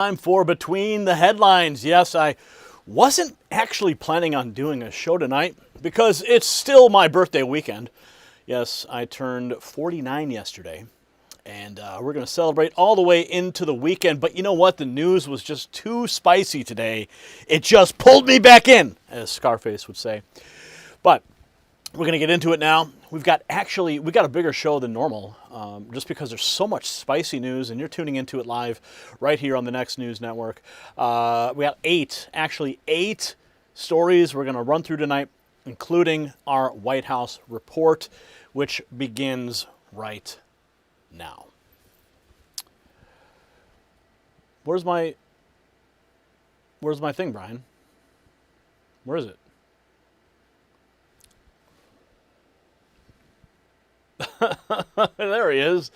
Time for Between the Headlines. Yes, I wasn't actually planning on doing a show tonight because it's still my birthday weekend. Yes, I turned 49 yesterday, and we're going to celebrate all the way into the weekend. But you know what? The news was just too spicy today. It just pulled me back in, as Scarface would say. But we're going to get into it now. We got a bigger show than normal, just because there's so much spicy news, and you're tuning into it live right here on the Next News Network. We got eight stories we're going to run through tonight, including our White House report, which begins right now. Where's my thing, Brian? Where is it? There he is.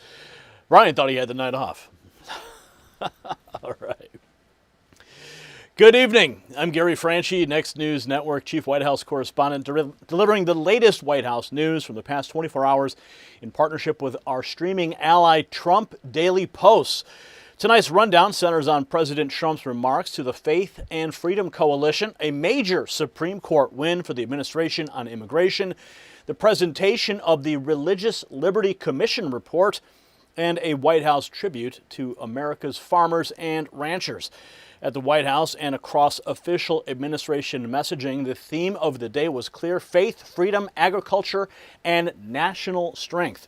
Brian thought he had the night off. All right. Good evening. I'm Gary Franchi, Next News Network Chief White House Correspondent, delivering the latest White House news from the past 24 hours in partnership with our streaming ally Trump Daily Posts. Tonight's rundown centers on President Trump's remarks to the Faith and Freedom Coalition, a major Supreme Court win for the administration on immigration, the presentation of the Religious Liberty Commission report, and a White House tribute to America's farmers and ranchers. At the White House and across official administration messaging, the theme of the day was clear: faith, freedom, agriculture, and national strength.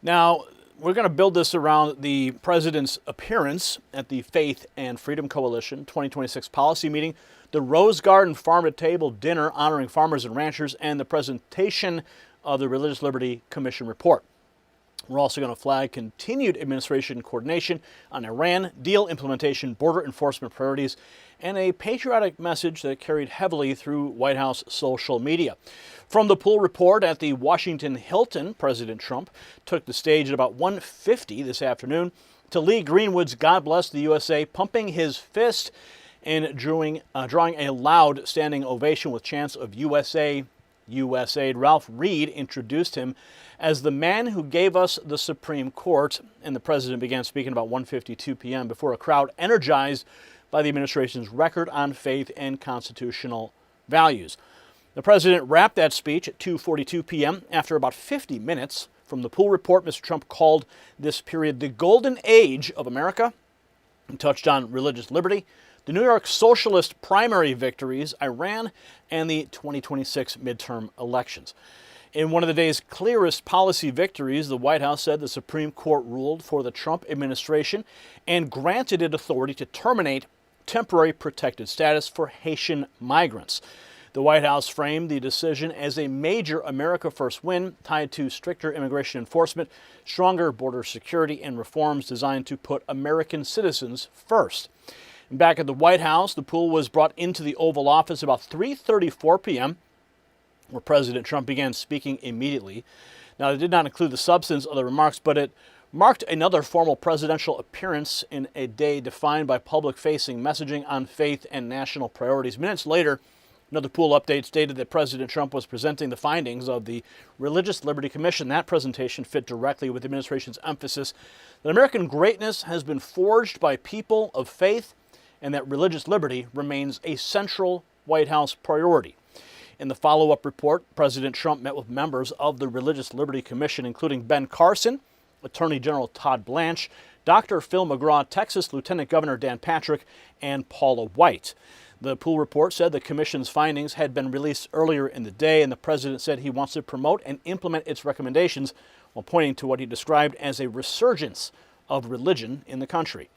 Now, we're going to build this around the president's appearance at the Faith and Freedom Coalition 2026 policy meeting, the Rose Garden Farm-to-Table dinner honoring farmers and ranchers, and the presentation of the Religious Liberty Commission report. We're also going to flag continued administration coordination on Iran, deal implementation, border enforcement priorities, and a patriotic message that carried heavily through White House social media. From the pool report at the Washington Hilton, President Trump took the stage at about 1:50 this afternoon to Lee Greenwood's God Bless the USA, pumping his fist and drawing a loud standing ovation with chants of USA, USA. Ralph Reed introduced him as the man who gave us the Supreme Court, and the president began speaking about 1:52 p.m. before a crowd energized by the administration's record on faith and constitutional values. The president wrapped that speech at 2:42 p.m. After about 50 minutes. From the pool report, Mr. Trump called this period the golden age of America and touched on religious liberty, the New York Socialist primary victories, Iran, and the 2026 midterm elections. In one of the day's clearest policy victories, the White House said the Supreme Court ruled for the Trump administration and granted it authority to terminate temporary protected status for Haitian migrants. The White House framed the decision as a major America First win tied to stricter immigration enforcement, stronger border security, and reforms designed to put American citizens first. Back at the White House, the pool was brought into the Oval Office about 3:34 p.m., where President Trump began speaking immediately. Now, it did not include the substance of the remarks, but it marked another formal presidential appearance in a day defined by public-facing messaging on faith and national priorities. Minutes later, another pool update stated that President Trump was presenting the findings of the Religious Liberty Commission. That presentation fit directly with the administration's emphasis that American greatness has been forged by people of faith and that religious liberty remains a central White House priority. In the follow-up report, President Trump met with members of the Religious Liberty Commission, including Ben Carson, Attorney General Todd Blanche, Dr. Phil McGraw, Texas Lieutenant Governor Dan Patrick, and Paula White. The pool report said the commission's findings had been released earlier in the day, and the president said he wants to promote and implement its recommendations while pointing to what he described as a resurgence of religion in the country.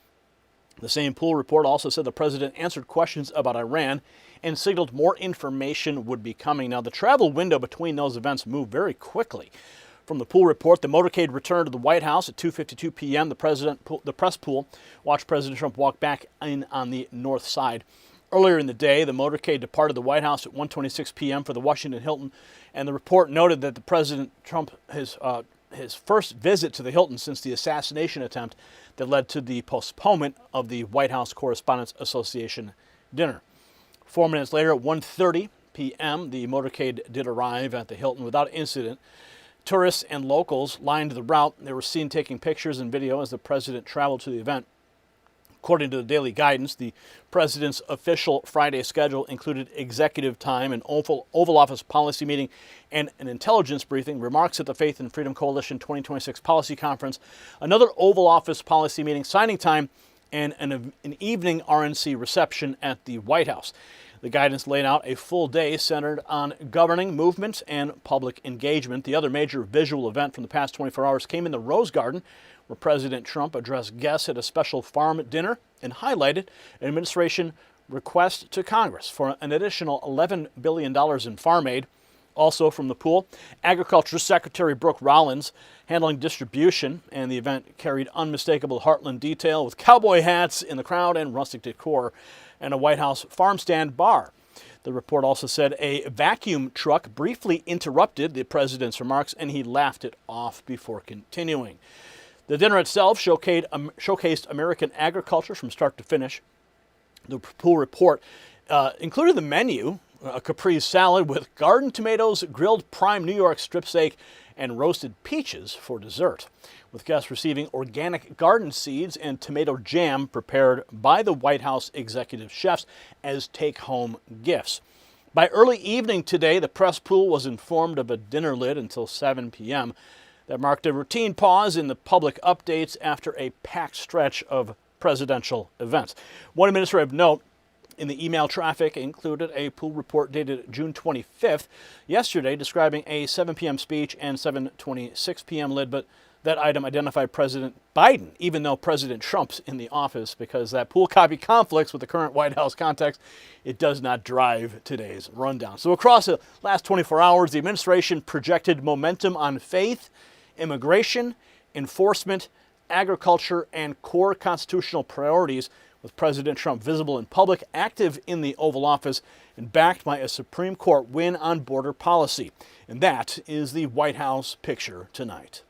The same pool report also said the president answered questions about Iran and signaled more information would be coming. Now, the travel window between those events moved very quickly. From the pool report, the motorcade returned to the White House at 2:52 p.m. The press pool watched President Trump walk back in on the north side. Earlier in the day, the motorcade departed the White House at 1:26 p.m. for the Washington Hilton, and the report noted that the President Trump, his first visit to the Hilton since the assassination attempt that led to the postponement of the White House Correspondents Association dinner. 4 minutes later, at 1:30 p.m., the motorcade did arrive at the Hilton without incident. Tourists and locals lined the route. They were seen taking pictures and video as the president traveled to the event. According to the daily guidance, the president's official Friday schedule included executive time, an Oval Office policy meeting, and an intelligence briefing, remarks at the Faith and Freedom Coalition 2026 Policy Conference, another Oval Office policy meeting, signing time, and an evening RNC reception at the White House. The guidance laid out a full day centered on governing movement and public engagement. The other major visual event from the past 24 hours came in the Rose Garden, where President Trump addressed guests at a special farm dinner and highlighted an administration request to Congress for an additional $11 billion in farm aid. Also from the pool, Agriculture Secretary Brooke Rollins handling distribution, and the event carried unmistakable Heartland detail with cowboy hats in the crowd and rustic decor, and a White House farm stand bar. The report also said a vacuum truck briefly interrupted the president's remarks, and he laughed it off before continuing. The dinner itself showcased American agriculture from start to finish. The pool report included the menu, a caprese salad with garden tomatoes, grilled prime New York strip steak, and roasted peaches for dessert, with guests receiving organic garden seeds and tomato jam prepared by the White House executive chefs as take-home gifts. By early evening today, the press pool was informed of a dinner lid until 7 p.m. That marked a routine pause in the public updates after a packed stretch of presidential events. One administrative note in the email traffic included a pool report dated June 25th, yesterday, describing a 7 p.m. speech and 7:26 p.m. lid, but that item identified President Biden, even though President Trump's in the office, because that pool copy conflicts with the current White House context. It does not drive today's rundown. So across the last 24 hours, the administration projected momentum on faith, immigration, enforcement, agriculture, and core constitutional priorities, with President Trump visible in public, active in the Oval Office, and backed by a Supreme Court win on border policy. And that is the White House picture tonight.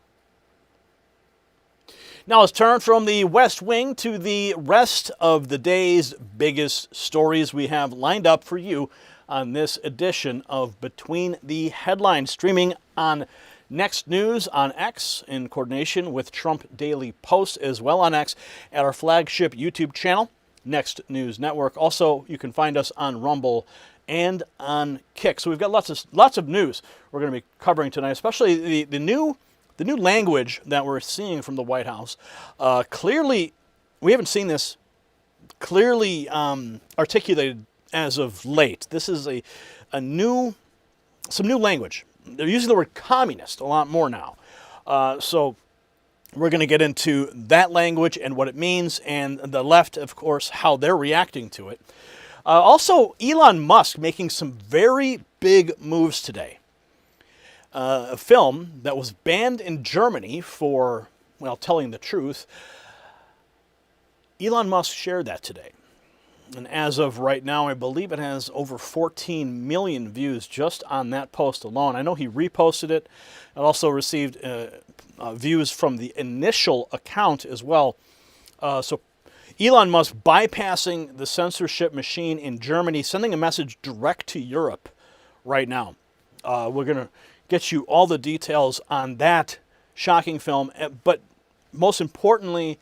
Now let's turn from the West Wing to the rest of the day's biggest stories we have lined up for you on this edition of Between the Headlines, streaming on Next News on X in coordination with Trump Daily Post, as well on X at our flagship YouTube channel, Next News Network. Also, you can find us on Rumble and on Kick. So we've got lots of news we're going to be covering tonight, especially the new language that we're seeing from the White House. Clearly, we haven't seen this clearly articulated as of late. This is some new language. They're using the word communist a lot more now. So we're going to get into that language and what it means, and the left, of course, how they're reacting to it. Also, Elon Musk making some very big moves today. A film that was banned in Germany for, well, telling the truth. Elon Musk shared that today. And as of right now, I believe it has over 14 million views just on that post alone. I know he reposted it. It also received views from the initial account as well. So Elon Musk bypassing the censorship machine in Germany, sending a message direct to Europe right now. We're going to get you all the details on that shocking film. But most importantly,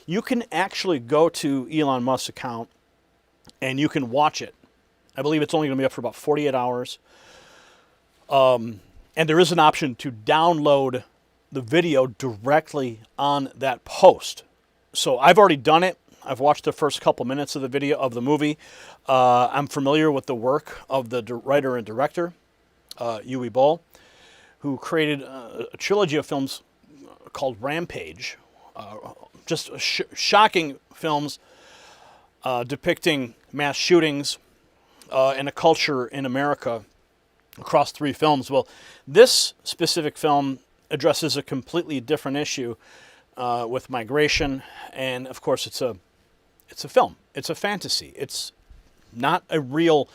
you can actually go to Elon Musk's account and you can watch it. I believe it's only going to be up for about 48 hours. And there is an option to download the video directly on that post. So I've already done it. I've watched the first couple minutes of the video of the movie. I'm familiar with the work of the writer and director, Uwe Boll, who created a trilogy of films called Rampage. Just shocking films depicting mass shootings and a culture in America across 3 films. Well, this specific film addresses a completely different issue with migration, and of course it's a film. It's a fantasy. It's not a real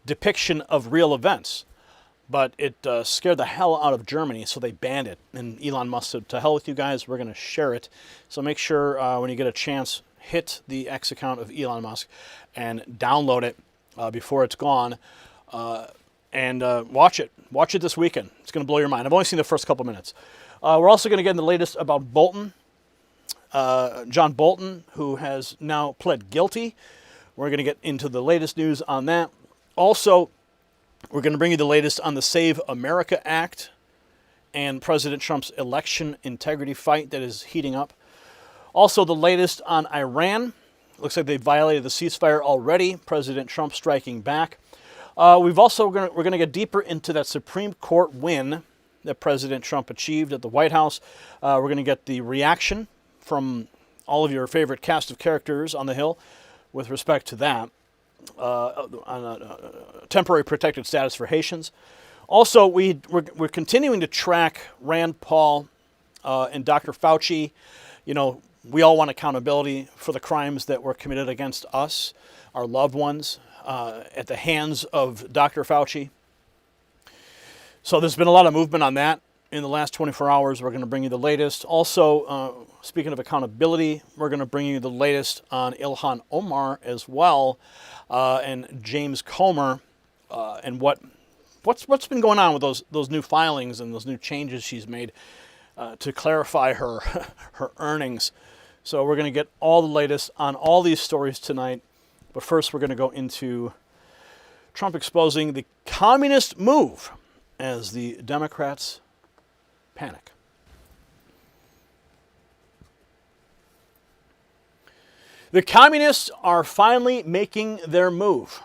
depiction of real events, but it scared the hell out of Germany, so they banned it. And Elon Musk said, to hell with you guys, we're going to share it. So make sure when you get a chance, hit the X account of Elon Musk and download it before it's gone, and watch it. Watch it this weekend. It's going to blow your mind. I've only seen the first couple minutes. We're also going to get in the latest about Bolton. John Bolton, who has now pled guilty. We're going to get into the latest news on that. Also, we're going to bring you the latest on the Save America Act and President Trump's election integrity fight that is heating up. Also, the latest on Iran. Looks like they violated the ceasefire already. President Trump striking back. We're going to get deeper into that Supreme Court win that President Trump achieved at the White House. We're going to get the reaction from all of your favorite cast of characters on the Hill with respect to that, on temporary protected status for Haitians. Also, we're continuing to track Rand Paul and Dr. Fauci. You know, we all want accountability for the crimes that were committed against us, our loved ones, at the hands of Dr. Fauci. So there's been a lot of movement on that in the last 24 hours. We're going to bring you the latest. Also, speaking of accountability, we're going to bring you the latest on Ilhan Omar as well, and James Comer, and what's been going on with those new filings and those new changes she's made to clarify her earnings. So we're going to get all the latest on all these stories tonight. But first, we're going to go into Trump exposing the communist move as the Democrats panic. The communists are finally making their move.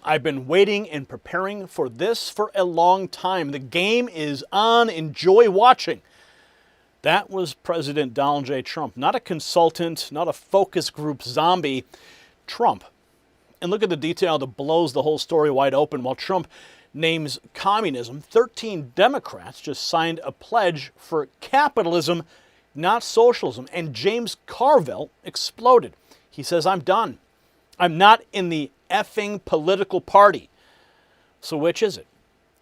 I've been waiting and preparing for this for a long time. The game is on. Enjoy watching. That was President Donald J. Trump, not a consultant, not a focus group zombie, Trump. And look at the detail that blows the whole story wide open. While Trump names communism, 13 Democrats just signed a pledge for capitalism, not socialism. And James Carville exploded. He says, I'm done. I'm not in the effing political party. So which is it?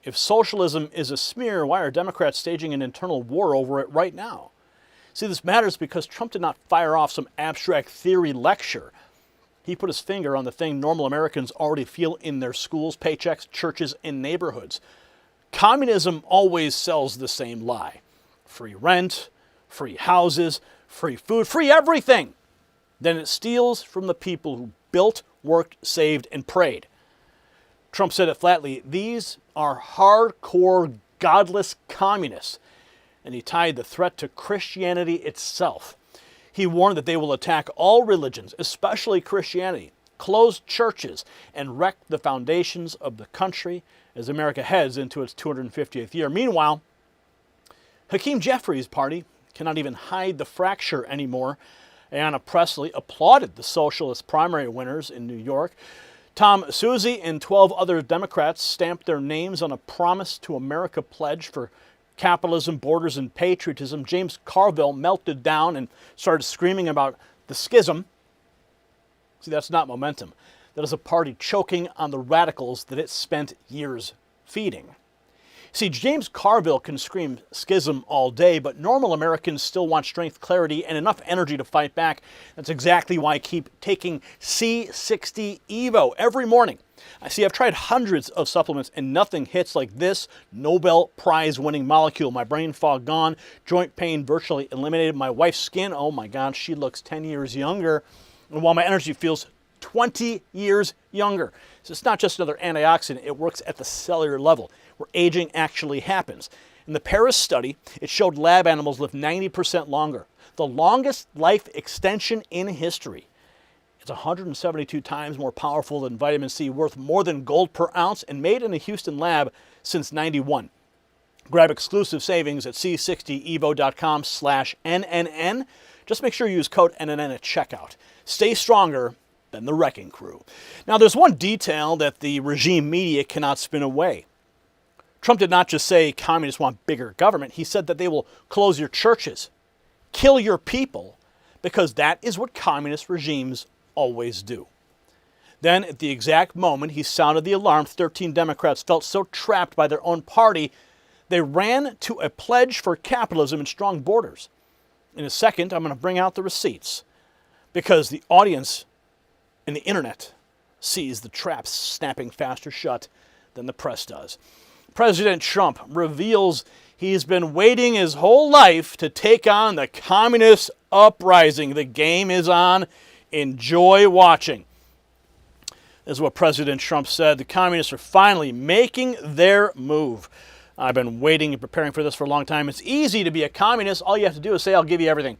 If socialism is a smear, why are Democrats staging an internal war over it right now? See, this matters because Trump did not fire off some abstract theory lecture. He put his finger on the thing normal Americans already feel in their schools, paychecks, churches, and neighborhoods. Communism always sells the same lie. Free rent, free houses, free food, free everything. Then it steals from the people who built, worked, saved, and prayed. Trump said it flatly, these are hardcore, godless communists. And he tied the threat to Christianity itself. He warned that they will attack all religions, especially Christianity, close churches, and wreck the foundations of the country as America heads into its 250th year. Meanwhile, Hakeem Jeffries' party cannot even hide the fracture anymore. Ayanna Pressley applauded the socialist primary winners in New York. Tom Suozzi and 12 other Democrats stamped their names on a Promise to America pledge for capitalism, borders, and patriotism. James Carville melted down and started screaming about the schism. See, that's not momentum. That is a party choking on the radicals that it spent years feeding. See, James Carville can scream schism all day, but normal Americans still want strength, clarity, and enough energy to fight back. That's exactly why I keep taking C60 Evo every morning. I see I've tried hundreds of supplements and nothing hits like this Nobel Prize winning molecule. My brain fog gone, joint pain virtually eliminated. My wife's skin, oh my God, she looks 10 years younger. And while my energy feels 20 years younger. So it's not just another antioxidant, it works at the cellular level, where aging actually happens. In the Paris study, it showed lab animals live 90% longer, the longest life extension in history. It's 172 times more powerful than vitamin C, worth more than gold per ounce, and made in a Houston lab since '91. Grab exclusive savings at c60evo.com/NNN. Just make sure you use code NNN at checkout. Stay stronger than the wrecking crew. Now, there's one detail that the regime media cannot spin away. Trump did not just say communists want bigger government. He said that they will close your churches, kill your people, because that is what communist regimes always do. Then, at the exact moment he sounded the alarm, 13 Democrats felt so trapped by their own party, they ran to a pledge for capitalism and strong borders. In a second, I'm going to bring out the receipts, because the audience and the internet sees the traps snapping faster shut than the press does. President Trump reveals he's been waiting his whole life to take on the communists uprising. The game is on. Enjoy watching. This is what President Trump said. The communists are finally making their move. I've been waiting and preparing for this for a long time. It's easy to be a communist. All you have to do is say, I'll give you everything.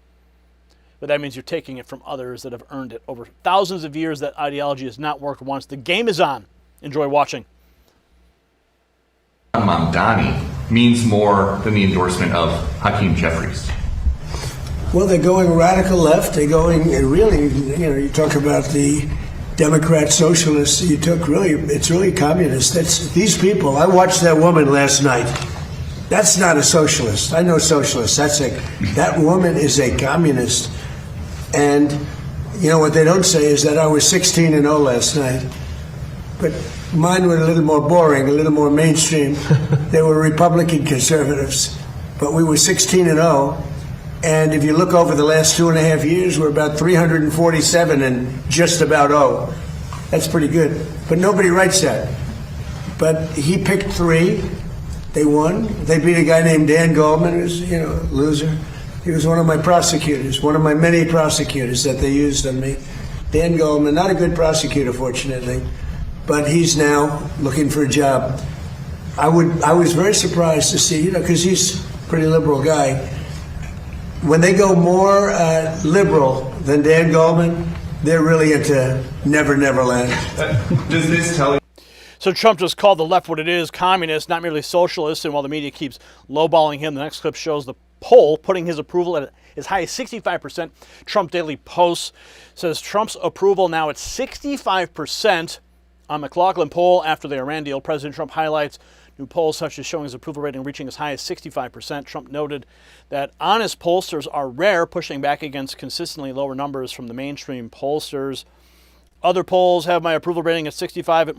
But that means you're taking it from others that have earned it. Over thousands of years, that ideology has not worked once. The game is on. Enjoy watching. Mamdani means more than the endorsement of Hakeem Jeffries. Well, they're going radical left. They're going really, you talk about the Democrat socialists. It's really communist. These people. I watched that woman last night. That's not a socialist. I know socialists. That woman is a communist. And what they don't say is that I was 16-0 last night. But mine were a little more boring, a little more mainstream. They were Republican conservatives, but we were 16-0. And if you look over the last 2.5 years, we're about 347 and just about 0. That's pretty good. But nobody writes that. But he picked 3. They won. They beat a guy named Dan Goldman, who's a loser. He was one of my prosecutors, one of my many prosecutors that they used on me. Dan Goldman, not a good prosecutor, fortunately, but he's now looking for a job. I was very surprised to see, because he's a pretty liberal guy. When they go more liberal than Dan Goldman, they're really into Never Never Land. Does this tell you? So Trump just called the left what it is, communist, not merely socialist. And while the media keeps lowballing him, the next clip shows the poll putting his approval at as high as 65%. Trump Daily Post says Trump's approval now at 65%. On McLaughlin poll after the Iran deal, President Trump highlights new polls such as showing his approval rating reaching as high as 65%. Trump noted that honest pollsters are rare, pushing back against consistently lower numbers from the mainstream pollsters. Other polls have my approval rating at 65,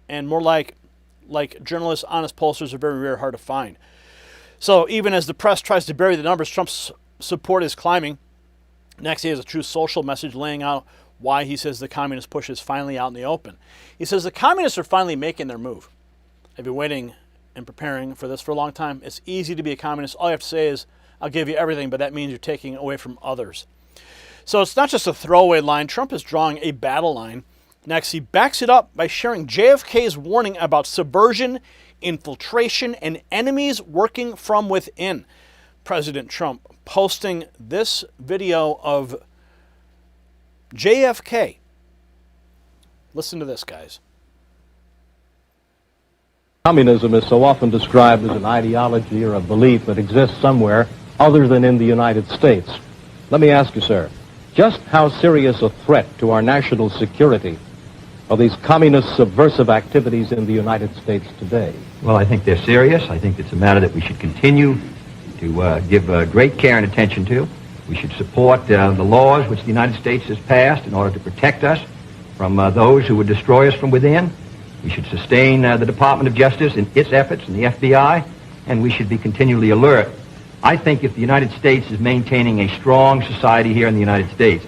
and more like journalists, honest pollsters are very rare, hard to find. So even as the press tries to bury the numbers, Trump's support is climbing. Next, he has a true social message laying out why he says the communist push is finally out in the open. He says the communists are finally making their move. I've been waiting and preparing for this for a long time. It's easy to be a communist. All you have to say is, I'll give you everything, but that means you're taking it away from others. So it's not just a throwaway line. Trump is drawing a battle line. Next, he backs it up by sharing JFK's warning about subversion, infiltration, and enemies working from within. President Trump posting this video of JFK. Listen to this, guys. Communism is so often described as an ideology or a belief that exists somewhere other than in the United States. Let me ask you, sir, just how serious a threat to our national security are these communist subversive activities in the United States today? Well, I think they're serious. I think it's a matter that we should continue to give great care and attention to. We should support the laws which the United States has passed in order to protect us from those who would destroy us from within. We should sustain the Department of Justice in its efforts and the FBI, and we should be continually alert. I think if the United States is maintaining a strong society here in the United States,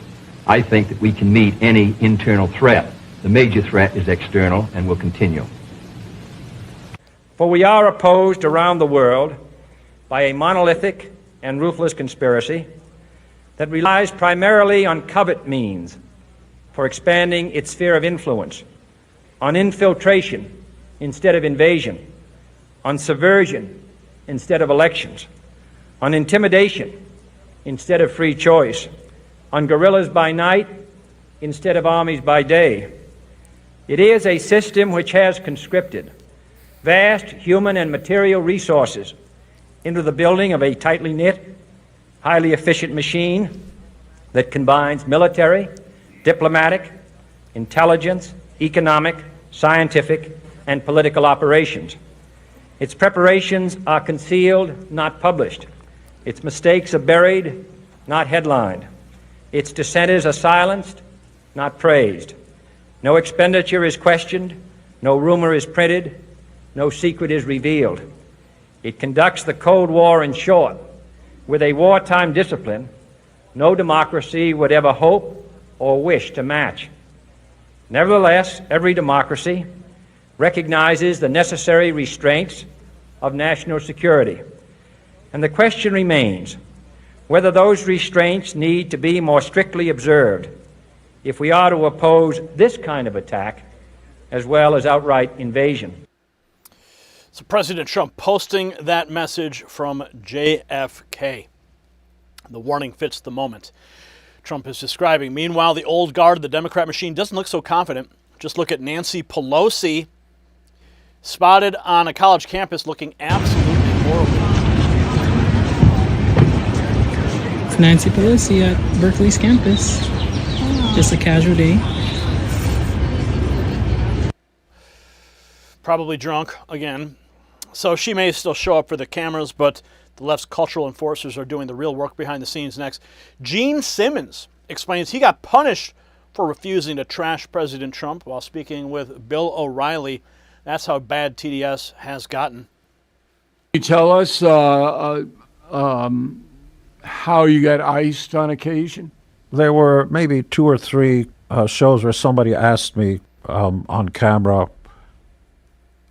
I think that we can meet any internal threat. The major threat is external and will continue. For we are opposed around the world by a monolithic and ruthless conspiracy that relies primarily on covert means for expanding its sphere of influence, on infiltration instead of invasion, on subversion instead of elections, on intimidation instead of free choice, on guerrillas by night instead of armies by day. It is a system which has conscripted vast human and material resources into the building of a tightly knit, highly efficient machine that combines military, diplomatic, intelligence, economic, scientific, and political operations. Its preparations are concealed, not published. Its mistakes are buried, not headlined. Its dissenters are silenced, not praised. No expenditure is questioned, no rumor is printed, no secret is revealed. It conducts the Cold War, in short, with a wartime discipline no democracy would ever hope or wish to match. Nevertheless, every democracy recognizes the necessary restraints of national security. And the question remains, whether those restraints need to be more strictly observed if we are to oppose this kind of attack as well as outright invasion. So President Trump posting that message from JFK. The warning fits the moment. Trump is describing. Meanwhile, the old guard of the Democrat machine doesn't look so confident. Just look at Nancy Pelosi, spotted on a college campus looking absolutely horrible. It's Nancy Pelosi at Berkeley's campus. Just a casual day. Probably drunk again. So she may still show up for the cameras, but the left's cultural enforcers are doing the real work behind the scenes next. Gene Simmons explains he got punished for refusing to trash President Trump while speaking with Bill O'Reilly. That's how bad TDS has gotten. Can you tell us how you got iced on occasion? There were maybe 2 or 3 shows where somebody asked me on camera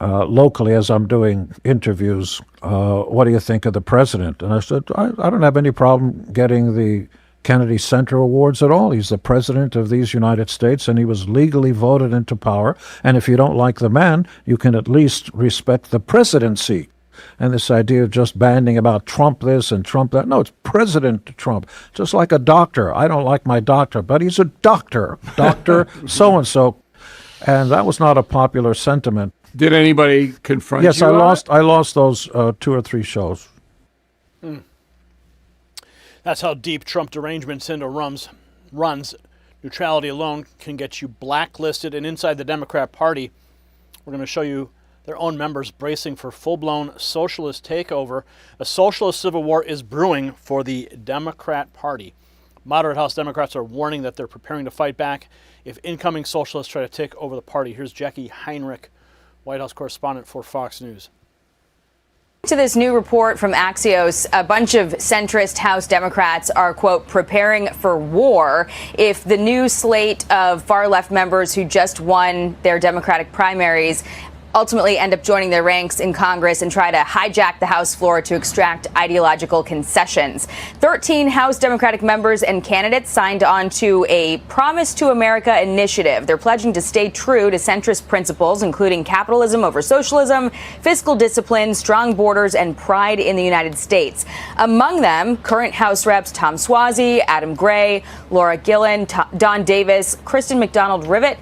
locally as I'm doing interviews, what do you think of the president? And I said, I don't have any problem getting the Kennedy Center Awards at all. He's the president of these United States, and he was legally voted into power. And if you don't like the man, you can at least respect the presidency. And this idea of just banding about Trump this and Trump that. No, it's President Trump. Just like a doctor. I don't like my doctor, but he's a doctor. Doctor so-and-so. And that was not a popular sentiment. Did anybody confront you? Yes, I lost those 2 or 3 shows. That's how deep Trump derangements into runs. Neutrality alone can get you blacklisted. And inside the Democrat Party, we're going to show you their own members bracing for full-blown socialist takeover. A socialist civil war is brewing for the Democrat Party. Moderate House Democrats are warning that they're preparing to fight back if incoming socialists try to take over the party. Here's Jackie Heinrich, White House correspondent for Fox News. To this new report from Axios, a bunch of centrist House Democrats are, quote, preparing for war if the new slate of far-left members who just won their Democratic primaries ultimately end up joining their ranks in Congress and try to hijack the House floor to extract ideological concessions. 13 House Democratic members and candidates signed on to a Promise to America initiative. They're pledging to stay true to centrist principles, including capitalism over socialism, fiscal discipline, strong borders, and pride in the United States. Among them, current House Reps Tom Suozzi, Adam Gray, Laura Gillen, Don Davis, Kristen McDonald-Rivet,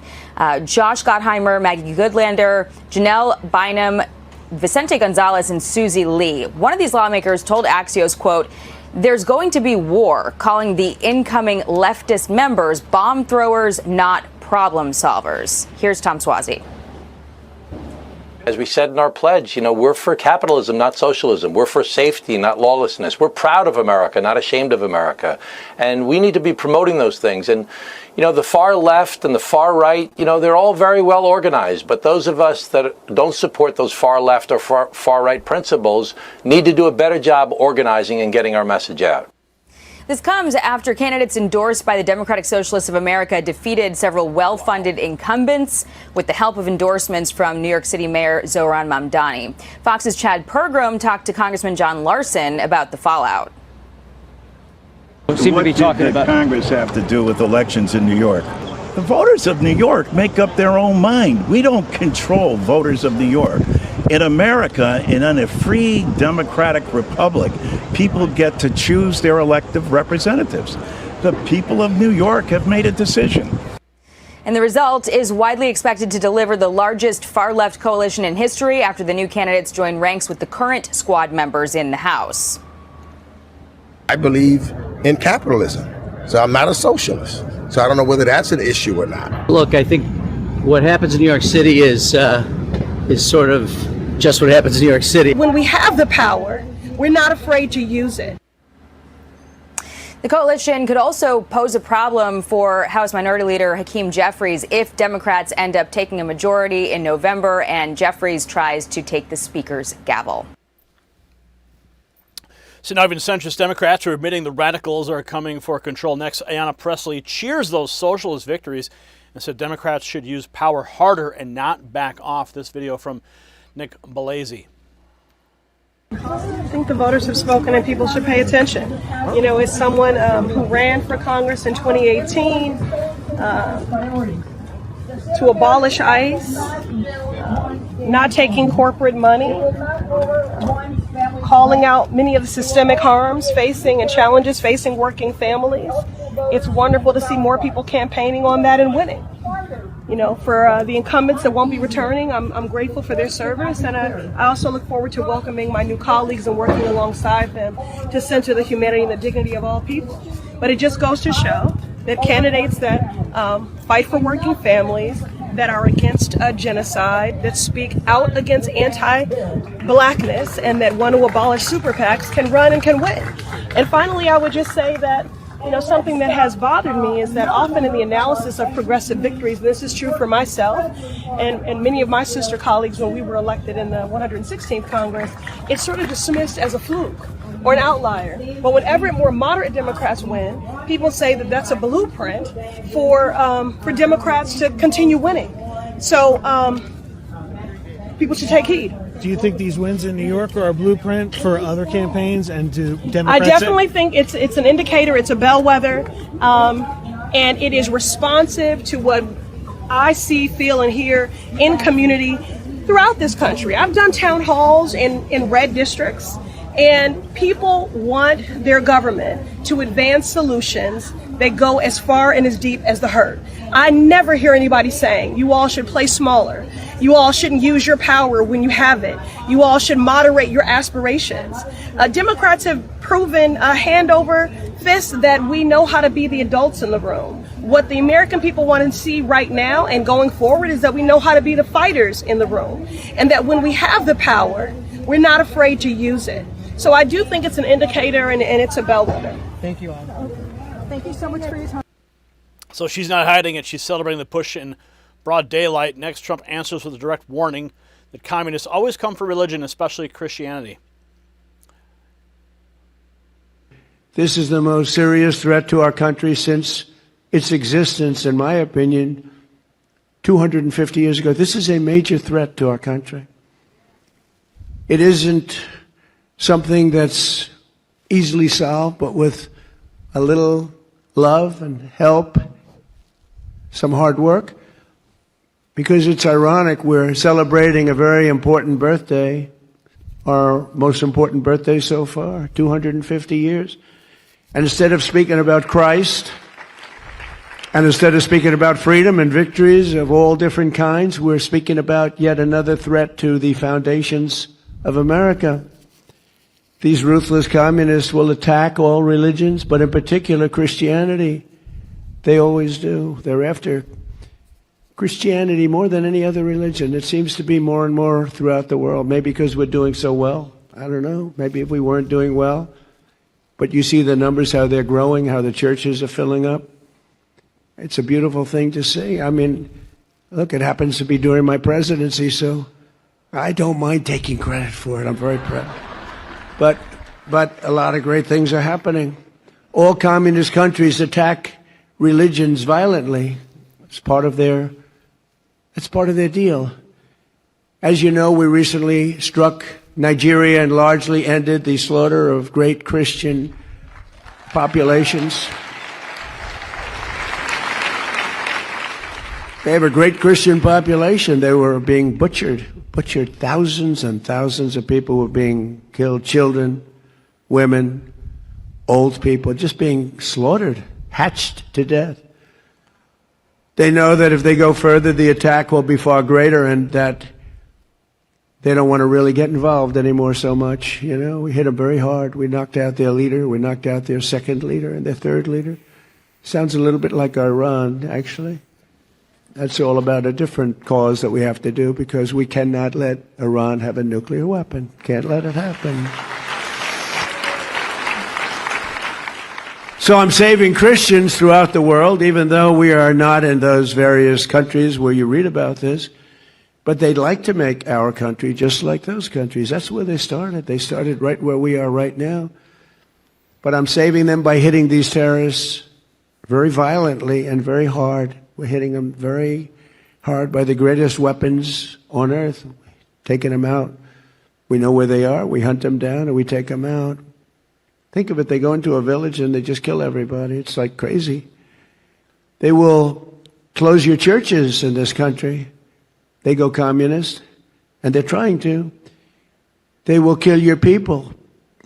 Josh Gottheimer, Maggie Goodlander, Janelle Bynum, Vicente Gonzalez, and Susie Lee. One of these lawmakers told Axios, quote, there's going to be war, calling the incoming leftist members bomb throwers, not problem solvers. Here's Tom Suozzi. As we said in our pledge, we're for capitalism, not socialism. We're for safety, not lawlessness. We're proud of America, not ashamed of America. And we need to be promoting those things. And, the far left and the far right, they're all very well organized. But those of us that don't support those far left or far right principles need to do a better job organizing and getting our message out. This comes after candidates endorsed by the Democratic Socialists of America defeated several well-funded incumbents with the help of endorsements from New York City Mayor Zohran Mamdani. Fox's Chad Pergram talked to Congressman John Larson about the fallout. What did Congress have to do with elections in New York? The voters of New York make up their own mind. We don't control voters of New York. In America, in a free democratic republic, people get to choose their elected representatives. The people of New York have made a decision. And the result is widely expected to deliver the largest far-left coalition in history after the new candidates join ranks with the current squad members in the House. I believe in capitalism, so I'm not a socialist. So I don't know whether that's an issue or not. Look, I think what happens in New York City is sort of just what happens in New York City. When we have the power, we're not afraid to use it. The coalition could also pose a problem for House Minority Leader Hakeem Jeffries if Democrats end up taking a majority in November and Jeffries tries to take the Speaker's gavel. So now even centrist Democrats are admitting the radicals are coming for control next. Ayanna Pressley cheers those socialist victories and said Democrats should use power harder and not back off. This video from Nick Balazy. I think the voters have spoken and people should pay attention. You know, as someone who ran for Congress in 2018 to abolish ICE, not taking corporate money, calling out many of the systemic harms facing and challenges facing working families. It's wonderful to see more people campaigning on that and winning. You know, for the incumbents that won't be returning, I'm grateful for their service, and I also look forward to welcoming my new colleagues and working alongside them to center the humanity and the dignity of all people. But it just goes to show that candidates that fight for working families, that are against genocide, that speak out against anti-blackness, and that want to abolish super PACs can run and can win. And finally, I would just say that, you know, something that has bothered me is that often in the analysis of progressive victories, and this is true for myself and many of my sister colleagues when we were elected in the 116th Congress, it's sort of dismissed as a fluke or an outlier. But whenever more moderate Democrats win, people say that that's a blueprint for Democrats to continue winning. So people should take heed. Do you think these wins in New York are a blueprint for other campaigns and do Democrats? I definitely think it's an indicator, it's a bellwether, and it is responsive to what I see, feel, and hear in community throughout this country. I've done town halls in red districts, and people want their government to advance solutions that go as far and as deep as the herd. I never hear anybody saying, you all should play smaller. You all shouldn't use your power when you have it. You all should moderate your aspirations. Democrats have proven hand over fist that we know how to be the adults in the room. What the American people want to see right now and going forward is that we know how to be the fighters in the room. And that when we have the power, we're not afraid to use it. So I do think it's an indicator and it's a bellwether. Thank you all. Thank you so much for your time. So she's not hiding it. She's celebrating the push in broad daylight. Next, Trump answers with a direct warning that communists always come for religion, especially Christianity. This is the most serious threat to our country since its existence, in my opinion, 250 years ago. This is a major threat to our country. It isn't something that's easily solved, but with a little love and help, some hard work. Because it's ironic, we're celebrating a very important birthday, our most important birthday so far, 250 years. And instead of speaking about Christ, and instead of speaking about freedom and victories of all different kinds, we're speaking about yet another threat to the foundations of America. These ruthless communists will attack all religions, but in particular Christianity. They always do. They're after Christianity more than any other religion. It seems to be more and more throughout the world, maybe because we're doing so well. I don't know. Maybe if we weren't doing well. But you see the numbers, how they're growing, how the churches are filling up. It's a beautiful thing to see. I mean, look, it happens to be during my presidency, so I don't mind taking credit for it. I'm very proud. But a lot of great things are happening. All communist countries attack religions violently. It's part of their deal. As you know, we recently struck Nigeria and largely ended the slaughter of great Christian populations. They have a great Christian population. They were being butchered. Thousands and thousands of people were being killed. Children, women, old people, just being slaughtered, hatched to death. They know that if they go further, the attack will be far greater, and that they don't want to really get involved anymore so much. You know, we hit them very hard. We knocked out their leader. We knocked out their second leader and their third leader. Sounds a little bit like Iran, actually. That's all about a different cause that we have to do, because we cannot let Iran have a nuclear weapon. Can't let it happen. So I'm saving Christians throughout the world, even though we are not in those various countries where you read about this. But they'd like to make our country just like those countries. That's where they started. They started right where we are right now. But I'm saving them by hitting these terrorists very violently and very hard. We're hitting them very hard by the greatest weapons on earth, taking them out. We know where they are. We hunt them down and we take them out. Think of it. They go into a village and they just kill everybody. It's like crazy. They will close your churches in this country. They go communist, and they're trying to. They will kill your people,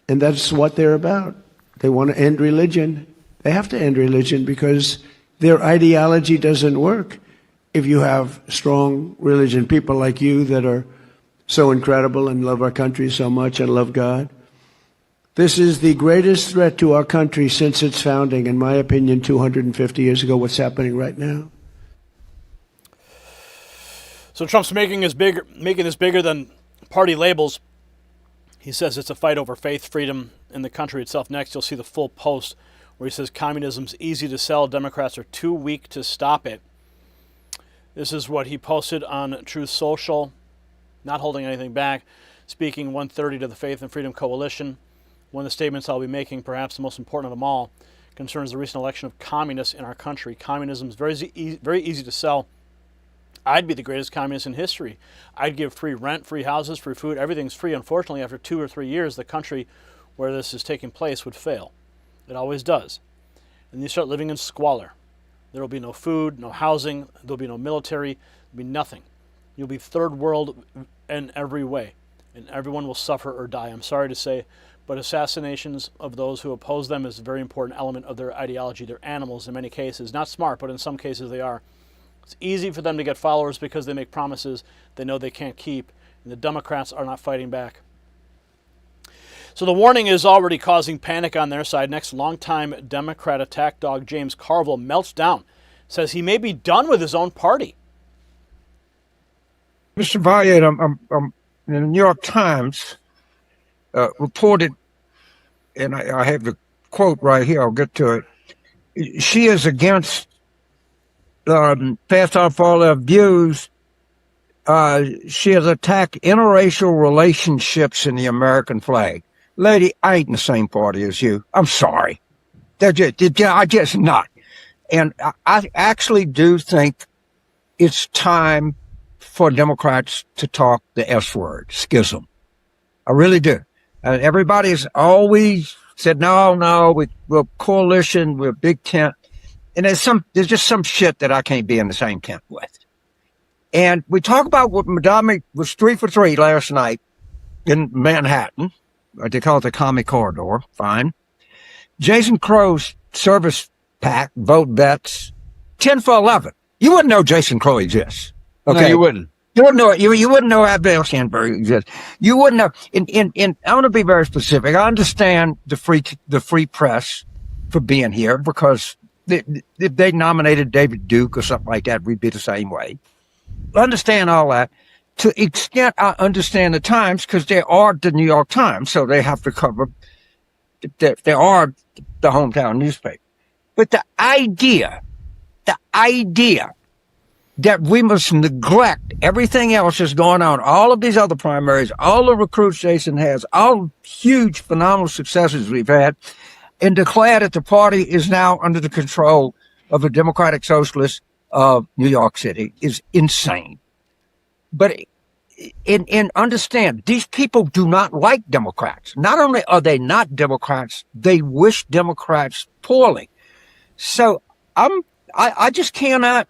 and that's what they're about. They want to end religion. They have to end religion because their ideology doesn't work. If you have strong religion, people like you that are so incredible and love our country so much and love God. This is the greatest threat to our country since its founding, in my opinion, 250 years ago, what's happening right now. So Trump's making this bigger than party labels. He says it's a fight over faith, freedom, and the country itself. Next, you'll see the full post where he says communism's easy to sell. Democrats are too weak to stop it. This is what he posted on Truth Social, not holding anything back, speaking 1:30 to the Faith and Freedom Coalition. One of the statements I'll be making, perhaps the most important of them all, concerns the recent election of communists in our country. Communism is very easy to sell. I'd be the greatest communist in history. I'd give free rent, free houses, free food. Everything's free. Unfortunately, after 2 or 3 years, the country where this is taking place would fail. It always does. And you start living in squalor. There will be no food, no housing. There will be no military. There will be nothing. You'll be third world in every way. And everyone will suffer or die. I'm sorry to say, but assassinations of those who oppose them is a very important element of their ideology. They're animals in many cases. Not smart, but in some cases they are. It's easy for them to get followers because they make promises they know they can't keep, and the Democrats are not fighting back. So the warning is already causing panic on their side. Next, longtime Democrat attack dog James Carville melts down, says he may be done with his own party. Mr. Valiant, the New York Times reported, and I have the quote right here, I'll get to it. She is against past our far left views. She has attacked interracial relationships in the American flag. Lady, I ain't in the same party as you. I'm sorry. I just not. And I actually do think it's time for Democrats to talk the S word, schism. I really do. Everybody's always said, no, we're coalition, we're big tent. And there's just some shit that I can't be in the same tent with. And we talk about what Madame was 3 for 3 last night in Manhattan. They call it the Commie Corridor. Fine. Jason Crow's service pack, vote bets, 10 for 11. You wouldn't know Jason Crow exists. Okay. No, you wouldn't. You wouldn't know it. You wouldn't know Abel Sandberg exists. You wouldn't know. I want to be very specific. I understand the free press for being here because if they nominated David Duke or something like that, we'd be the same way. I understand all that. To the extent I understand the Times, because they are the New York Times, so they have to cover, they are the hometown newspaper. But the idea that we must neglect everything else that's going on, all of these other primaries, all the recruits Jason has, all huge, phenomenal successes we've had, and declare that the party is now under the control of the Democratic Socialists of New York City is insane. But understand, these people do not like Democrats. Not only are they not Democrats, they wish Democrats poorly. So I just cannot.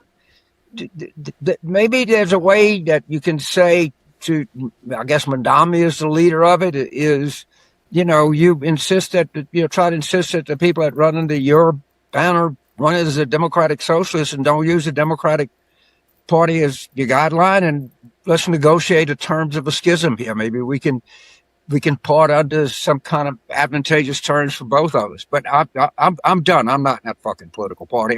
Maybe there's a way that you can say to, I guess Madame is the leader of it, is, you insist that, try to insist that the people that run under your banner run as a Democratic Socialist and don't use the Democratic Party as your guideline, and let's negotiate the terms of a schism here. Maybe we can part under some kind of advantageous terms for both of us. But I'm done. I'm not in that fucking political party.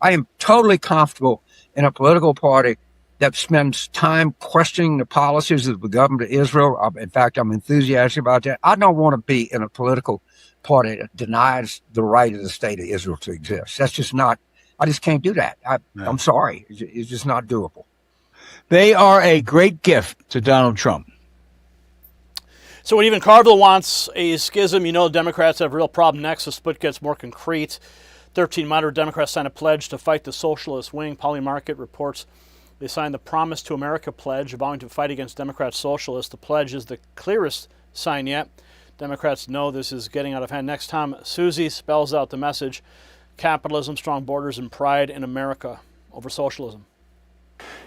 I am totally comfortable in a political party that spends time questioning the policies of the government of Israel. In fact, I'm enthusiastic about that. I don't want to be in a political party that denies the right of the state of Israel to exist. That's just not, I just can't do that. I'm sorry. It's just not doable. They are a great gift to Donald Trump. So when even Carville wants a schism, Democrats have a real problem next. The split gets more concrete. 13 moderate Democrats signed a pledge to fight the socialist wing. Polymarket reports They signed the Promise to America pledge, vowing to fight against Democrat socialists. The pledge is the clearest sign yet. Democrats know this is getting out of hand. Next, Tom Suozzi spells out the message: capitalism, strong borders, and pride in America over socialism.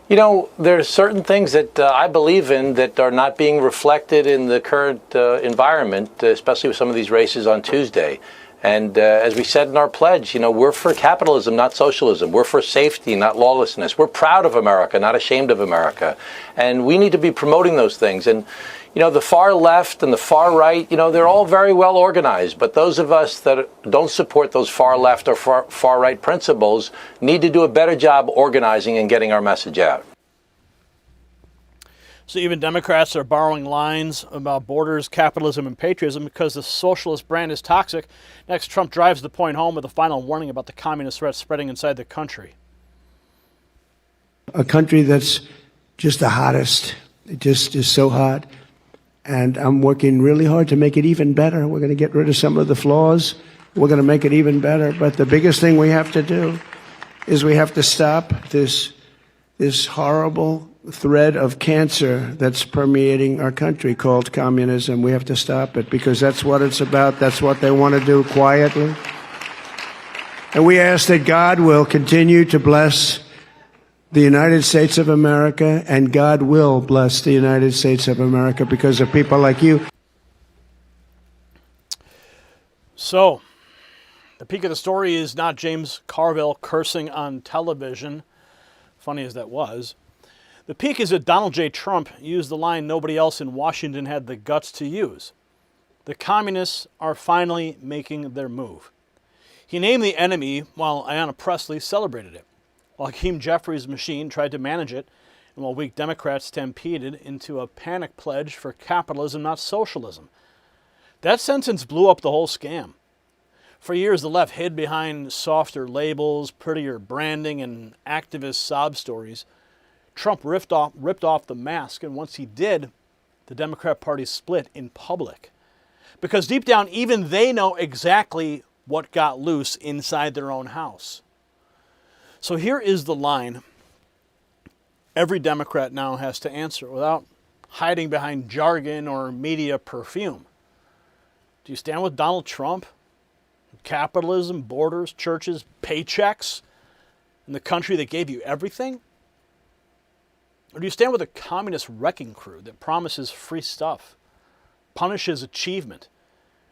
You know, there's certain things that I believe in that are not being reflected in the current environment, especially with some of these races on Tuesday. And as we said in our pledge, you know, we're for capitalism, not socialism. We're for safety, not lawlessness. We're proud of America, not ashamed of America. And we need to be promoting those things. And, you know, the far left and the far right, you know, they're all very well organized. But those of us that don't support those far left or far right principles need to do a better job organizing and getting our message out. So even Democrats are borrowing lines about borders, capitalism, and patriotism because the socialist brand is toxic. Next, Trump drives the point home with a final warning about the communist threat spreading inside the country. A country that's just the hottest. It just is so hot. And I'm working really hard to make it even better. We're going to get rid of some of the flaws. We're going to make it even better. But the biggest thing we have to do is we have to stop this horrible thread of cancer that's permeating our country called communism. We have to stop it because that's what it's about. That's what they want to do quietly. And we ask that God will continue to bless the United States of America, and God will bless the United States of America because of people like you. So, the peak of the story is not James Carville cursing on television, funny as that was. The peak is that Donald J. Trump used the line nobody else in Washington had the guts to use. The communists are finally making their move. He named the enemy while Ayanna Pressley celebrated it, while Hakeem Jeffries' machine tried to manage it, and while weak Democrats stampeded into a panic pledge for capitalism, not socialism. That sentence blew up the whole scam. For years, the left hid behind softer labels, prettier branding, and activist sob stories. Trump ripped off the mask, and once he did, the Democrat Party split in public. Because deep down, even they know exactly what got loose inside their own house. So here is the line every Democrat now has to answer without hiding behind jargon or media perfume. Do you stand with Donald Trump? Capitalism, borders, churches, paychecks, in the country that gave you everything? Or do you stand with a communist wrecking crew that promises free stuff, punishes achievement,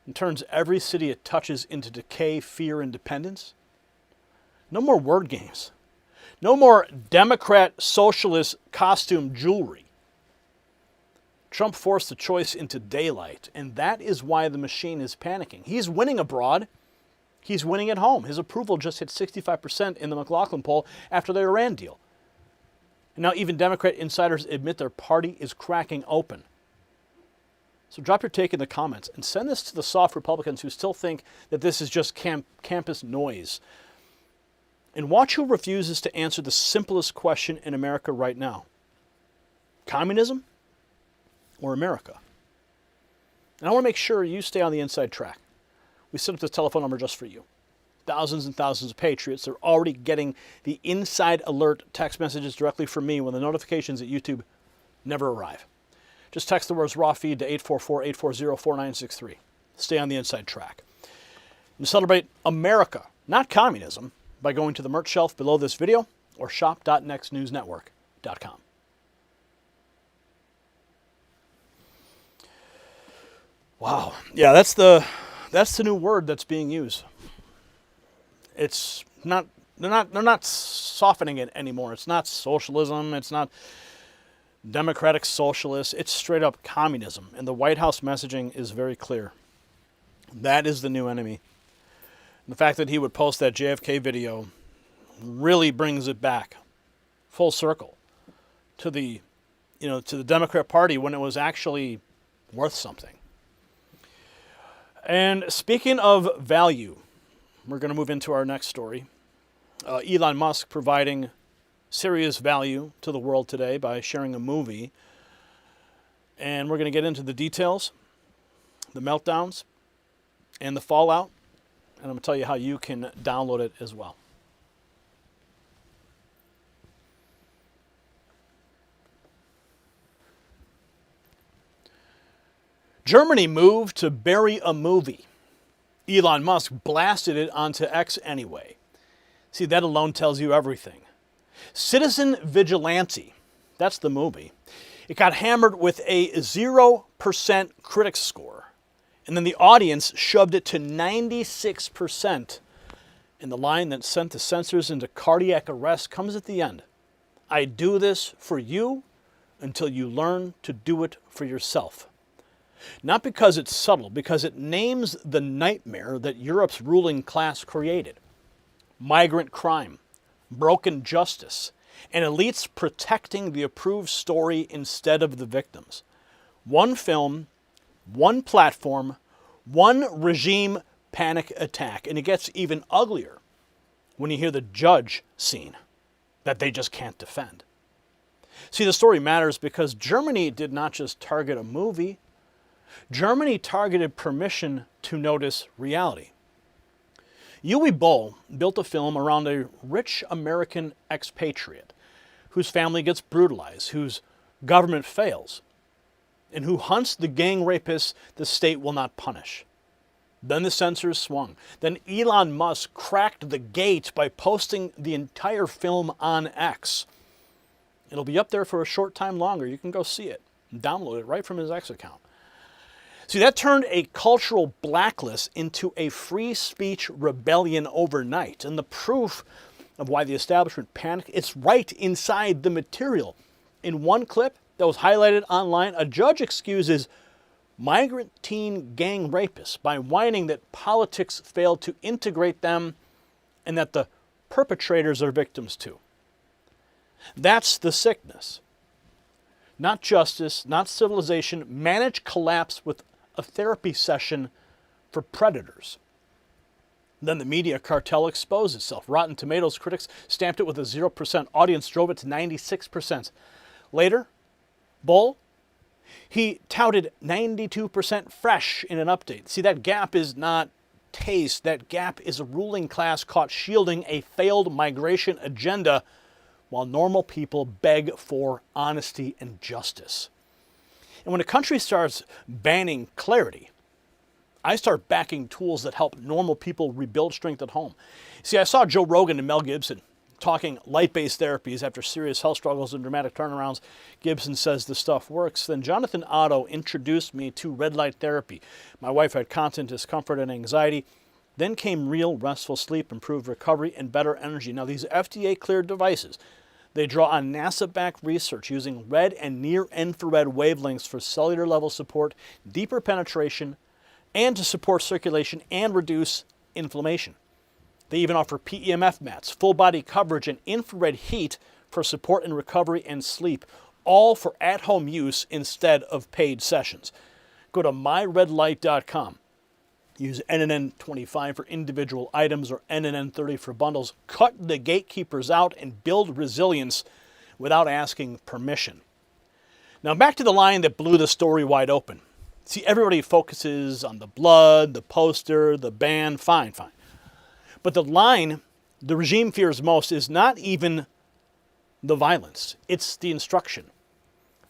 and turns every city it touches into decay, fear, and dependence? No more word games. No more Democrat socialist costume jewelry. Trump forced the choice into daylight, and that is why the machine is panicking. He's winning abroad. He's winning at home. His approval just hit 65% in the McLaughlin poll after the Iran deal. And now even Democrat insiders admit their party is cracking open. So drop your take in the comments and send this to the soft Republicans who still think that this is just campus noise. And watch who refuses to answer the simplest question in America right now. Communism or America? And I want to make sure you stay on the inside track. We set up this telephone number just for you. Thousands and thousands of patriots are already getting the inside alert text messages directly from me when the notifications at YouTube never arrive. Just text the words raw feed to 844-840-4963. Stay on the inside track. And celebrate America, not communism, by going to the merch shelf below this video or shop.nextnewsnetwork.com. Wow. Yeah, that's the new word that's being used. It's not, they're not softening it anymore. It's not socialism. It's not democratic socialist. It's straight up communism. And the White House messaging is very clear. That is the new enemy. And the fact that he would post that JFK video really brings it back full circle to the Democrat Party when it was actually worth something. And speaking of value, we're going to move into our next story. Elon Musk providing serious value to the world today by sharing a movie. And we're going to get into the details, the meltdowns, and the fallout. And I'm going to tell you how you can download it as well. Germany moved to bury a movie. Elon Musk blasted it onto X anyway. See, that alone tells you everything. Citizen Vigilante, that's the movie. It got hammered with a 0% critics score. And then the audience shoved it to 96%. And the line that sent the censors into cardiac arrest comes at the end. I do this for you until you learn to do it for yourself. Not because it's subtle, because it names the nightmare that Europe's ruling class created. Migrant crime, broken justice, and elites protecting the approved story instead of the victims. One film, one platform, one regime panic attack. And it gets even uglier when you hear the judge scene that they just can't defend. See, the story matters because Germany did not just target a movie. Germany targeted permission to notice reality. Uwe Boll built a film around a rich American expatriate whose family gets brutalized, whose government fails, and who hunts the gang rapists the state will not punish. Then the censors swung. Then Elon Musk cracked the gate by posting the entire film on X. It'll be up there for a short time longer. You can go see it and download it right from his X account. See, that turned a cultural blacklist into a free speech rebellion overnight. And the proof of why the establishment panicked, it's right inside the material. In one clip that was highlighted online, a judge excuses migrant teen gang rapists by whining that politics failed to integrate them and that the perpetrators are victims too. That's the sickness. Not justice, not civilization. Manage collapse with a therapy session for predators. Then the media cartel exposed itself. Rotten Tomatoes critics stamped it with a 0%. Audience drove it to 96%. Later, Boll, he touted 92% fresh in an update. See, that gap is not taste. That gap is a ruling class caught shielding a failed migration agenda while normal people beg for honesty and justice. And when a country starts banning clarity, I start backing tools that help normal people rebuild strength at home. See, I saw Joe Rogan and Mel Gibson talking light-based therapies after serious health struggles and dramatic turnarounds. Gibson says the stuff works. Then Jonathan Otto introduced me to red light therapy. My wife had constant discomfort and anxiety. Then came real restful sleep, improved recovery, and better energy. Now, these FDA-cleared devices, they draw on NASA-backed research using red and near-infrared wavelengths for cellular-level support, deeper penetration, and to support circulation and reduce inflammation. They even offer PEMF mats, full-body coverage, and infrared heat for support and recovery and sleep, all for at-home use instead of paid sessions. Go to myredlight.com. Use NNN25 for individual items or NNN30 for bundles. Cut the gatekeepers out and build resilience without asking permission. Now back to the line that blew the story wide open. See, everybody focuses on the blood, the poster, the ban, fine. But the line the regime fears most is not even the violence. It's the instruction.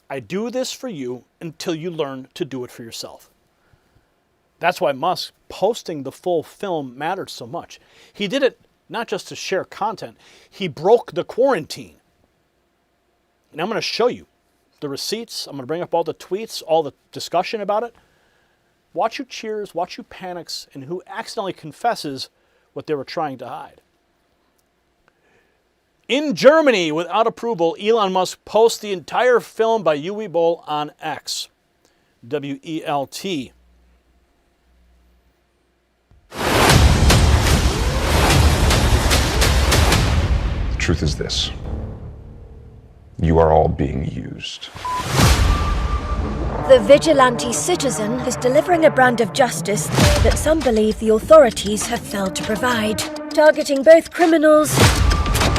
I do this for you until you learn to do it for yourself. That's why Musk posting the full film mattered so much. He did it not just to share content. He broke the quarantine. And I'm going to show you the receipts. I'm going to bring up all the tweets, all the discussion about it. Watch who cheers, watch who panics, and who accidentally confesses what they were trying to hide. In Germany, without approval, Elon Musk posts the entire film by Uwe Boll on X. WELT. The truth is this. You are all being used. The vigilante citizen is delivering a brand of justice that some believe the authorities have failed to provide, targeting both criminals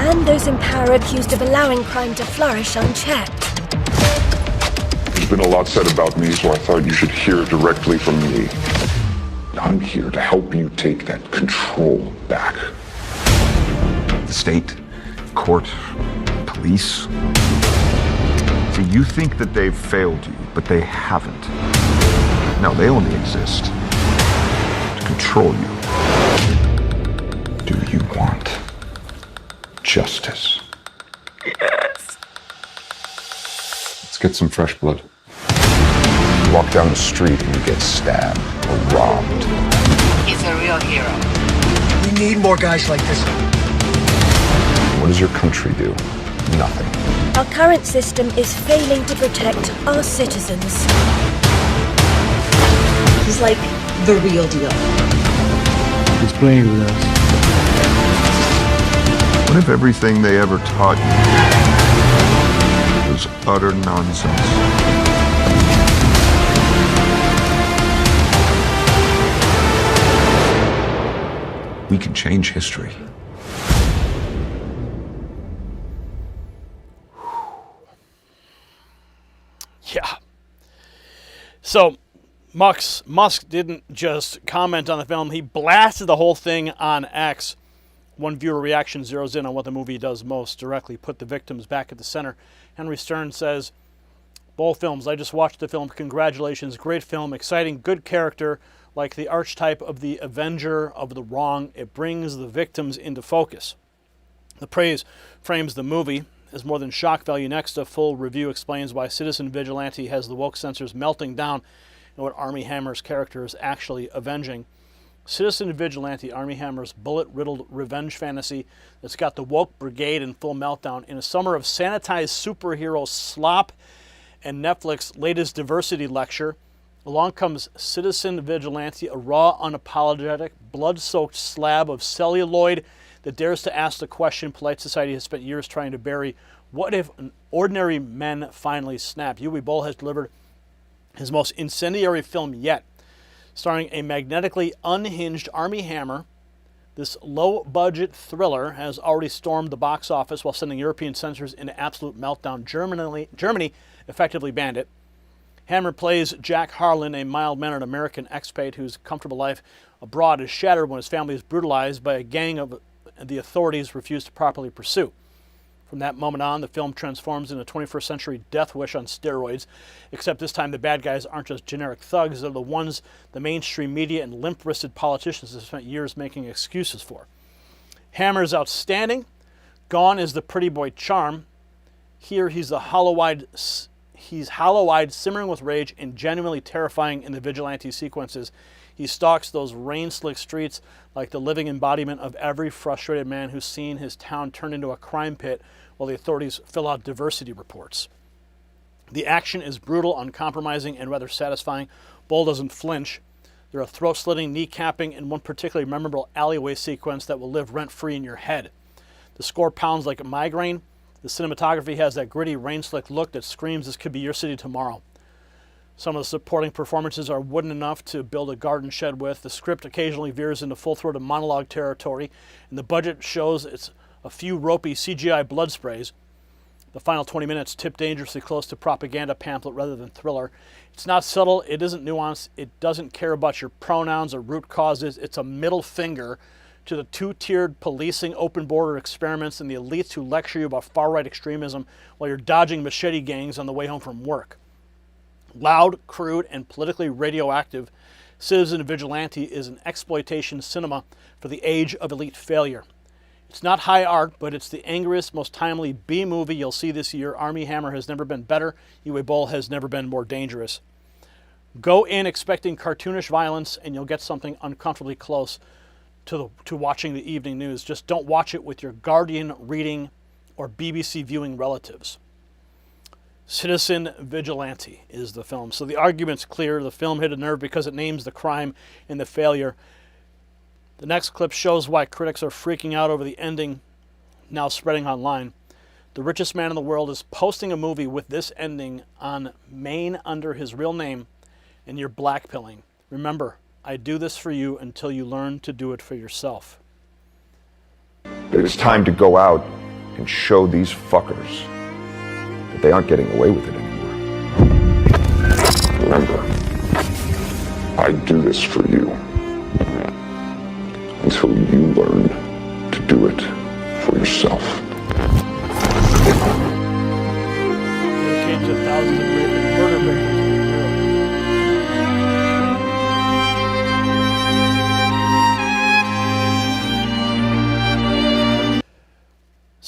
and those in power accused of allowing crime to flourish unchecked. There's been a lot said about me, so I thought you should hear directly from me. I'm here to help you take that control back. The state, court, police. So you think that they've failed you, but they haven't. No, they only exist to control you. Do you want justice? Yes. Let's get some fresh blood. You walk down the street and you get stabbed or robbed. He's a real hero. We need more guys like this. What does your country do? Nothing. Our current system is failing to protect our citizens. He's like the real deal. He's playing with us. What if everything they ever taught you was utter nonsense? We can change history. Yeah. So, Musk didn't just comment on the film. He blasted the whole thing on X. One viewer reaction zeroes in on what the movie does most, directly put the victims back at the center. Henry Stern says, both films, I just watched the film. Congratulations. Great film. Exciting. Good character. Like the archetype of the avenger of the wrong. It brings the victims into focus. The praise frames the movie as more than shock value. Next, a full review explains why Citizen Vigilante has the woke censors melting down and what Armie Hammer's character is actually avenging. Citizen Vigilante, Armie Hammer's bullet-riddled revenge fantasy that's got the woke brigade in full meltdown. In a summer of sanitized superhero slop and Netflix's latest diversity lecture, along comes Citizen Vigilante, a raw, unapologetic, blood-soaked slab of celluloid that dares to ask the question polite society has spent years trying to bury. What if ordinary men finally snap? Uwe Boll has delivered his most incendiary film yet, starring a magnetically unhinged Armie Hammer. This low-budget thriller has already stormed the box office while sending European censors into absolute meltdown. Germany effectively banned it. Hammer plays Jack Harlan, a mild-mannered American expat whose comfortable life abroad is shattered when his family is brutalized by a gang of the authorities refuse to properly pursue. From that moment on, the film transforms into a 21st century death wish on steroids, except this time the bad guys aren't just generic thugs, they're the ones the mainstream media and limp-wristed politicians have spent years making excuses for. Hammer's outstanding. Gone is the pretty boy charm. Here he's hollow-eyed, simmering with rage and genuinely terrifying in the vigilante sequences. He stalks those rain-slick streets like the living embodiment of every frustrated man who's seen his town turned into a crime pit while the authorities fill out diversity reports. The action is brutal, uncompromising, and rather satisfying. Boll doesn't flinch. There are throat-slitting, knee-capping, and one particularly memorable alleyway sequence that will live rent-free in your head. The score pounds like a migraine. The cinematography has that gritty, rain-slick look that screams this could be your city tomorrow. Some of the supporting performances are wooden enough to build a garden shed with. The script occasionally veers into full-throated monologue territory, and the budget shows it's a few ropey CGI blood sprays. The final 20 minutes tip dangerously close to propaganda pamphlet rather than thriller. It's not subtle, it isn't nuanced, it doesn't care about your pronouns or root causes. It's a middle finger to the two-tiered policing open border experiments and the elites who lecture you about far-right extremism while you're dodging machete gangs on the way home from work. Loud, crude, and politically radioactive, Citizen Vigilante is an exploitation cinema for the age of elite failure. It's not high art, but it's the angriest, most timely B-movie you'll see this year. Armie Hammer has never been better. Uwe Boll has never been more dangerous. Go in expecting cartoonish violence, and you'll get something uncomfortably close to watching the evening news. Just don't watch it with your Guardian reading or BBC viewing relatives. Citizen Vigilante is the film. So the argument's clear. The film hit a nerve because it names the crime and the failure. The next clip shows why critics are freaking out over the ending now spreading online. The richest man in the world is posting a movie with this ending on Maine under his real name, and you're blackpilling. Remember, I do this for you until you learn to do it for yourself. It's time to go out and show these fuckers that they aren't getting away with it anymore. Remember, I do this for you until you learn to do it for yourself. Dedicated to thousands of rape and murder victims.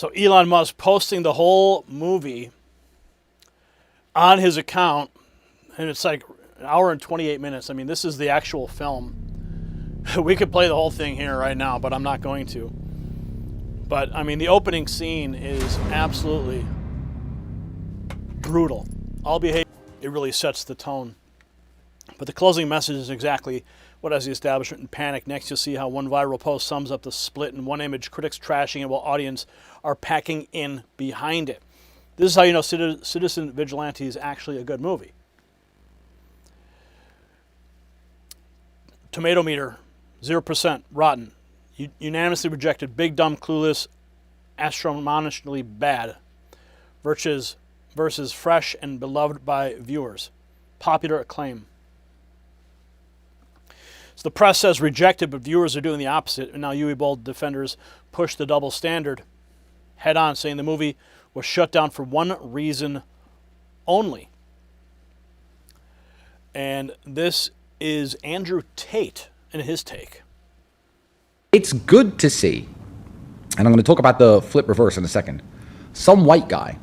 So Elon Musk posting the whole movie on his account, and it's like an hour and 28 minutes. I mean, this is the actual film. We could play the whole thing here right now, but I'm not going to. But, I mean, the opening scene is absolutely brutal. All behavior, it really sets the tone. But the closing message is exactly what has the establishment in panic. Next, you'll see how one viral post sums up the split in one image, critics trashing it while audience are packing in behind it. This is how you know Citizen Vigilante is actually a good movie. Tomato meter, 0%, rotten. Unanimously rejected, big, dumb, clueless, astronomically bad. Versus fresh and beloved by viewers. Popular acclaim. So the press says rejected, but viewers are doing the opposite. And now Uwe Boll defenders push the double standard head on, saying the movie was shut down for one reason only. And this is Andrew Tate and his take. It's good to see, and I'm going to talk about the flip reverse in a second, some white guy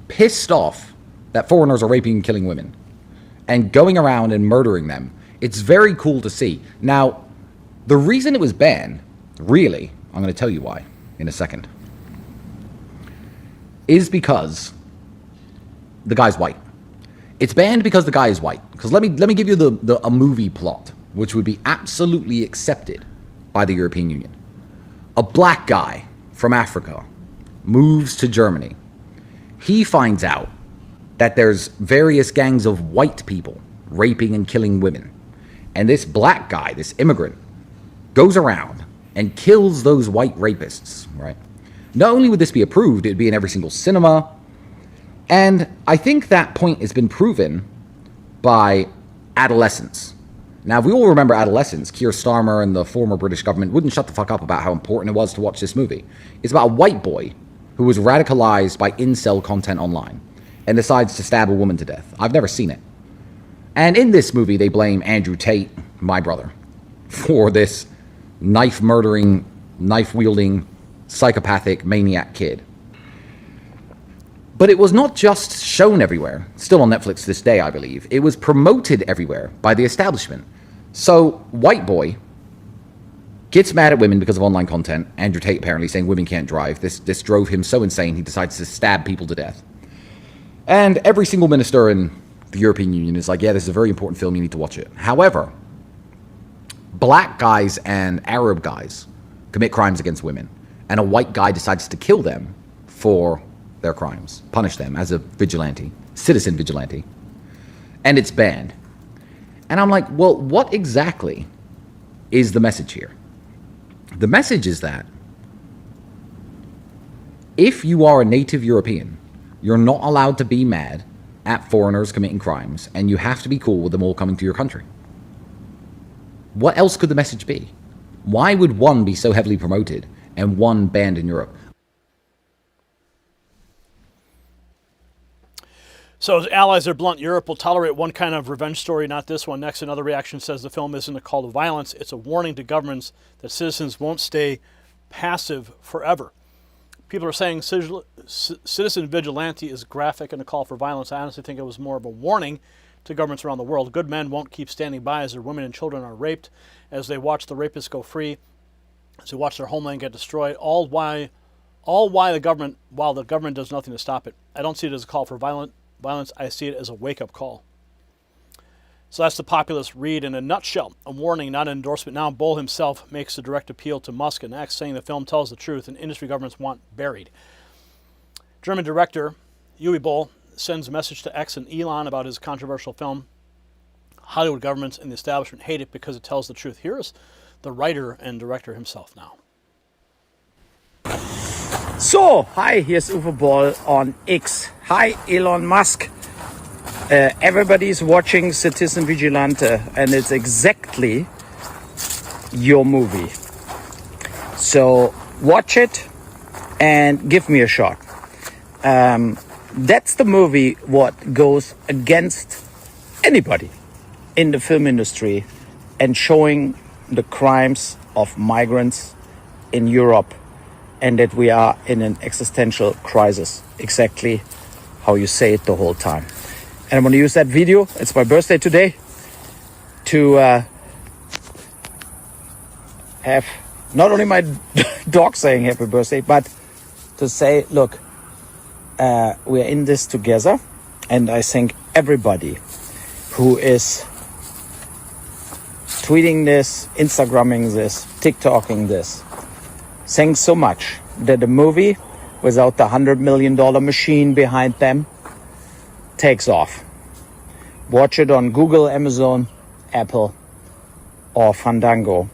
pissed off that foreigners are raping and killing women and going around and murdering them. It's very cool to see. Now, the reason it was banned, really, I'm going to tell you why in a second, is because the guy's white. It's banned because the guy is white. Because let me give you a movie plot, which would be absolutely accepted by the European Union. A black guy from Africa moves to Germany. He finds out that there's various gangs of white people raping and killing women. And this black guy, this immigrant, goes around and kills those white rapists, right? Not only would this be approved, it'd be in every single cinema. And I think that point has been proven by adolescents. Now, if we all remember adolescence, Keir Starmer and the former British government wouldn't shut the fuck up about how important it was to watch this movie. It's about a white boy who was radicalized by incel content online and decides to stab a woman to death. I've never seen it. And in this movie, they blame Andrew Tate, my brother, for this knife-murdering, knife-wielding, psychopathic maniac kid. But it was not just shown everywhere, still on Netflix to this day, I believe. It was promoted everywhere by the establishment. So, white boy gets mad at women because of online content. Andrew Tate apparently saying women can't drive. This drove him so insane, he decides to stab people to death. And every single minister in the European Union is like, yeah, this is a very important film, you need to watch it. However, black guys and Arab guys commit crimes against women, and a white guy decides to kill them for their crimes, punish them as a vigilante, citizen vigilante, and it's banned. And I'm like, well, what exactly is the message here? The message is that if you are a native European, you're not allowed to be mad at foreigners committing crimes, and you have to be cool with them all coming to your country. What else could the message be? Why would one be so heavily promoted and one banned in Europe? So as allies are blunt, Europe will tolerate one kind of revenge story, not this one. Next, another reaction says the film isn't a call to violence. It's a warning to governments that citizens won't stay passive forever. People are saying Citizen Vigilante is graphic and a call for violence. I honestly think it was more of a warning to governments around the world. Good men won't keep standing by as their women and children are raped, as they watch the rapists go free, as they watch their homeland get destroyed, all while the government does nothing to stop it. I don't see it as a call for violence. I see it as a wake-up call. So that's the populist read in a nutshell. A warning, not an endorsement. Now Boll himself makes a direct appeal to Musk and X, saying the film tells the truth and industry governments want buried. German director Uwe Boll sends a message to X and Elon about his controversial film. Hollywood governments and the establishment hate it because it tells the truth. Here is the writer and director himself now. So, hi, here's Uwe Boll on X. Hi, Elon Musk. Everybody's watching Citizen Vigilante, and it's exactly your movie. So, watch it and give me a shot. That's the movie what goes against anybody in the film industry and showing the crimes of migrants in Europe and that we are in an existential crisis, exactly how you say it the whole time. And I'm going to use that video, it's my birthday today, to have not only my dog saying happy birthday, but to say, look, we're in this together. And I think everybody who is tweeting this, Instagramming this, TikToking this, thanks so much that the movie, without the $100 million machine behind them, takes off. Watch it on Google, Amazon, Apple, or Fandango.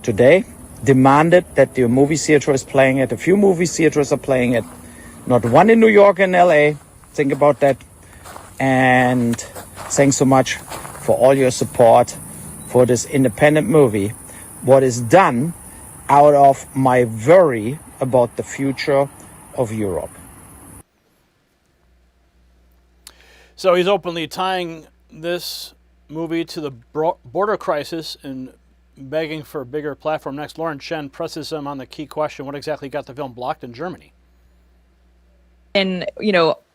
Today, demanded that the movie theater is playing it. A few movie theaters are playing it. Not one in New York and LA. Think about that. And thanks so much for all your support for this independent movie. What is done out of my worry about the future of Europe. So he's openly tying this movie to the border crisis and begging for a bigger platform. Next, Lauren Chen presses him on the key question: what exactly got the film blocked in Germany? And,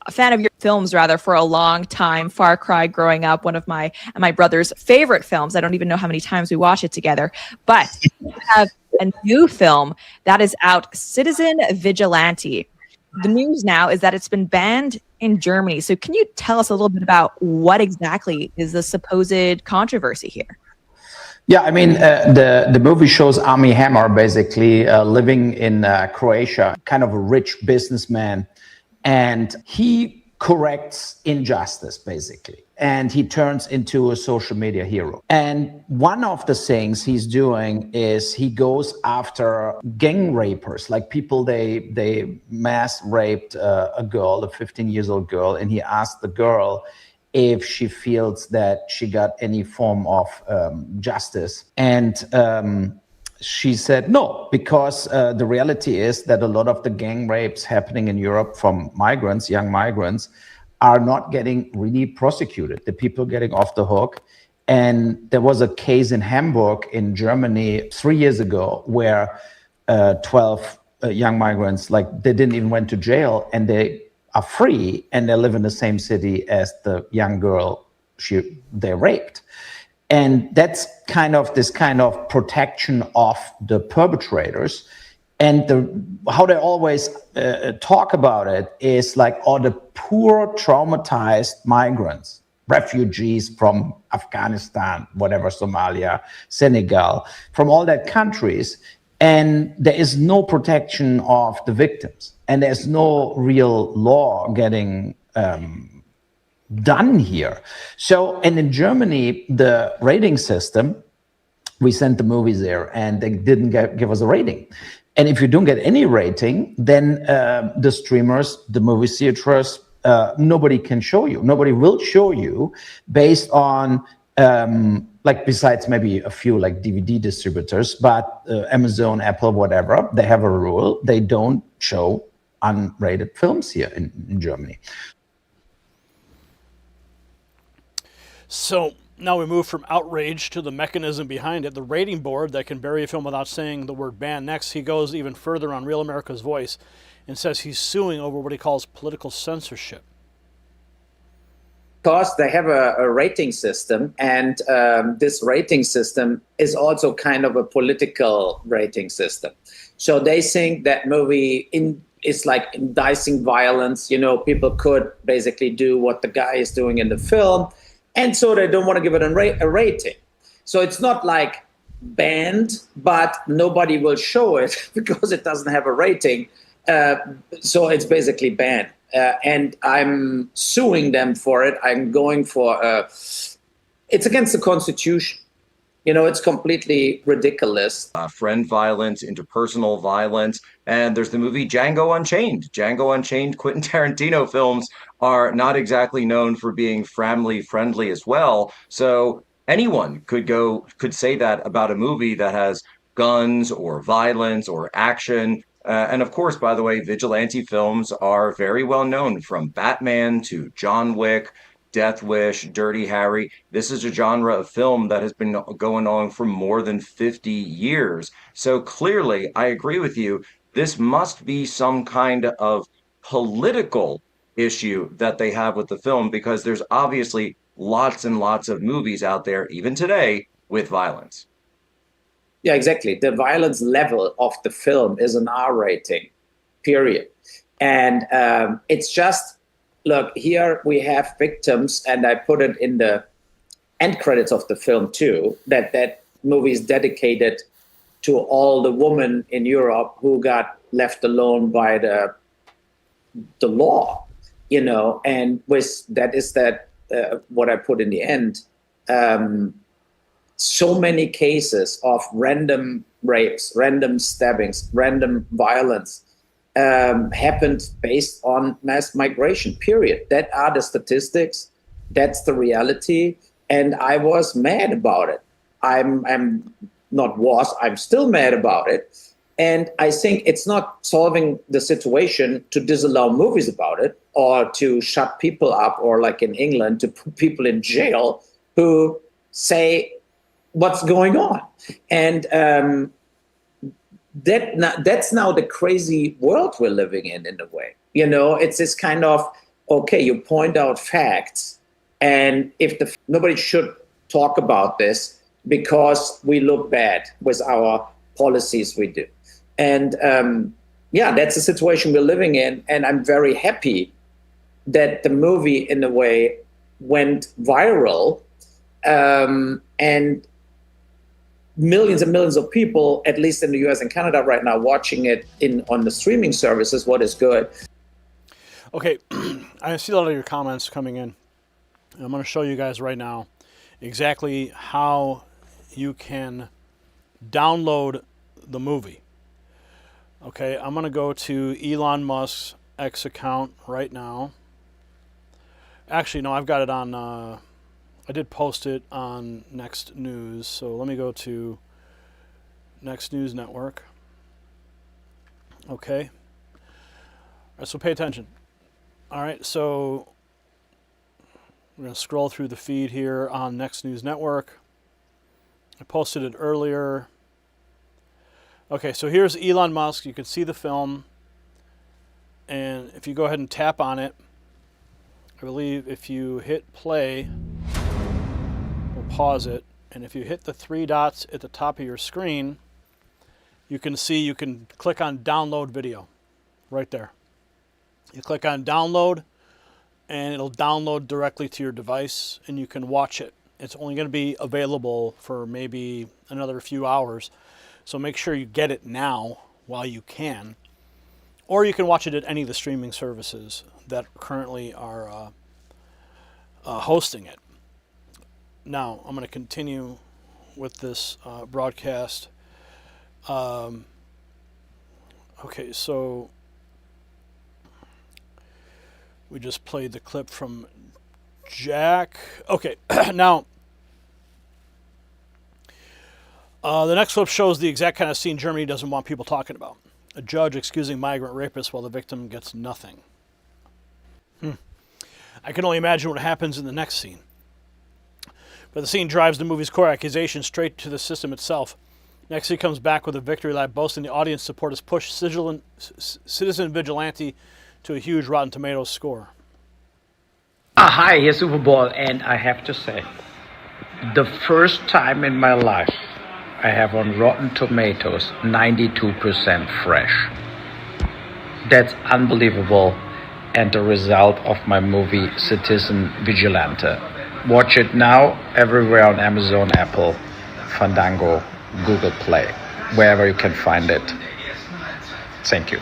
a fan of your films rather for a long time. Far Cry growing up, one of my and my brother's favorite films. I don't even know how many times we watch it together. But you have a new film that is out, Citizen Vigilante. The news now is that it's been banned in Germany. So can you tell us a little bit about what exactly is the supposed controversy here? Yeah, I mean, the movie shows Armie Hammer basically living in Croatia, kind of a rich businessman. And he corrects injustice, basically. And he turns into a social media hero. And one of the things he's doing is he goes after gang rapers, like people they mass raped a girl, a 15-year-old girl, and he asked the girl if she feels that she got any form of justice. And she said no, because the reality is that a lot of the gang rapes happening in Europe from migrants, young migrants, are not getting really prosecuted. The people getting off the hook. And there was a case in Hamburg in Germany 3 years ago where 12 young migrants, like they didn't even went to jail and they are free and they live in the same city as the young girl they raped. And that's kind of this kind of protection of the perpetrators. And how they always talk about it is like all the poor, traumatized migrants, refugees from Afghanistan, whatever, Somalia, Senegal, from all that countries. And there is no protection of the victims. And there's no real law getting done here. So, and in Germany, the rating system, we sent the movies there and they didn't give us a rating. And if you don't get any rating, then the streamers, the movie theaters, nobody can show you. Nobody will show you based on, like besides maybe a few like DVD distributors, but Amazon, Apple, whatever, they have a rule. They don't show unrated films here in Germany. So now we move from outrage to the mechanism behind it, the rating board that can bury a film without saying the word ban. Next, he goes even further on Real America's Voice and says he's suing over what he calls political censorship. Because they have a rating system, and this rating system is also kind of a political rating system. So they think that movie is like inciting violence. People could basically do what the guy is doing in the film. And so they don't want to give it a rating. So it's not like banned, but nobody will show it because it doesn't have a rating. So it's basically banned. And I'm suing them for it. I'm going for, it's against the Constitution. It's completely ridiculous. Friend violence, interpersonal violence. And there's the movie Django Unchained. Django Unchained, Quentin Tarantino films are not exactly known for being family friendly as well. So anyone could say that about a movie that has guns or violence or action. And of course, by the way, vigilante films are very well known, from Batman to John Wick, Death Wish, Dirty Harry. This is a genre of film that has been going on for more than 50 years. So clearly, I agree with you. This must be some kind of political issue that they have with the film, because there's obviously lots and lots of movies out there, even today, with violence. Yeah, exactly. The violence level of the film is an R rating, period. And it's just, look, here we have victims, and I put it in the end credits of the film too, that movie is dedicated to all the women in Europe who got left alone by the law, you know, and with that is that what I put in the end. So many cases of random rapes, random stabbings, random violence happened based on mass migration, period. That are the statistics. That's the reality. And I was mad about it. I'm still mad about it. And I think it's not solving the situation to disallow movies about it, or to shut people up, or like in England, to put people in jail who say what's going on. And that's now the crazy world we're living in a way. You know, it's this kind of, okay, you point out facts, and nobody should talk about this because we look bad with our policies we do. And that's the situation we're living in. And I'm very happy that the movie, in a way, went viral, and millions and millions of people, at least in the US and Canada right now, watching it on the streaming services, what is good. Okay, I see a lot of your comments coming in. I'm going to show you guys right now exactly how you can download the movie. Okay, I'm going to go to Elon Musk's X account right now. Actually, no, I've got it on, I did post it on Next News. So let me go to Next News Network. Okay. All right, so pay attention. All right, so we're going to scroll through the feed here on Next News Network. I posted it earlier. Okay, so here's Elon Musk. You can see the film. And if you go ahead and tap on it, I believe if you hit play, we'll pause it. And if you hit the three dots at the top of your screen, you can see you can click on download video right there. You click on download, and it'll download directly to your device, and you can watch it. It's only going to be available for maybe another few hours. So make sure you get it now while you can. Or you can watch it at any of the streaming services that currently are hosting it. Now, I'm going to continue with this broadcast. Okay, so we just played the clip from Jack. Okay, now the next clip shows the exact kind of scene Germany doesn't want people talking about. A judge excusing migrant rapists while the victim gets nothing. I can only imagine what happens in the next scene. But the scene drives the movie's core accusation straight to the system itself. Next, he comes back with a victory lap boasting the audience support has pushed Citizen Vigilante to a huge Rotten Tomatoes score. Hi, here's Super Bowl, and I have to say, the first time in my life I have on Rotten Tomatoes 92% fresh. That's unbelievable, and the result of my movie Citizen Vigilante. Watch it now everywhere on Amazon, Apple, Fandango, Google Play, wherever you can find it. Thank you.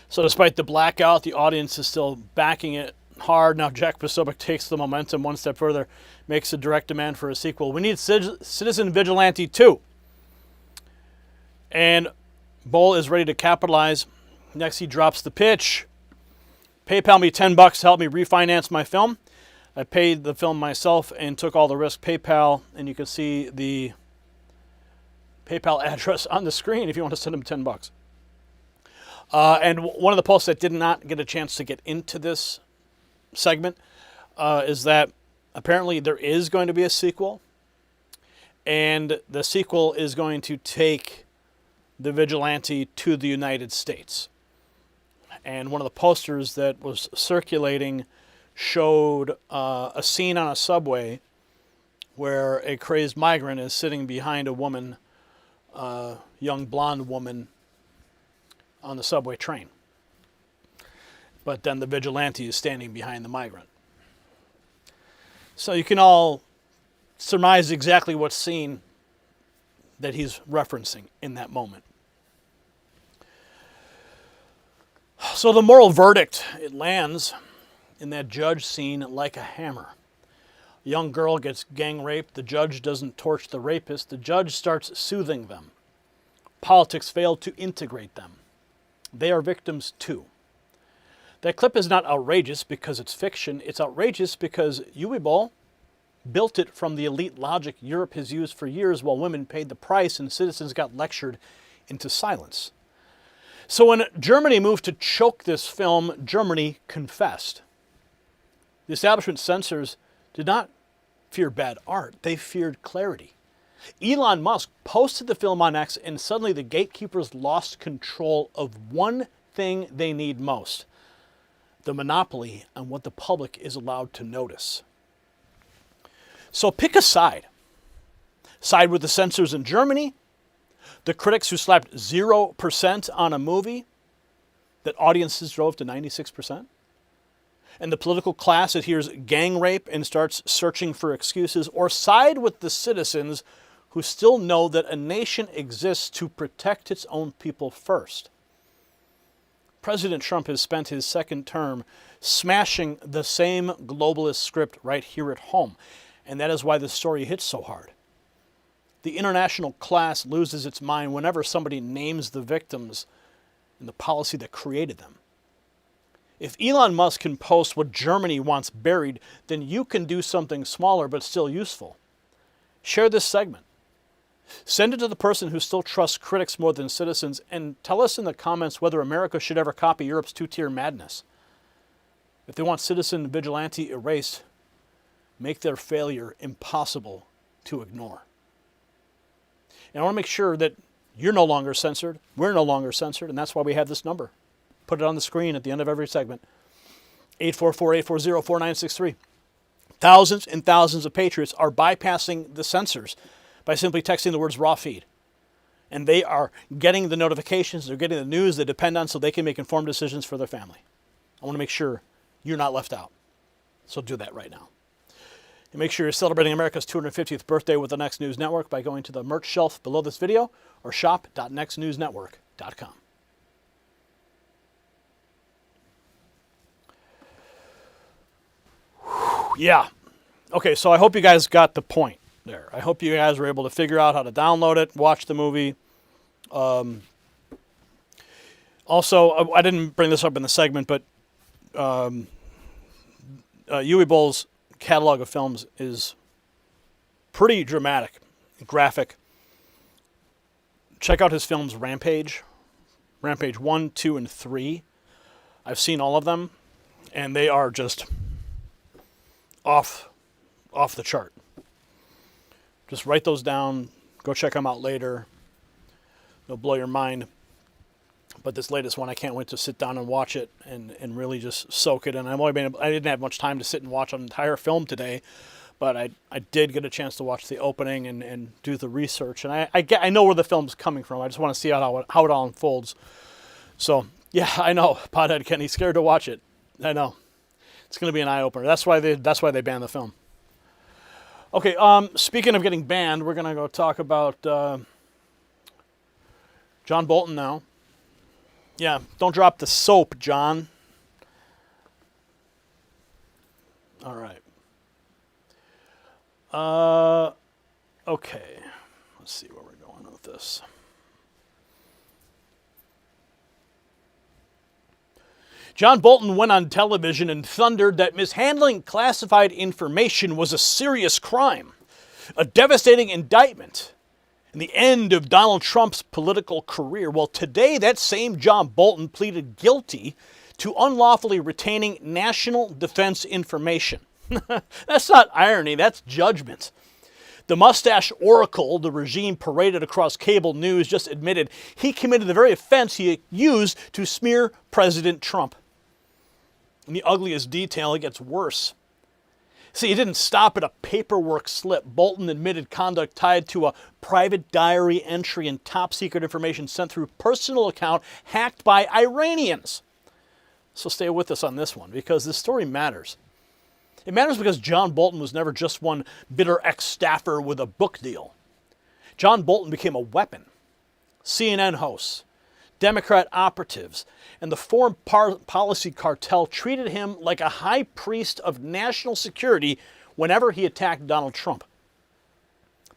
So despite the blackout, the audience is still backing it hard. Now Jack Posobiec takes the momentum one step further, makes a direct demand for a sequel. We need Citizen Vigilante 2. And Bull is ready to capitalize. Next, he drops the pitch. PayPal me $10 to help me refinance my film. I paid the film myself and took all the risk. PayPal, and you can see the PayPal address on the screen if you want to send him $10. And one of the posts that did not get a chance to get into this segment is that apparently there is going to be a sequel, and the sequel is going to take the vigilante to the United States. And one of the posters that was circulating showed a scene on a subway where a crazed migrant is sitting behind a woman, young blonde woman, on the subway train. But then the vigilante is standing behind the migrant. So you can all surmise exactly what scene that he's referencing in that moment. So the moral verdict, it lands in that judge scene like a hammer. A young girl gets gang raped. The judge doesn't torch the rapist. The judge starts soothing them. Politics failed to integrate them. They are victims too. That clip is not outrageous because it's fiction. It's outrageous because Uwe built it from the elite logic Europe has used for years while women paid the price and citizens got lectured into silence. So when Germany moved to choke this film, Germany confessed. The establishment censors did not fear bad art. They feared clarity. Elon Musk posted the film on X, and suddenly the gatekeepers lost control of one thing they need most: the monopoly on what the public is allowed to notice. So pick a side. Side with the censors in Germany, the critics who slapped 0% on a movie that audiences drove to 96%, and the political class that hears gang rape and starts searching for excuses, or side with the citizens who still know that a nation exists to protect its own people first. President Trump has spent his second term smashing the same globalist script right here at home, and that is why this story hits so hard. The international class loses its mind whenever somebody names the victims and the policy that created them. If Elon Musk can post what Germany wants buried, then you can do something smaller but still useful. Share this segment. Send it to the person who still trusts critics more than citizens, and tell us in the comments whether America should ever copy Europe's two-tier madness. If they want citizen vigilante erased, make their failure impossible to ignore. And I want to make sure that you're no longer censored, we're no longer censored, and that's why we have this number. Put it on the screen at the end of every segment. 844-840-4963. Thousands and thousands of patriots are bypassing the censors by simply texting the words raw feed. And they are getting the notifications, they're getting the news they depend on so they can make informed decisions for their family. I want to make sure you're not left out. So do that right now. And make sure you're celebrating America's 250th birthday with the Next News Network by going to the merch shelf below this video or shop.nextnewsnetwork.com. Yeah. Okay, so I hope you guys got the point there. I hope you guys were able to figure out how to download it, watch the movie. Also, I didn't bring this up in the segment, but Uwe Boll's catalog of films is pretty dramatic, graphic. Check out his films Rampage 1, 2, and 3. I've seen all of them, and they are just off the chart. Just write those down. Go check them out later. They'll blow your mind. But this latest one, I can't wait to sit down and watch it and really just soak it in. I didn't have much time to sit and watch an entire film today, but I did get a chance to watch the opening and do the research. And I know where the film's coming from. I just want to see how it all unfolds. So, yeah, I know. Pothead Kenny's scared to watch it. I know. It's going to be an eye-opener. That's why they banned the film. Okay, speaking of getting banned, we're going to go talk about John Bolton now. Yeah, don't drop the soap, John. All right. Okay. Let's see where we're going with this. John Bolton went on television and thundered that mishandling classified information was a serious crime, a devastating indictment, and the end of Donald Trump's political career. Well, today, that same John Bolton pleaded guilty to unlawfully retaining national defense information. That's not irony, that's judgment. The mustache oracle the regime paraded across cable news just admitted he committed the very offense he used to smear President Trump. In the ugliest detail, it gets worse. See, he didn't stop at a paperwork slip. Bolton admitted conduct tied to a private diary entry and top-secret information sent through personal account hacked by Iranians. So stay with us on this one, because this story matters. It matters because John Bolton was never just one bitter ex-staffer with a book deal. John Bolton became a weapon. CNN hosts, Democrat operatives, and the foreign policy cartel treated him like a high priest of national security whenever he attacked Donald Trump.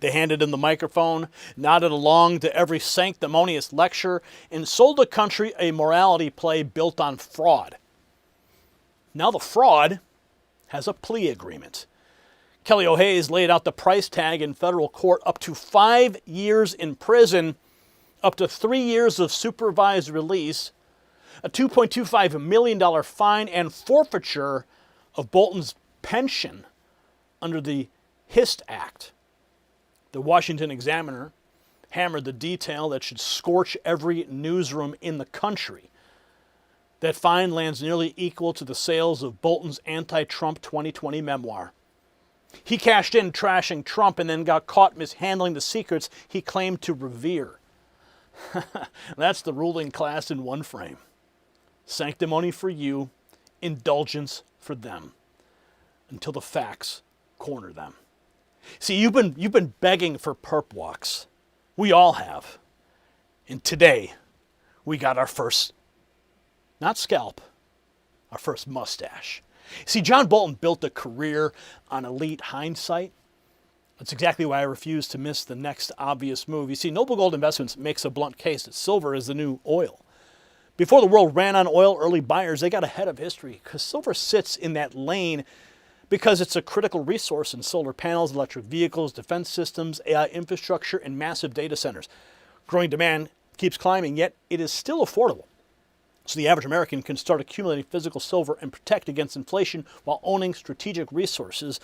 They handed him the microphone, nodded along to every sanctimonious lecture, and sold the country a morality play built on fraud. Now the fraud has a plea agreement. Kelly O'Hayes laid out the price tag in federal court: up to 5 years in prison, up to 3 years of supervised release, a $2.25 million fine, and forfeiture of Bolton's pension under the HIST Act. The Washington Examiner hammered the detail that should scorch every newsroom in the country. That fine lands nearly equal to the sales of Bolton's anti-Trump 2020 memoir. He cashed in trashing Trump and then got caught mishandling the secrets he claimed to revere. That's the ruling class in one frame. Sanctimony for you, indulgence for them, until the facts corner them. See, you've been begging for perp walks. We all have. And today, we got our first, not scalp, our first mustache. See, John Bolton built a career on elite hindsight. That's exactly why I refuse to miss the next obvious move. You see, Noble Gold Investments makes a blunt case that silver is the new oil. Before the world ran on oil, early buyers, they got ahead of history because silver sits in that lane because it's a critical resource in solar panels, electric vehicles, defense systems, AI infrastructure, and massive data centers. Growing demand keeps climbing, yet it is still affordable. So the average American can start accumulating physical silver and protect against inflation while owning strategic resources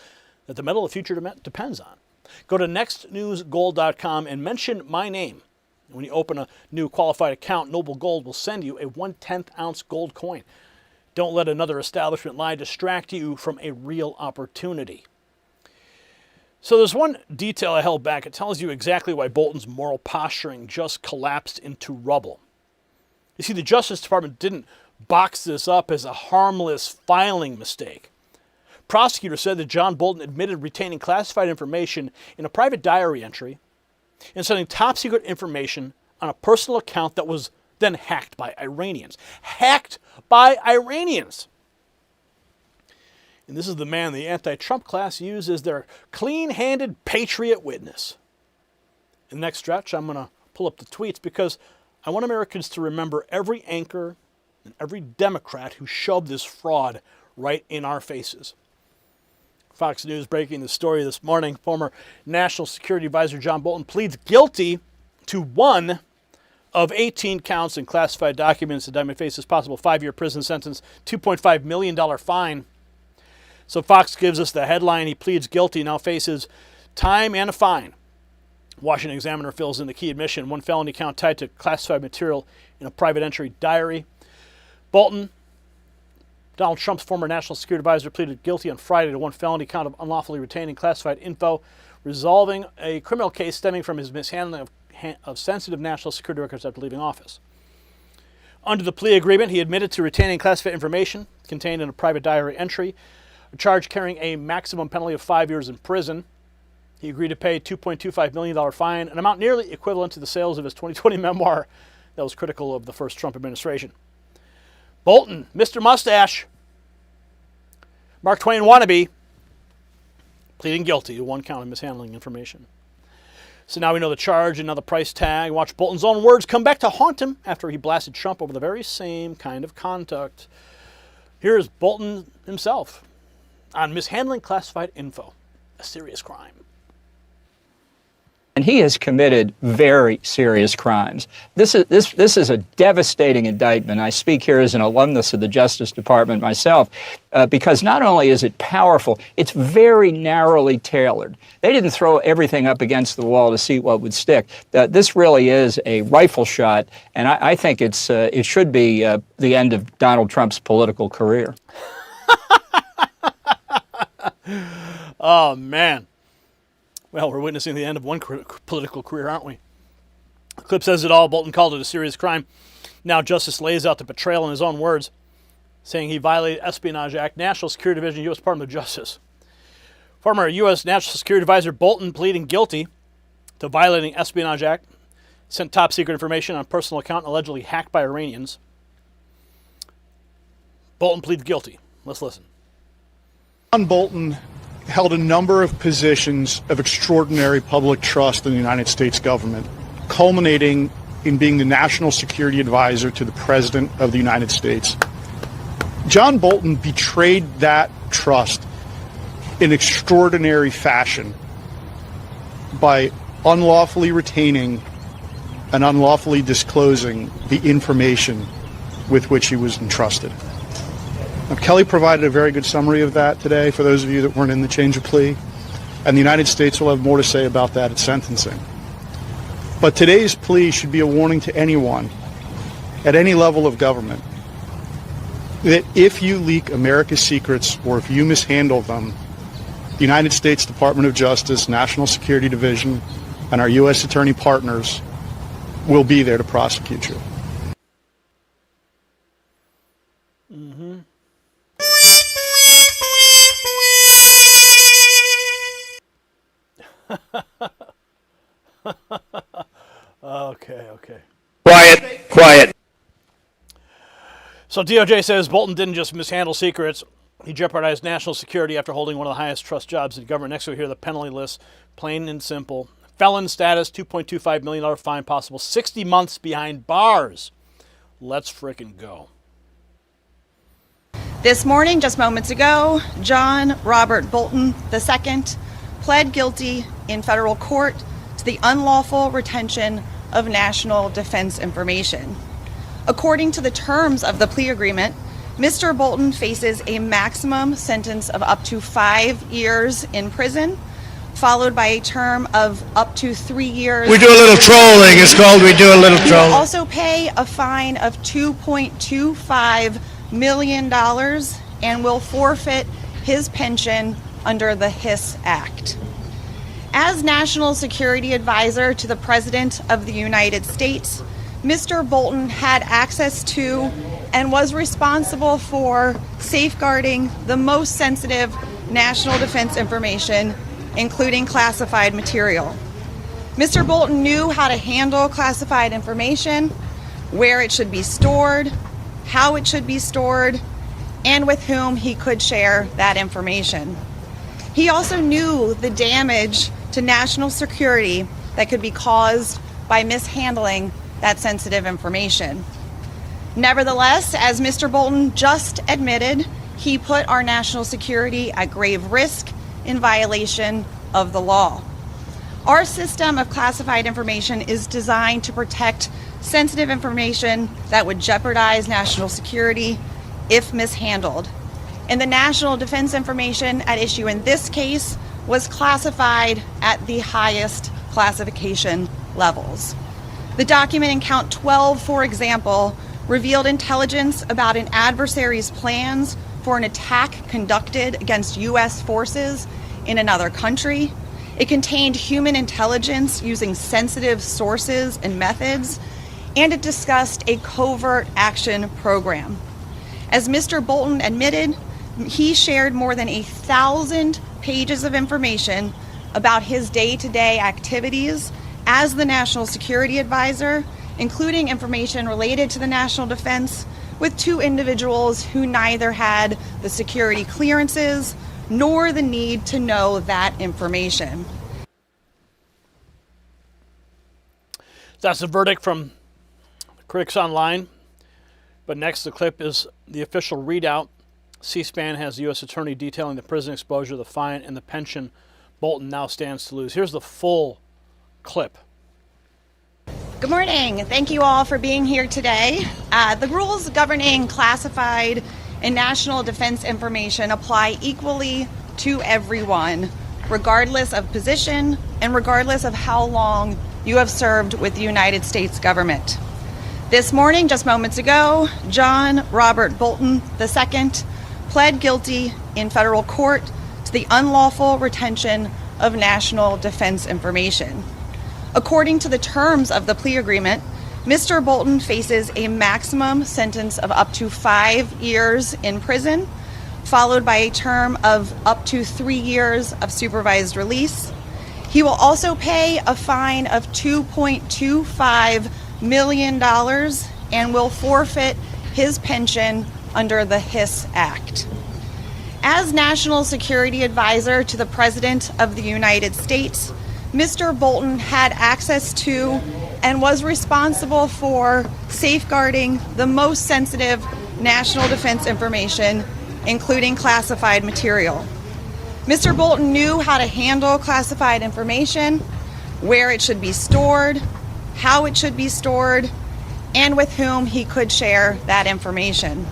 that the metal of the future depends on. Go to nextnewsgold.com and mention my name. When you open a new qualified account, Noble Gold will send you a 1/10 ounce gold coin. Don't let another establishment lie distract you from a real opportunity. So there's one detail I held back. It tells you exactly why Bolton's moral posturing just collapsed into rubble. You see, the Justice Department didn't box this up as a harmless filing mistake. Prosecutors said that John Bolton admitted retaining classified information in a private diary entry and sending top-secret information on a personal account that was then hacked by Iranians. Hacked by Iranians! And this is the man the anti-Trump class used as their clean-handed patriot witness. In the next stretch, I'm going to pull up the tweets because I want Americans to remember every anchor and every Democrat who shoved this fraud right in our faces. Fox News breaking the story this morning. Former National Security Advisor John Bolton pleads guilty to 1 of 18 counts in classified documents. The Diamond faces possible 5-year prison sentence, $2.5 million fine. So Fox gives us the headline. He pleads guilty, now faces time and a fine. Washington Examiner fills in the key admission: 1 felony count tied to classified material in a private entry diary. Bolton, Donald Trump's former national security advisor, pleaded guilty on Friday to 1 felony count of unlawfully retaining classified info, resolving a criminal case stemming from his mishandling of sensitive national security records after leaving office. Under the plea agreement, he admitted to retaining classified information contained in a private diary entry, a charge carrying a maximum penalty of 5 years in prison. He agreed to pay a $2.25 million fine, an amount nearly equivalent to the sales of his 2020 memoir that was critical of the first Trump administration. Bolton, Mr. Mustache, Mark Twain wannabe, pleading guilty to 1 count of mishandling information. So now we know the charge and now the price tag. Watch Bolton's own words come back to haunt him after he blasted Trump over the very same kind of conduct. Here's Bolton himself on mishandling classified info, a serious crime. And he has committed very serious crimes. This is a devastating indictment. I speak here as an alumnus of the Justice Department myself, because not only is it powerful, it's very narrowly tailored. They didn't throw everything up against the wall to see what would stick. This really is a rifle shot, and I think it should be the end of Donald Trump's political career. Oh, man. Well, we're witnessing the end of one political career, aren't we? The clip says it all. Bolton called it a serious crime. Now Justice lays out the betrayal in his own words, saying he violated Espionage Act, National Security Division, U.S. Department of Justice. Former U.S. National Security Advisor Bolton pleading guilty to violating Espionage Act, sent top secret information on a personal account allegedly hacked by Iranians. Bolton pleads guilty. Let's listen. John Bolton held a number of positions of extraordinary public trust in the United States government, culminating in being the National Security Advisor to the President of the United States. John Bolton betrayed that trust in extraordinary fashion by unlawfully retaining and unlawfully disclosing the information with which he was entrusted. Now, Kelly provided a very good summary of that today for those of you that weren't in the change of plea, and the United States will have more to say about that at sentencing. But today's plea should be a warning to anyone at any level of government that if you leak America's secrets or if you mishandle them, the United States Department of Justice, National Security Division, and our U.S. attorney partners will be there to prosecute you. Okay. Quiet. So DOJ says Bolton didn't just mishandle secrets. He jeopardized national security after holding one of the highest trust jobs in the government. Next, we hear the penalty list, plain and simple. Felon status, $2.25 million fine, possible 60 months behind bars. Let's frickin' go. This morning, just moments ago, John Robert Bolton II pled guilty in federal court to the unlawful retention of national defense information. According to the terms of the plea agreement, Mr. Bolton faces a maximum sentence of up to 5 years in prison, followed by a term of up to 3 years. We do a little trolling. It's called we do a little He will trolling. also pay a fine of $2.25 million and will forfeit his pension under the HIS Act. As National Security Advisor to the President of the United States, Mr. Bolton had access to and was responsible for safeguarding the most sensitive national defense information, including classified material. Mr. Bolton knew how to handle classified information, where it should be stored, how it should be stored, and with whom he could share that information. He also knew the damage to national security that could be caused by mishandling that sensitive information. Nevertheless, as Mr. Bolton just admitted, he put our national security at grave risk in violation of the law. Our system of classified information is designed to protect sensitive information that would jeopardize national security if mishandled. And the national defense information at issue in this case was classified at the highest classification levels. The document in count 12, for example, revealed intelligence about an adversary's plans for an attack conducted against U.S. forces in another country. It contained human intelligence using sensitive sources and methods, and it discussed a covert action program. As Mr. Bolton admitted, he shared more than 1,000 pages of information about his day-to-day activities as the National Security Advisor, including information related to the national defense, with two individuals who neither had the security clearances nor the need to know that information. That's the verdict from critics online. But next, the clip is the official readout. C-SPAN has the U.S. Attorney detailing the prison exposure, the fine, and the pension Bolton now stands to lose. Here's the full clip. Good morning. Thank you all for being here today. The rules governing classified and national defense information apply equally to everyone, regardless of position and regardless of how long you have served with the United States government. This morning, just moments ago, John Robert Bolton II pled guilty in federal court to the unlawful retention of national defense information. According to the terms of the plea agreement, Mr. Bolton faces a maximum sentence of up to 5 years in prison, followed by a term of up to 3 years of supervised release. He will also pay a fine of $2.25 million and will forfeit his pension under the HISS Act. As National Security Advisor to the President of the United States, Mr. Bolton had access to and was responsible for safeguarding the most sensitive national defense information, including classified material. Mr. Bolton knew how to handle classified information, where it should be stored, how it should be stored, and with whom he could share that information.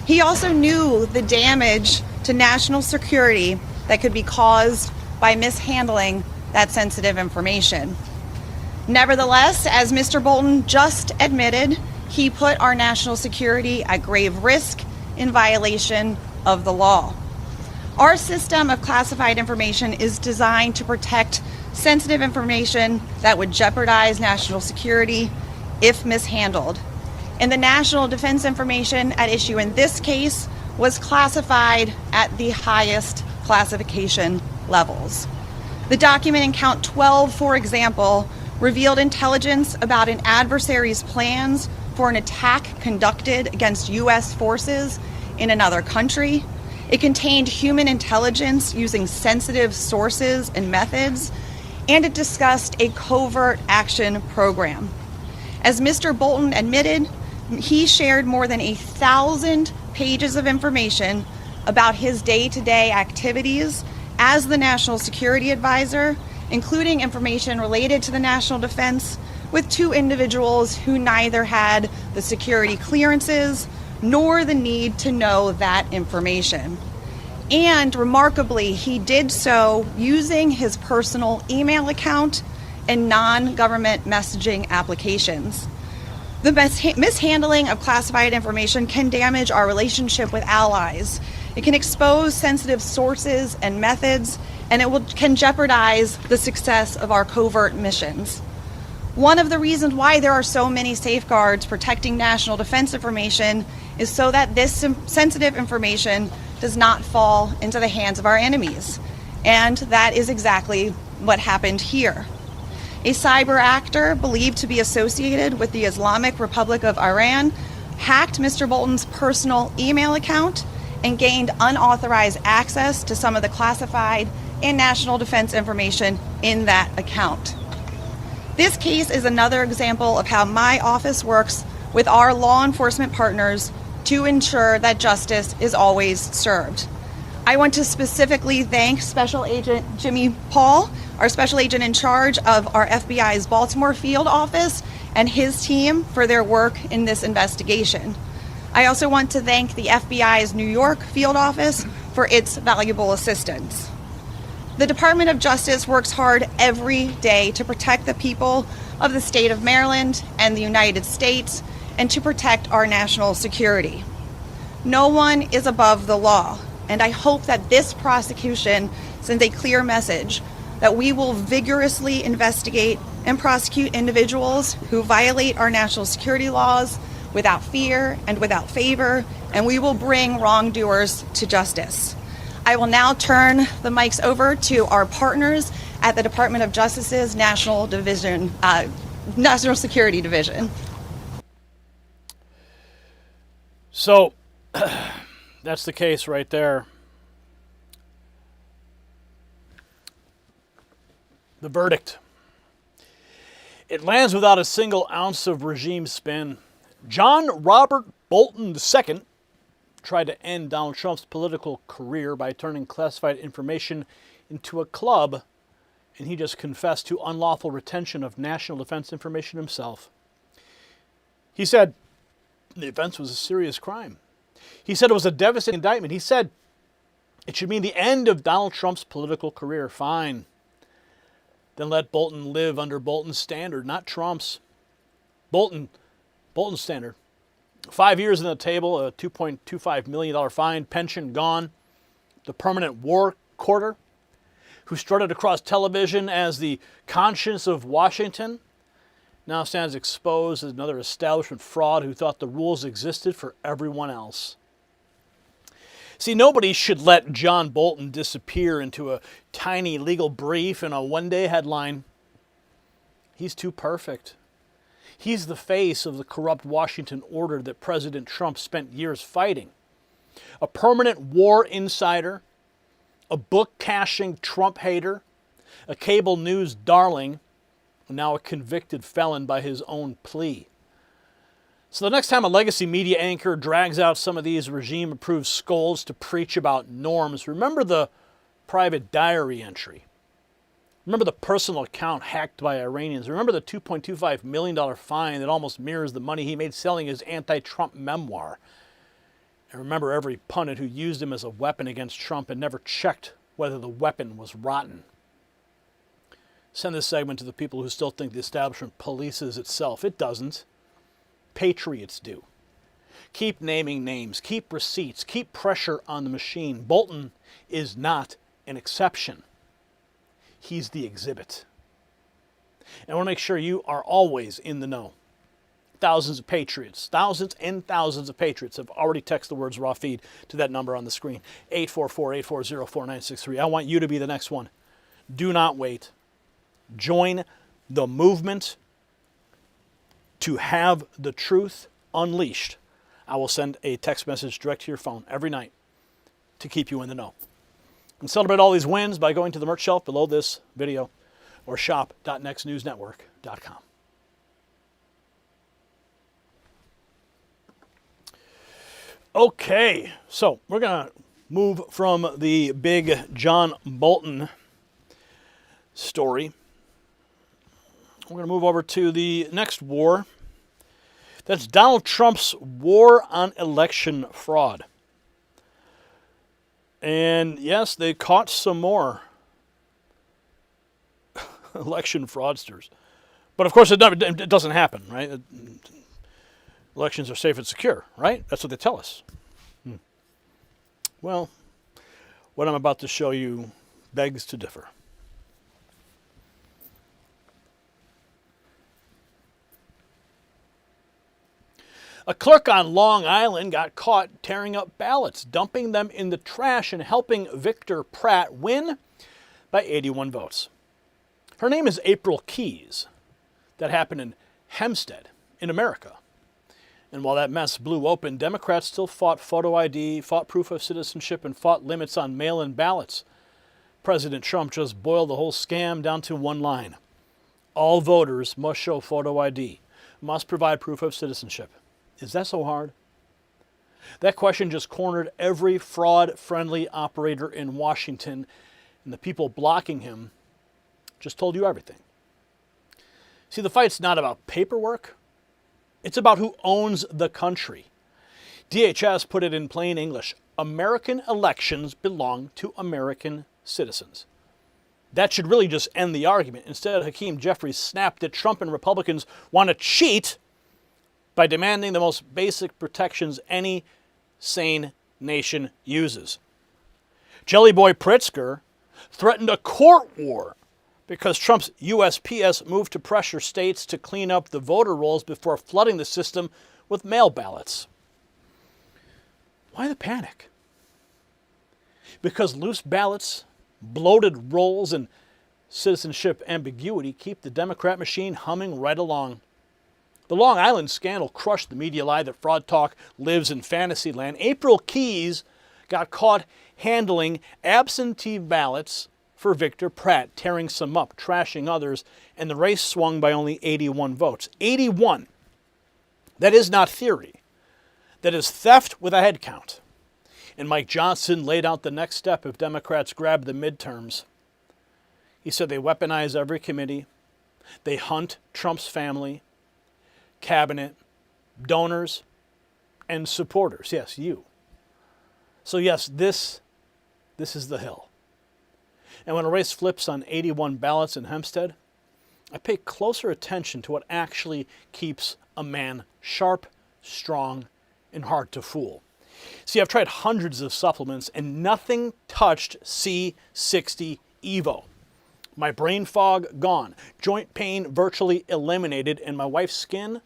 He also knew the damage to national security that could be caused by mishandling that sensitive information. Nevertheless, as Mr. Bolton just admitted, he put our national security at grave risk in violation of the law. Our system of classified information is designed to protect sensitive information that would jeopardize national security if mishandled. And the national defense information at issue in this case was classified at the highest classification levels. The document in count 12, for example, revealed intelligence about an adversary's plans for an attack conducted against U.S. forces in another country. It contained human intelligence using sensitive sources and methods, and it discussed a covert action program. As Mr. Bolton admitted, he shared more than 1,000 pages of information about his day-to-day activities as the National Security Advisor, including information related to the national defense, with two individuals who neither had the security clearances nor the need to know that information. And remarkably, he did so using his personal email account and non-government messaging applications. The mishandling of classified information can damage our relationship with allies. It can expose sensitive sources and methods, and can jeopardize the success of our covert missions. One of the reasons why there are so many safeguards protecting national defense information is so that this sensitive information does not fall into the hands of our enemies. And that is exactly what happened here. A cyber actor believed to be associated with the Islamic Republic of Iran hacked Mr. Bolton's personal email account and gained unauthorized access to some of the classified and national defense information in that account. This case is another example of how my office works with our law enforcement partners to ensure that justice is always served. I want to specifically thank Special Agent Jimmy Paul, our special agent in charge of our FBI's Baltimore field office, and his team for their work in this investigation. I also want to thank the FBI's New York field office for its valuable assistance. The Department of Justice works hard every day to protect the people of the state of Maryland and the United States and to protect our national security. No one is above the law, and I hope that this prosecution sends a clear message that we will vigorously investigate and prosecute individuals who violate our national security laws without fear and without favor, and we will bring wrongdoers to justice. I will now turn the mics over to our partners at the Department of Justice's National Security Division. So, that's the case right there. The verdict. It lands without a single ounce of regime spin. John Robert Bolton II tried to end Donald Trump's political career by turning classified information into a club and he just confessed to unlawful retention of national defense information himself. He said the offense was a serious crime. He said it was a devastating indictment. He said it should mean the end of Donald Trump's political career. Fine. Then let Bolton live under Bolton's standard, not Trump's. Bolton's standard. 5 years in the table, a $2.25 million fine, pension gone. The permanent war quarter, who strutted across television as the conscience of Washington, now stands exposed as another establishment fraud who thought the rules existed for everyone else. See, nobody should let John Bolton disappear into a tiny legal brief and a one-day headline. He's too perfect. He's the face of the corrupt Washington order that President Trump spent years fighting. A permanent war insider, a book-cashing Trump hater, a cable news darling, and now a convicted felon by his own plea. So the next time a legacy media anchor drags out some of these regime-approved scolds to preach about norms, remember the private diary entry. Remember the personal account hacked by Iranians. Remember the $2.25 million fine that almost mirrors the money he made selling his anti-Trump memoir. And remember every pundit who used him as a weapon against Trump and never checked whether the weapon was rotten. Send this segment to the people who still think the establishment polices itself. It doesn't. Patriots do. Keep naming names, keep receipts, keep pressure on the machine. Bolton is not an exception. He's the exhibit. And I want to make sure you are always in the know. Thousands of patriots, thousands and thousands of patriots have already texted the words raw feed to that number on the screen, 844-840-4963. I want you to be the next one. Do not wait. Join the movement to have the truth unleashed. I will send a text message direct to your phone every night to keep you in the know. And celebrate all these wins by going to the merch shelf below this video or shop.nextnewsnetwork.com. Okay, so we're going to move from the big John Bolton story. We're going to move over to the next war. That's Donald Trump's war on election fraud. And yes, they caught some more election fraudsters. But of course, it doesn't happen, right? Elections are safe and secure, right? That's what they tell us. Well, what I'm about to show you begs to differ. A clerk on Long Island got caught tearing up ballots, dumping them in the trash, and helping Victor Pratt win by 81 votes. Her name is April Keyes. That happened in Hempstead, in America. And while that mess blew open, Democrats still fought photo ID, fought proof of citizenship, and fought limits on mail-in ballots. President Trump just boiled the whole scam down to one line. All voters must show photo ID, must provide proof of citizenship. Is that so hard? That question just cornered every fraud-friendly operator in Washington, and the people blocking him just told you everything. See, the fight's not about paperwork. It's about who owns the country. DHS put it in plain English. American elections belong to American citizens. That should really just end the argument. Instead, Hakeem Jeffries snapped that Trump and Republicans want to cheat by demanding the most basic protections any sane nation uses. Jelly Boy Pritzker threatened a court war because Trump's USPS moved to pressure states to clean up the voter rolls before flooding the system with mail ballots. Why the panic? Because loose ballots, bloated rolls, and citizenship ambiguity keep the Democrat machine humming right along. The Long Island scandal crushed the media lie that fraud talk lives in fantasy land. April Keyes got caught handling absentee ballots for Victor Pratt, tearing some up, trashing others, and the race swung by only 81 votes. 81. That is not theory. That is theft with a head count. And Mike Johnson laid out the next step if Democrats grab the midterms. He said they weaponize every committee. They hunt Trump's family, cabinet, donors, and supporters. Yes, you. So yes, this is the Hill. And when a race flips on 81 ballots in Hempstead, I pay closer attention to what actually keeps a man sharp, strong, and hard to fool. See, I've tried hundreds of supplements and nothing touched C60 Evo. My brain fog gone, joint pain virtually eliminated, and my wife's skin,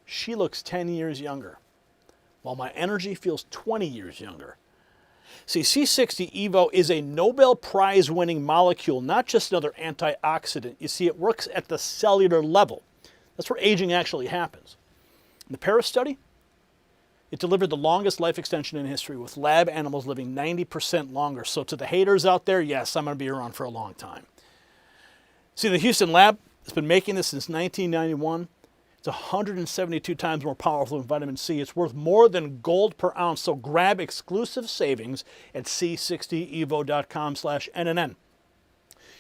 she looks 10 years younger, while my energy feels 20 years younger. See, C60 Evo is a Nobel Prize-winning molecule, not just another antioxidant. You see, it works at the cellular level. That's where aging actually happens. In the Paris study, it delivered the longest life extension in history, with lab animals living 90% longer. So to the haters out there, yes, I'm going to be around for a long time. See, the Houston lab has been making this since 1991. It's 172 times more powerful than vitamin C. It's worth more than gold per ounce. So grab exclusive savings at c60evo.com/NNN.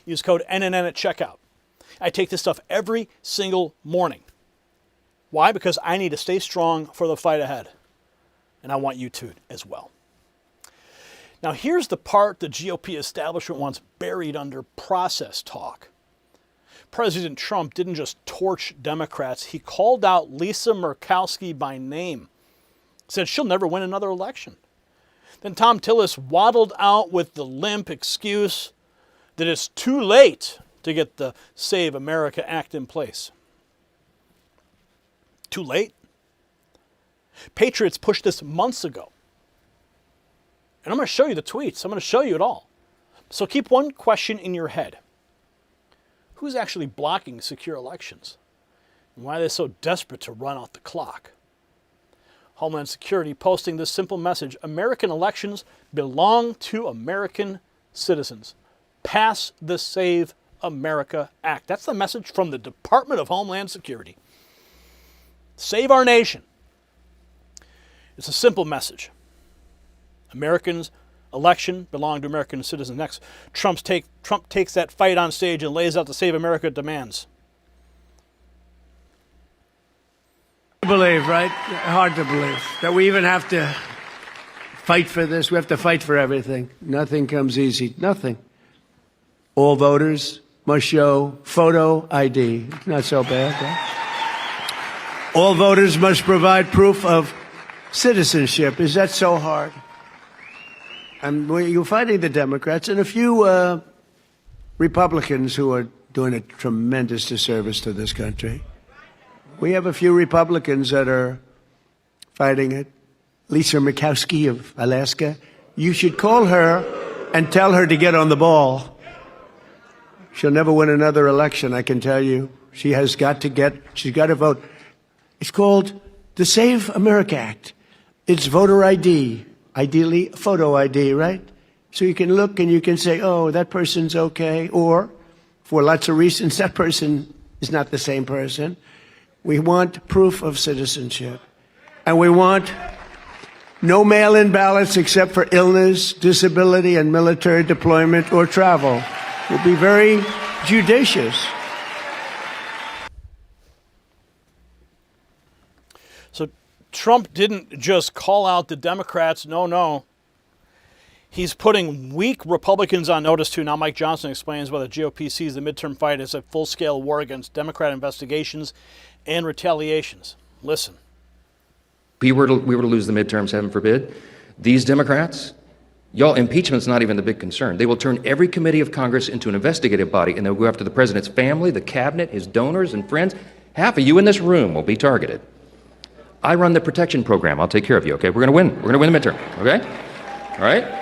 Use code NNN at checkout. I take this stuff every single morning. Why? Because I need to stay strong for the fight ahead. And I want you to as well. Now here's the part the GOP establishment wants buried under process talk. President Trump didn't just torch Democrats. He called out Lisa Murkowski by name. Said she'll never win another election. Then Tom Tillis waddled out with the limp excuse that it's too late to get the Save America Act in place. Too late? Patriots pushed this months ago. And I'm going to show you the tweets. I'm going to show you it all. So keep one question in your head. Who's actually blocking secure elections? And why are they so desperate to run out the clock? Homeland Security posting this simple message: American elections belong to American citizens. Pass the Save America Act. That's the message from the Department of Homeland Security. Save our nation. It's a simple message. Americans' election belong to American citizens. Next, Trump takes that fight on stage and lays out the Save America demands. Believe, right? Hard to believe that we even have to fight for this. We have to fight for everything. Nothing comes easy. Nothing. All voters must show photo ID. Not so bad, right? All voters must provide proof of citizenship. Is that so hard? You're fighting the Democrats and a few Republicans who are doing a tremendous disservice to this country. We have a few Republicans that are fighting it. Lisa Murkowski of Alaska. You should call her and tell her to get on the ball. She'll never win another election, I can tell you. She's got to vote. It's called the Save America Act. It's voter ID. Ideally, photo ID, right? So you can look and you can say, oh, that person's okay. Or, for lots of reasons, that person is not the same person. We want proof of citizenship. And we want no mail-in ballots except for illness, disability, and military deployment or travel. We'll be very judicious. So Trump didn't just call out the Democrats. No. He's putting weak Republicans on notice, too. Now Mike Johnson explains why the GOP sees the midterm fight as a full-scale war against Democrat investigations and retaliations. Listen. We were to lose the midterms, heaven forbid. These Democrats, y'all, impeachment's not even the big concern. They will turn every committee of Congress into an investigative body, and they'll go after the president's family, the cabinet, his donors and friends. Half of you in this room will be targeted. I run the protection program. I'll take care of you, okay? We're going to win. We're going to win the midterm, okay? All right?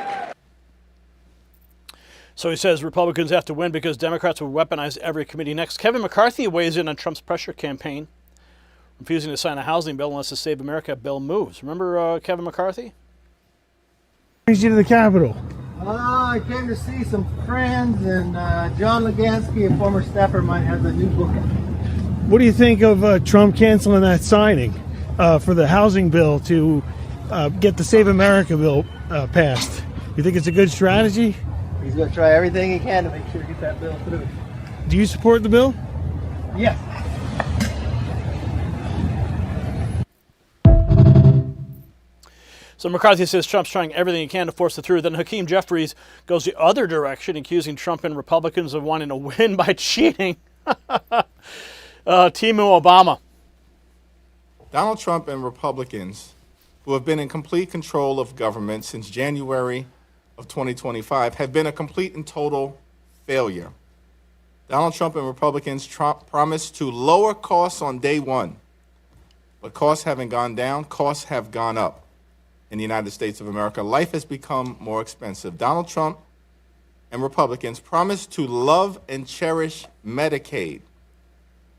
So he says Republicans have to win because Democrats will weaponize every committee. Next, Kevin McCarthy weighs in on Trump's pressure campaign, refusing to sign a housing bill unless the Save America bill moves. Remember Kevin McCarthy? Brings you to the Capitol? I came to see some friends, and John Legansky, a former staffer of mine, has a new book out. What do you think of Trump canceling that signing for the housing bill to get the Save America bill passed? You think it's a good strategy? He's going to try everything he can to make sure to get that bill through. Do you support the bill? Yes. So McCarthy says Trump's trying everything he can to force it through. Then Hakeem Jeffries goes the other direction, accusing Trump and Republicans of wanting to win by cheating. Timu Obama. Donald Trump and Republicans, who have been in complete control of government since January of 2025, have been a complete and total failure. Donald Trump and Republicans promised to lower costs on day one, but costs haven't gone down, costs have gone up. In the United States of America, life has become more expensive. Donald Trump and Republicans promised to love and cherish Medicaid,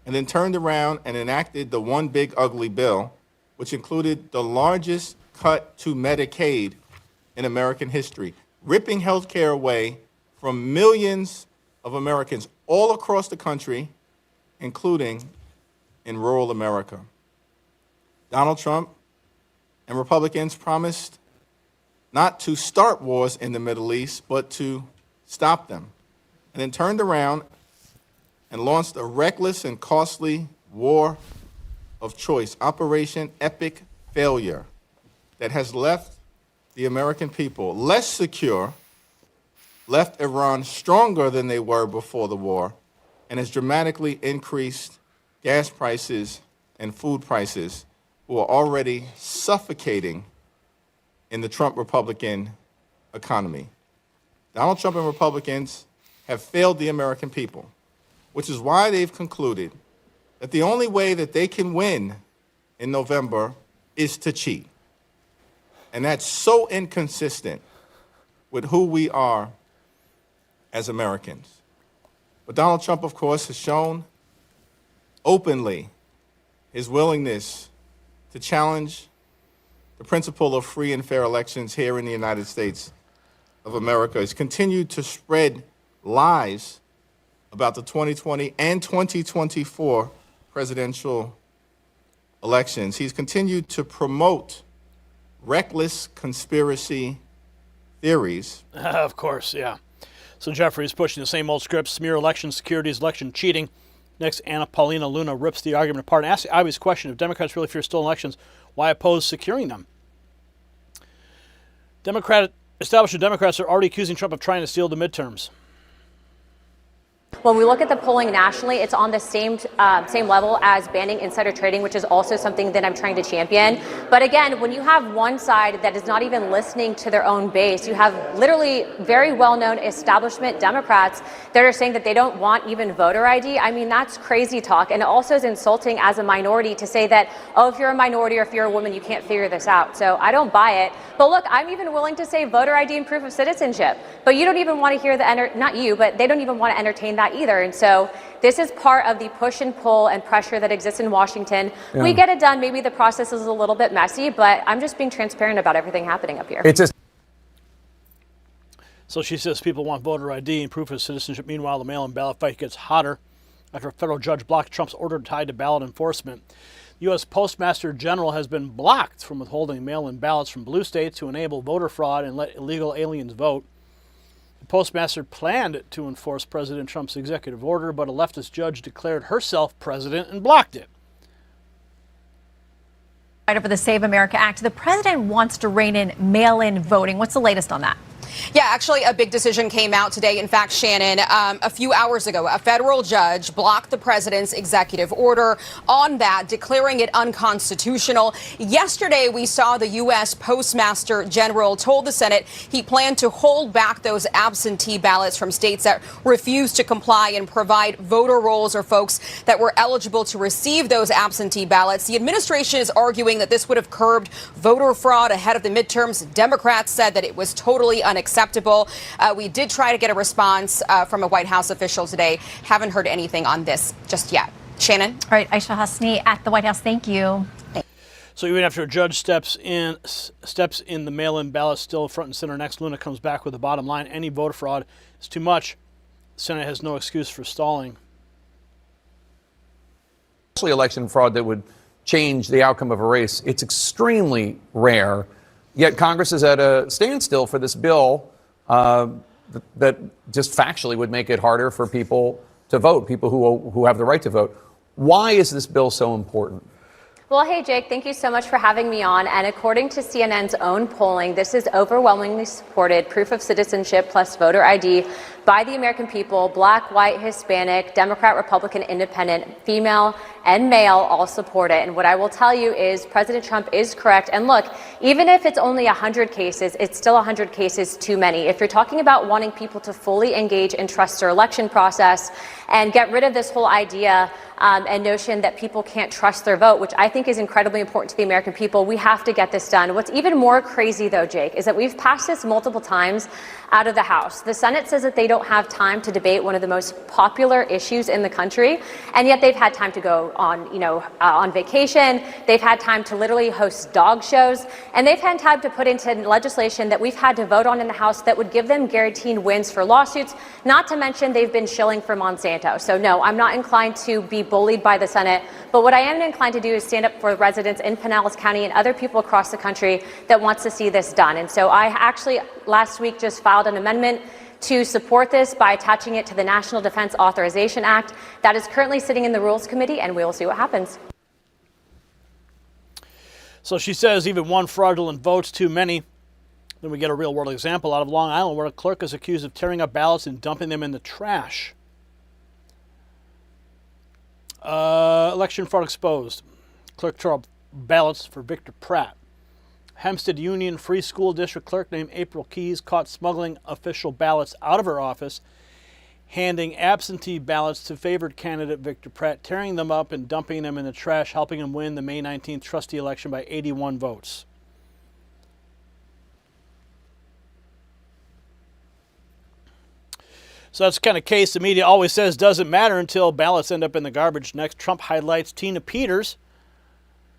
and then turned around and enacted the one big ugly bill, which included the largest cut to Medicaid in American history, ripping health care away from millions of Americans all across the country, including in rural America. Donald Trump and Republicans promised not to start wars in the Middle East, but to stop them, and then turned around and launched a reckless and costly war of choice, Operation Epic Failure, that has left the American people less secure, left Iran stronger than they were before the war, and has dramatically increased gas prices and food prices, who are already suffocating in the Trump Republican economy. Donald Trump and Republicans have failed the American people, which is why they've concluded that the only way that they can win in November is to cheat. And that's so inconsistent with who we are as Americans. But Donald Trump, of course, has shown openly his willingness to challenge the principle of free and fair elections here in the United States of America. He's continued to spread lies about the 2020 and 2024 presidential elections. He's continued to promote reckless conspiracy theories. Of course, yeah. So Jeffries pushing the same old script, smear election securities, election cheating. Next, Anna Paulina Luna rips the argument apart and asks the obvious question: if Democrats really fear stolen elections, why oppose securing them? Establishment Democrats are already accusing Trump of trying to steal the midterms. When we look at the polling nationally, it's on the same level as banning insider trading, which is also something that I'm trying to champion. But again, when you have one side that is not even listening to their own base, you have literally very well-known establishment Democrats that are saying that they don't want even voter ID. I mean, that's crazy talk. And it also is insulting as a minority to say that, oh, if you're a minority or if you're a woman, you can't figure this out. So I don't buy it. But look, I'm even willing to say voter ID and proof of citizenship. But you don't even want to hear not you, but they don't even want to entertain that either. And so this is part of the push and pull and pressure that exists in Washington. Yeah. We get it done. Maybe the process is a little bit messy, but I'm just being transparent about everything happening up here. So she says people want voter ID and proof of citizenship. Meanwhile, the mail-in ballot fight gets hotter after a federal judge blocked Trump's order tied to ballot enforcement. The U.S. Postmaster General has been blocked from withholding mail-in ballots from blue states to enable voter fraud and let illegal aliens vote. The postmaster planned to enforce President Trump's executive order, but a leftist judge declared herself president and blocked it. Over the Save America Act, the president wants to rein in mail-in voting. What's the latest on that? Yeah, actually, a big decision came out today. In fact, Shannon, a few hours ago, a federal judge blocked the president's executive order on that, declaring it unconstitutional. Yesterday, we saw the U.S. Postmaster General told the Senate he planned to hold back those absentee ballots from states that refused to comply and provide voter rolls or folks that were eligible to receive those absentee ballots. The administration is arguing that this would have curbed voter fraud ahead of the midterms. Democrats said that it was totally unacceptable. We did try to get a response from a White House official today. Haven't heard anything on this just yet. Shannon? All right, Aisha Hasni at the White House. Thank you. So even after a judge steps in the mail-in ballot still front and center. Next, Luna comes back with the bottom line: any voter fraud is too much. The Senate has no excuse for stalling. Election fraud that would change the outcome of a race. It's extremely rare. Yet Congress is at a standstill for this bill that just factually would make it harder for people to vote, people who have the right to vote. Why is this bill so important? Well, hey, Jake, thank you so much for having me on. And according to CNN's own polling, this is overwhelmingly supported proof of citizenship plus voter ID by the American people, Black, white, Hispanic, Democrat, Republican, Independent, female, and male all support it. And what I will tell you is President Trump is correct. And look, even if it's only 100 cases, it's still 100 cases too many. If you're talking about wanting people to fully engage and trust their election process and get rid of this whole idea and notion that people can't trust their vote, which I think is incredibly important to the American people, we have to get this done. What's even more crazy, though, Jake, is that we've passed this multiple times out of the House. The Senate says that they don't have time to debate one of the most popular issues in the country, and yet they've had time to go on, on vacation. They've had time to literally host dog shows, and they've had time to put into legislation that we've had to vote on in the House that would give them guaranteed wins for lawsuits, not to mention they've been shilling for Monsanto. So no, I'm not inclined to be bullied by the Senate, but what I am inclined to do is stand up for residents in Pinellas County and other people across the country that wants to see this done. And so I actually last week just filed an amendment to support this by attaching it to the National Defense Authorization Act that is currently sitting in the Rules Committee, and we will see what happens. So she says even one fraudulent vote's too many. Then we get a real-world example out of Long Island where a clerk is accused of tearing up ballots and dumping them in the trash. Election fraud exposed. Clerk tore up ballots for Victor Pratt. Hempstead Union Free School District clerk named April Keyes caught smuggling official ballots out of her office, handing absentee ballots to favored candidate Victor Pratt, tearing them up and dumping them in the trash, helping him win the May 19th trustee election by 81 votes. So that's the kind of case the media always says doesn't matter until ballots end up in the garbage. Next, Trump highlights Tina Peters,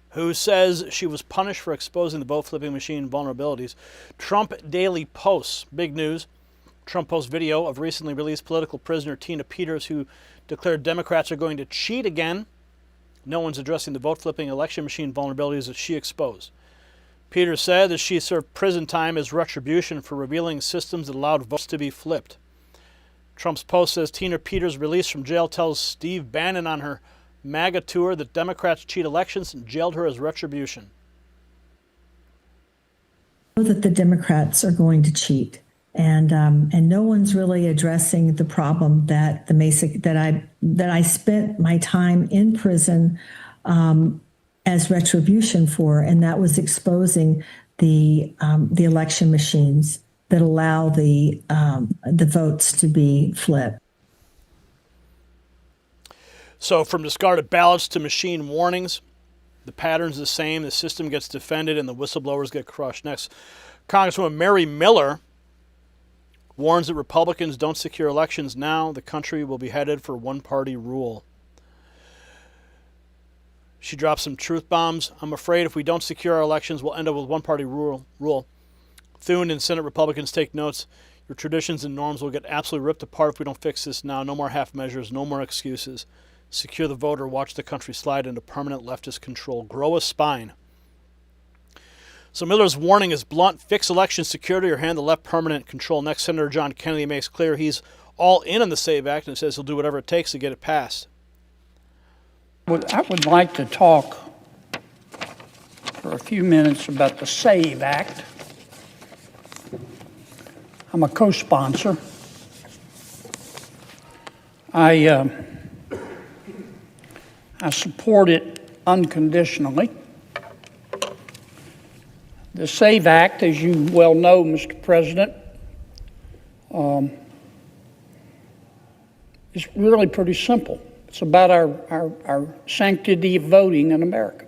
who says she was punished for exposing the vote flipping machine vulnerabilities. Trump Daily posts, big news. Trump posts video of recently released political prisoner Tina Peters, who declared Democrats are going to cheat again. No one's addressing the vote flipping election machine vulnerabilities that she exposed. Peters said that she served prison time as retribution for revealing systems that allowed votes to be flipped. Trump's post says Tina Peters' release from jail tells Steve Bannon on her MAGA tour that Democrats cheat elections and jailed her as retribution. I know that the Democrats are going to cheat, and no one's really addressing the problem that I spent my time in prison as retribution for, and that was exposing the election machines that allow the votes to be flipped. So from discarded ballots to machine warnings, the pattern's the same. The system gets defended and the whistleblowers get crushed. Next, Congresswoman Mary Miller warns that Republicans don't secure elections now, the country will be headed for one-party rule. She drops some truth bombs. I'm afraid if we don't secure our elections, we'll end up with one-party rule. Thune and Senate Republicans take notes. Your traditions and norms will get absolutely ripped apart if we don't fix this now. No more half measures, no more excuses. Secure the vote or watch the country slide into permanent leftist control. Grow a spine. So Miller's warning is blunt. Fix election security or hand the left permanent control. Next, Senator John Kennedy makes clear he's all in on the SAVE Act and says he'll do whatever it takes to get it passed. I would like to talk for a few minutes about the SAVE Act. I'm a co-sponsor. I support it unconditionally. The SAVE Act, as you well know, Mr. President, is really pretty simple. It's about our sanctity of voting in America.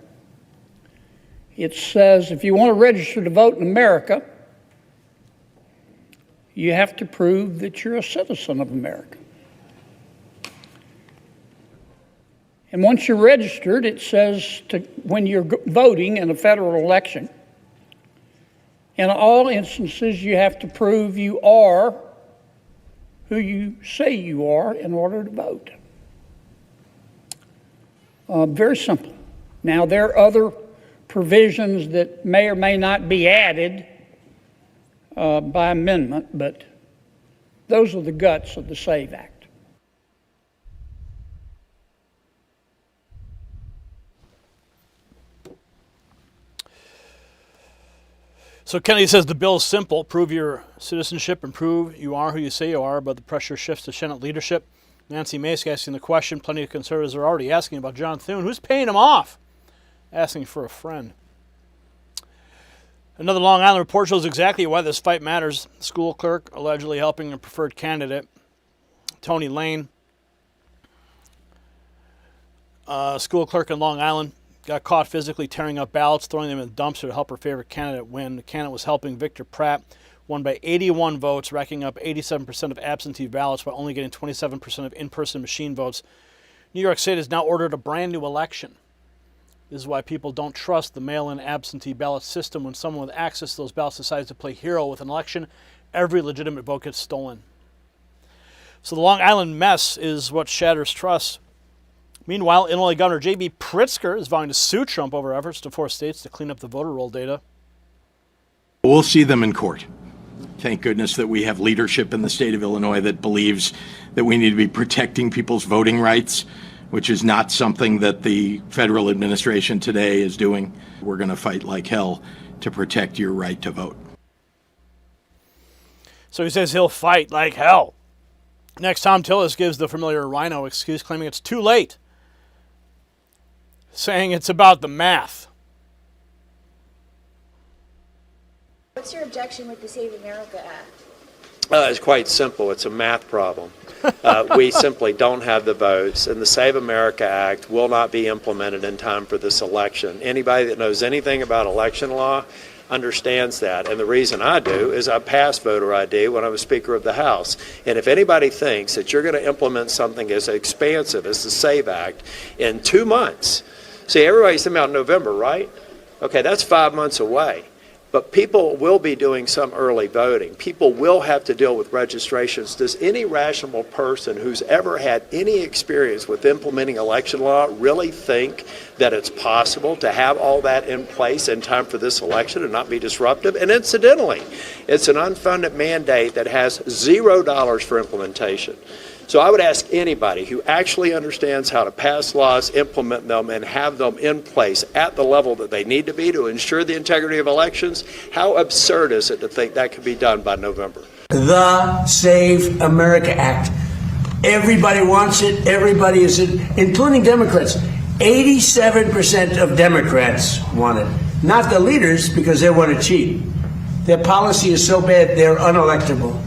It says if you want to register to vote in America, you have to prove that you're a citizen of America. And once you're registered, it says when you're voting in a federal election, in all instances, you have to prove you are who you say you are in order to vote. Very simple. Now, there are other provisions that may or may not be added by amendment, but Those are the guts of the SAVE Act. So Kennedy says the bill is simple. Prove your citizenship and prove you are who you say you are, but the pressure shifts to Senate leadership. Nancy Mace asking the question. Plenty of conservatives are already asking about John Thune. Who's paying him off? Asking for a friend. Another Long Island report shows exactly why this fight matters. School clerk allegedly helping a preferred candidate, Tony Lane. School clerk in Long Island got caught physically tearing up ballots, throwing them in the dumpster to help her favorite candidate win. The candidate was helping Victor Pratt, won by 81 votes, racking up 87% of absentee ballots while only getting 27% of in-person machine votes. New York State has now ordered a brand new election. This is why people don't trust the mail-in absentee ballot system. When someone with access to those ballots decides to play hero with an election, every legitimate vote gets stolen. So the Long Island mess is what shatters trust. Meanwhile, Illinois Governor J.B. Pritzker is vowing to sue Trump over efforts to force states to clean up the voter roll data. We'll see them in court. Thank goodness that we have leadership in the state of Illinois that believes that we need to be protecting people's voting rights, which is not something that the federal administration today is doing. We're going to fight like hell to protect your right to vote. So he says he'll fight like hell. Next, Tom Tillis gives the familiar rhino excuse, claiming it's too late, saying it's about the math. What's your objection with the Save America Act? It's quite simple. It's a math problem. We simply don't have the votes, and the Save America Act will not be implemented in time for this election. Anybody that knows anything about election law understands that, and the reason I do is I passed voter ID when I was Speaker of the House. And if anybody thinks that you're going to implement something as expansive as the SAVE Act in 2 months, see, everybody's talking about November, right? Okay, that's 5 months away. But people will be doing some early voting. People will have to deal with registrations. Does any rational person who's ever had any experience with implementing election law really think that it's possible to have all that in place in time for this election and not be disruptive? And incidentally, it's an unfunded mandate that has $0 for implementation. So I would ask anybody who actually understands how to pass laws, implement them, and have them in place at the level that they need to be to ensure the integrity of elections, how absurd is it to think that could be done by November? The Save America Act. Everybody wants it. Everybody is it, including Democrats. 87% of Democrats want it. Not the leaders, because they want to cheat. Their policy is so bad, they're unelectable.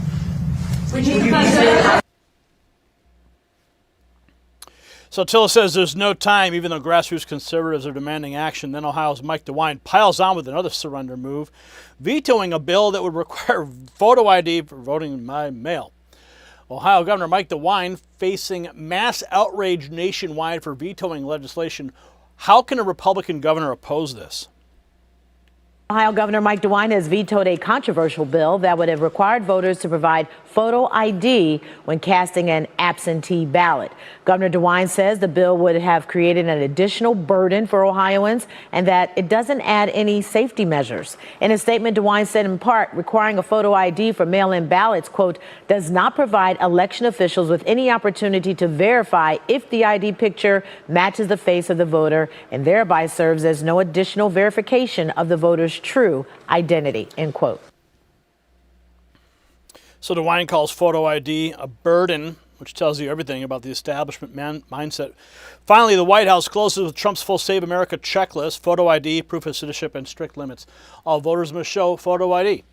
So Tillis says there's no time, even though grassroots conservatives are demanding action. Then Ohio's Mike DeWine piles on with another surrender move, vetoing a bill that would require photo ID for voting by mail. Ohio Governor Mike DeWine facing mass outrage nationwide for vetoing legislation. How can a Republican governor oppose this? Ohio Governor Mike DeWine has vetoed a controversial bill that would have required voters to provide photo ID when casting an absentee ballot. Governor DeWine says the bill would have created an additional burden for Ohioans and that it doesn't add any safety measures. In a statement, DeWine said in part, requiring a photo ID for mail-in ballots, quote, does not provide election officials with any opportunity to verify if the ID picture matches the face of the voter and thereby serves as no additional verification of the voter's true identity, end quote. So DeWine calls photo ID a burden, which tells you everything about the establishment mindset. Finally, the White House closes with Trump's full Save America checklist, photo ID, proof of citizenship, and strict limits. All voters must show photo ID.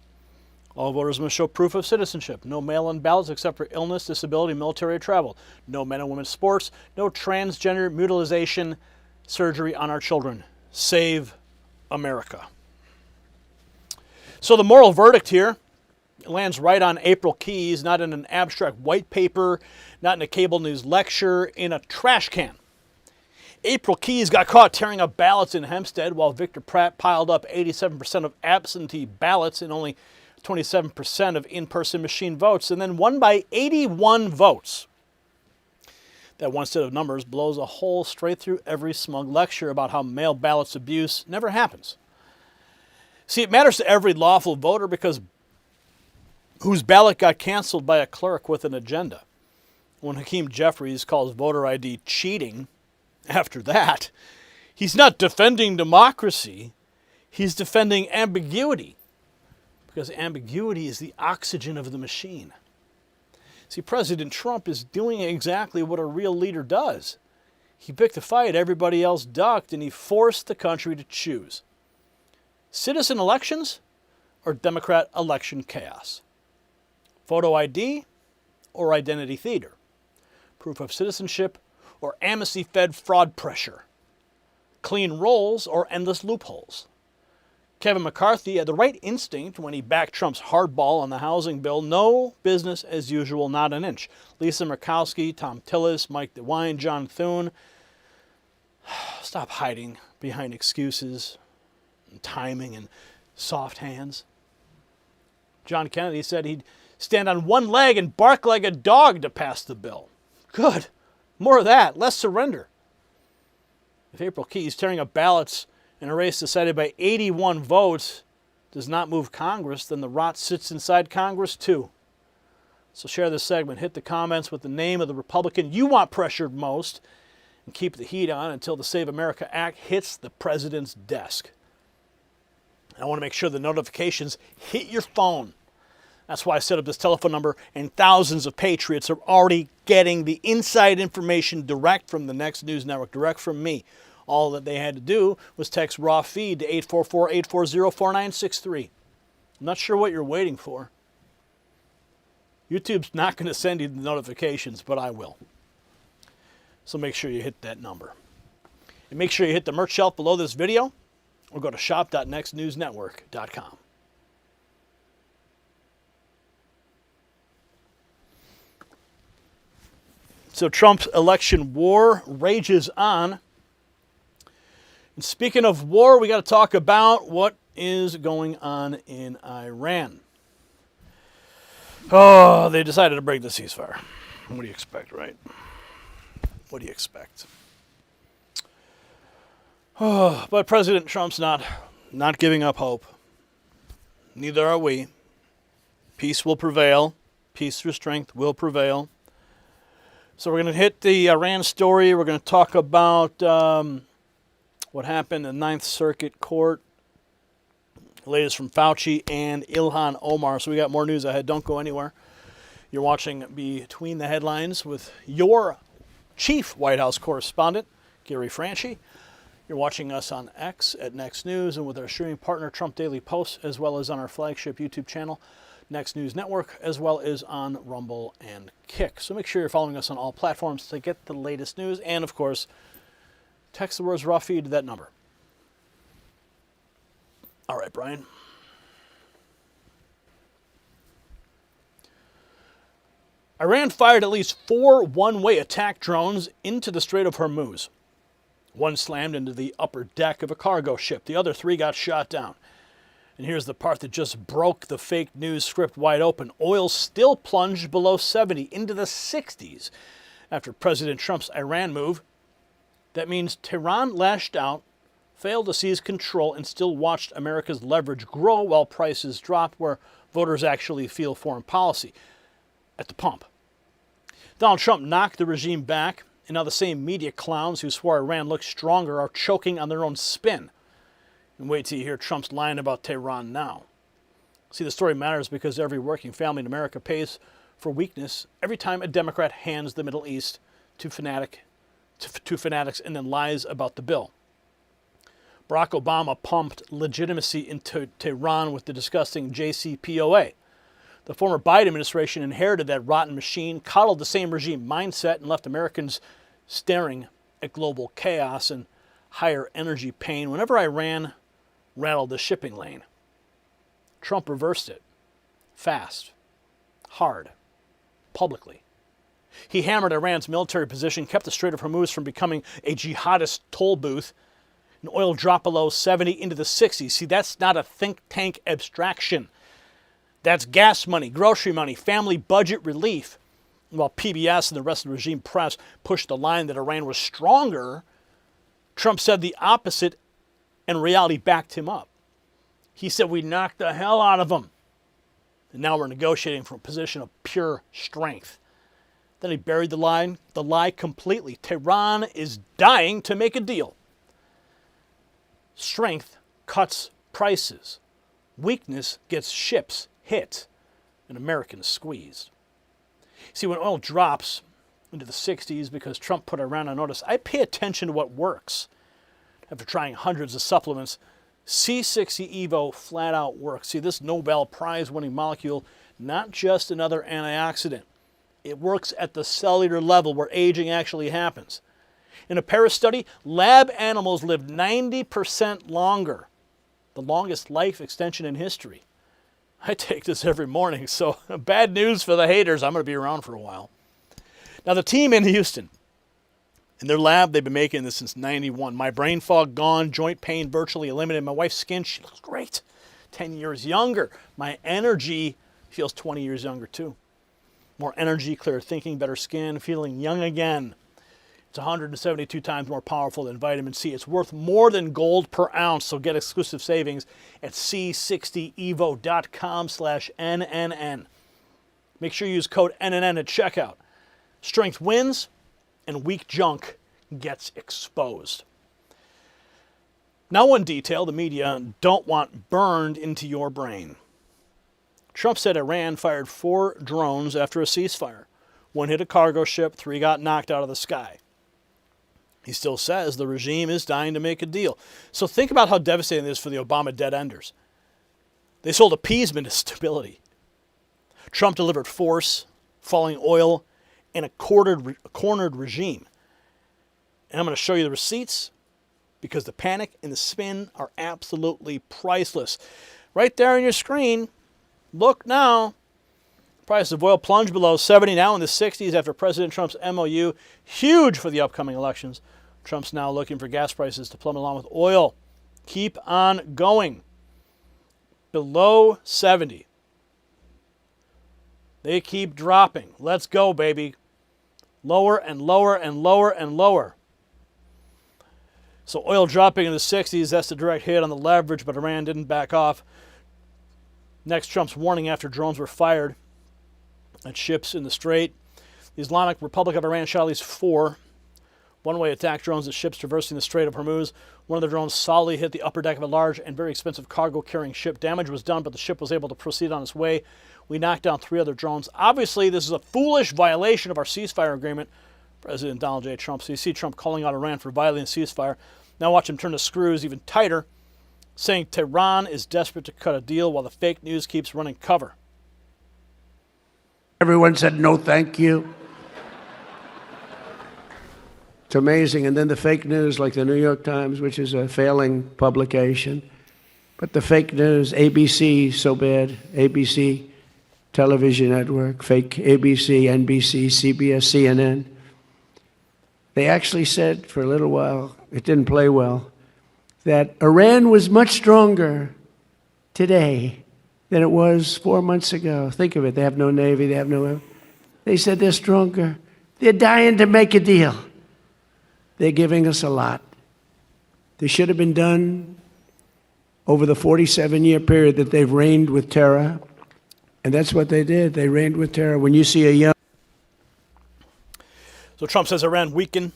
All voters must show proof of citizenship. No mail-in ballots except for illness, disability, military, or travel. No men and women's sports. No transgender mutilization surgery on our children. Save America. So the moral verdict here lands right on April Keyes, not in an abstract white paper, not in a cable news lecture, in a trash can. April Keyes got caught tearing up ballots in Hempstead while Victor Pratt piled up 87% of absentee ballots and only 27% of in-person machine votes, and then won by 81 votes. That one set of numbers blows a hole straight through every smug lecture about how mail ballots abuse never happens. See, it matters to every lawful voter because whose ballot got canceled by a clerk with an agenda. When Hakeem Jeffries calls voter ID cheating after that, he's not defending democracy, he's defending ambiguity, because ambiguity is the oxygen of the machine. See, President Trump is doing exactly what a real leader does. He picked a fight everybody else ducked, and he forced the country to choose. Citizen elections or Democrat election chaos? Photo ID or identity theater? Proof of citizenship or amnesty-fed fraud pressure? Clean rolls or endless loopholes? Kevin McCarthy had the right instinct when he backed Trump's hardball on the housing bill. No business as usual, not an inch. Lisa Murkowski, Tom Tillis, Mike DeWine, John Thune. Stop hiding behind excuses and timing and soft hands. John Kennedy said he'd stand on one leg and bark like a dog to pass the bill. Good. More of that. Less surrender. If April Keyes tearing up ballots in a race decided by 81 votes does not move Congress, then the rot sits inside Congress too. So share this segment. Hit the comments with the name of the Republican you want pressured most, and keep the heat on until the Save America Act hits the president's desk. I want to make sure the notifications hit your phone. That's why I set up this telephone number, and thousands of patriots are already getting the inside information direct from the Next News Network, direct from me. All that they had to do was text raw feed to 844-840-4963. I'm not sure what you're waiting for. YouTube's not going to send you the notifications, but I will. So make sure you hit that number. And make sure you hit the merch shelf below this video, or go to shop.nextnewsnetwork.com. So Trump's election war rages on. And speaking of war, we got to talk about what is going on in Iran. Oh, they decided to break the ceasefire. What do you expect, right? What do you expect? Oh, but President Trump's not giving up hope. Neither are we. Peace will prevail. Peace through strength will prevail. So we're going to hit the Iran story. We're going to talk about what happened in the Ninth Circuit Court. The latest from Fauci and Ilhan Omar. So we got more news ahead. Don't go anywhere. You're watching Between the Headlines with your chief White House correspondent, Gary Franchi. You're watching us on X at Next News and with our streaming partner, Trump Daily Post, as well as on our flagship YouTube channel, Next News Network, as well as on Rumble and Kick. So make sure you're following us on all platforms to get the latest news. And, of course, text the words raw feed to that number. All right, Brian. Iran fired at least 4 one-way attack drones into the Strait of Hormuz. One slammed into the upper deck of a cargo ship. The other 3 got shot down. And here's the part that just broke the fake news script wide open. Oil still plunged below 70 into the 60s after President Trump's Iran move. That means Tehran lashed out, failed to seize control, and still watched America's leverage grow while prices dropped where voters actually feel foreign policy. At the pump. Donald Trump knocked the regime back, and now the same media clowns who swore Iran looked stronger are choking on their own spin. And wait till you hear Trump's line about Tehran now. See, the story matters because every working family in America pays for weakness every time a Democrat hands the Middle East to fanatics and then lies about the bill. Barack Obama pumped legitimacy into Tehran with the disgusting JCPOA. The former Biden administration inherited that rotten machine, coddled the same regime mindset, and left Americans staring at global chaos and higher energy pain whenever Iran rattled the shipping lane. Trump reversed it. Fast. Hard. Publicly. He hammered Iran's military position, kept the Strait of Hormuz from becoming a jihadist toll booth, and oil dropped below 70 into the 60s. See, that's not a think tank abstraction. That's gas money, grocery money, family budget relief. While PBS and the rest of the regime press pushed the line that Iran was stronger, Trump said the opposite, and reality backed him up. He said we knocked the hell out of them. And now we're negotiating from a position of pure strength. Then he buried the lie completely. Tehran is dying to make a deal. Strength cuts prices. Weakness gets ships hit and Americans squeezed. See, when oil drops into the 60s because Trump put Iran on notice, I pay attention to what works. After trying hundreds of supplements, C60 Evo flat out works. See, this Nobel Prize winning molecule, not just another antioxidant. It works at the cellular level where aging actually happens. In a Paris study, lab animals lived 90% longer, the longest life extension in history. I take this every morning, so bad news for the haters. I'm going to be around for a while. Now, the team in Houston, in their lab, they've been making this since 91. My brain fog gone, joint pain virtually eliminated. My wife's skin, she looks great. 10 years younger. My energy feels 20 years younger, too. More energy, clearer thinking, better skin, feeling young again. It's 172 times more powerful than vitamin C. It's worth more than gold per ounce, so get exclusive savings at c60evo.com/NNN. Make sure you use code NNN at checkout. Strength wins, and weak junk gets exposed. Now, one detail the media don't want burned into your brain. Trump said Iran fired 4 drones after a ceasefire. 1 hit a cargo ship, 3 got knocked out of the sky. He still says the regime is dying to make a deal. So think about how devastating this is for the Obama dead-enders. They sold appeasement to stability. Trump delivered force, falling oil, and a cornered regime. And I'm going to show you the receipts because the panic and the spin are absolutely priceless. Right there on your screen, look now. Price of oil plunged below 70, now in the 60s after President Trump's MOU. Huge for the upcoming elections. Trump's now looking for gas prices to plummet along with oil. Keep on going. Below 70. They keep dropping. Let's go, baby. Lower and lower and lower and lower. So oil dropping in the 60s, that's the direct hit on the leverage, but Iran didn't back off. Next, Trump's warning after drones were fired at ships in the Strait. The Islamic Republic of Iran shot at least 4 one-way attack drones at ships traversing the Strait of Hormuz. One of the drones solidly hit the upper deck of a large and very expensive cargo-carrying ship. Damage was done, but the ship was able to proceed on its way. We knocked down 3 other drones. Obviously, this is a foolish violation of our ceasefire agreement. President Donald J. Trump. So you see Trump calling out Iran for violating the ceasefire. Now watch him turn the screws even tighter, saying Tehran is desperate to cut a deal while the fake news keeps running cover. Everyone said no thank you. It's amazing. And then the fake news, like the New York Times, which is a failing publication. But the fake news, ABC, so bad. ABC television network, fake ABC, NBC, CBS, CNN. They actually said for a little while, it didn't play well, that Iran was much stronger today than it was 4 months ago. Think of it. They have no navy. They have no... They said they're stronger. They're dying to make a deal. They're giving us a lot. They should have been done over the 47-year period that they've reigned with terror. And that's what they did. They reigned with terror. When you see a young... So Trump says Iran weakened,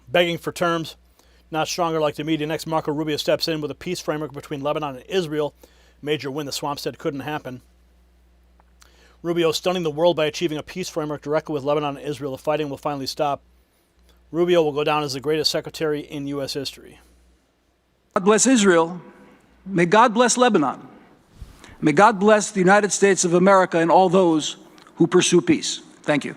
begging for terms, not stronger like the media. Next, Marco Rubio steps in with a peace framework between Lebanon and Israel. Major win the swamp said couldn't happen. Rubio stunning the world by achieving a peace framework directly with Lebanon and Israel. The fighting will finally stop. Rubio will go down as the greatest secretary in U.S. history. God bless Israel. May God bless Lebanon. May God bless the United States of America and all those who pursue peace. Thank you.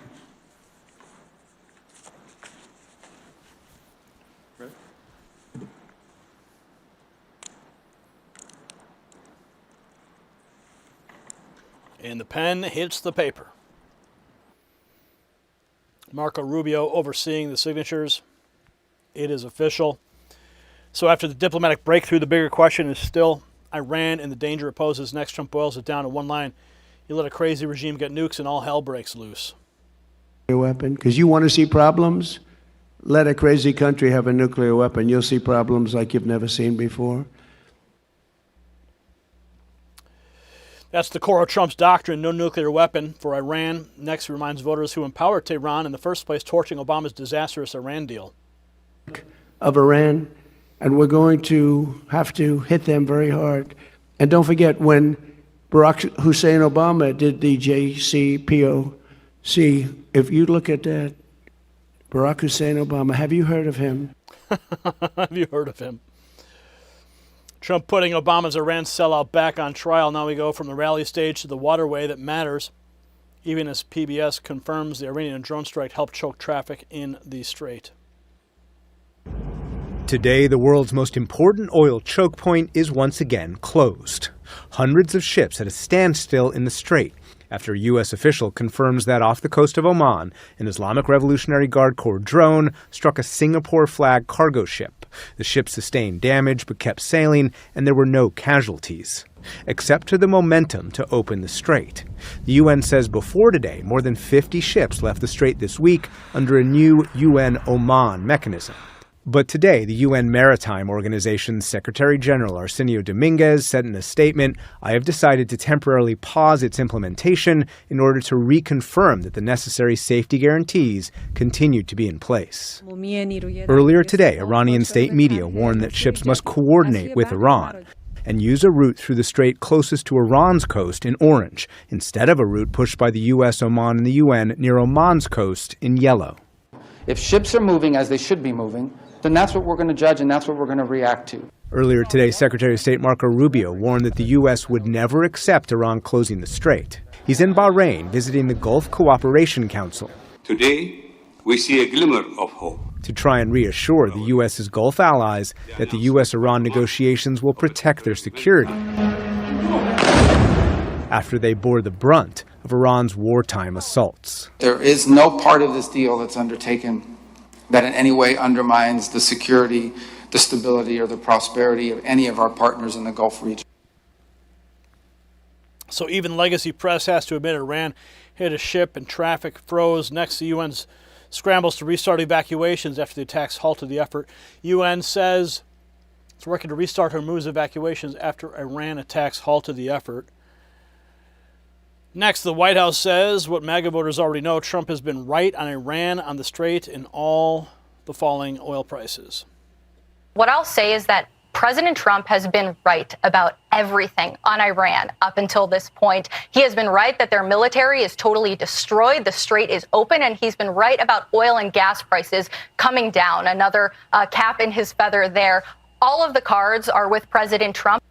And the pen hits the paper. Marco Rubio overseeing the signatures. It is official. So after the diplomatic breakthrough, the bigger question is still Iran and the danger it poses. Next, Trump boils it down to one line. You let a crazy regime get nukes and all hell breaks loose. Weapon, because you want to see problems? Let a crazy country have a nuclear weapon. You'll see problems like you've never seen before. That's the core of Trump's doctrine, no nuclear weapon for Iran. Next, he reminds voters who empowered Tehran in the first place, torching Obama's disastrous Iran deal. Of Iran, and we're going to have to hit them very hard. And don't forget, when Barack Hussein Obama did the JCPOC, if you look at that, Barack Hussein Obama, have you heard of him? Have you heard of him? Trump putting Obama's Iran sellout back on trial. Now we go from the rally stage to the waterway that matters, even as PBS confirms the Iranian drone strike helped choke traffic in the strait. Today, the world's most important oil choke point is once again closed. Hundreds of ships at a standstill in the strait after a U.S. official confirms that off the coast of Oman, an Islamic Revolutionary Guard Corps drone struck a Singapore flag cargo ship. The ship sustained damage but kept sailing, and there were no casualties, except to the momentum to open the strait. The UN says before today, more than 50 ships left the strait this week under a new UN Oman mechanism. But today, the UN Maritime Organization's Secretary General Arsenio Dominguez said in a statement, "I have decided to temporarily pause its implementation in order to reconfirm that the necessary safety guarantees continue to be in place." Earlier today, Iranian state media warned that ships must coordinate with Iran and use a route through the strait closest to Iran's coast in orange, instead of a route pushed by the U.S., Oman, and the UN near Oman's coast in yellow. If ships are moving as they should be moving, then that's what we're going to judge and that's what we're going to react to. Earlier today, Secretary of State Marco Rubio warned that the U.S. would never accept Iran closing the strait. He's in Bahrain visiting the Gulf Cooperation Council. Today, we see a glimmer of hope. To try and reassure the U.S.'s Gulf allies that the U.S.-Iran negotiations will protect their security after they bore the brunt of Iran's wartime assaults. There is no part of this deal that's undertaken that in any way undermines the security, the stability, or the prosperity of any of our partners in the Gulf region. So even legacy press has to admit Iran hit a ship and traffic froze. Next, the UN's scrambles to restart evacuations after the attacks halted the effort. UN says it's working to restart Hormuz evacuations after Iran attacks halted the effort. Next, the White House says what MAGA voters already know: Trump has been right on Iran, on the strait, and all the falling oil prices. What I'll say is that President Trump has been right about everything on Iran up until this point. He has been right that their military is totally destroyed. The strait is open, and he's been right about oil and gas prices coming down. Another cap in his feather there. All of the cards are with President Trump.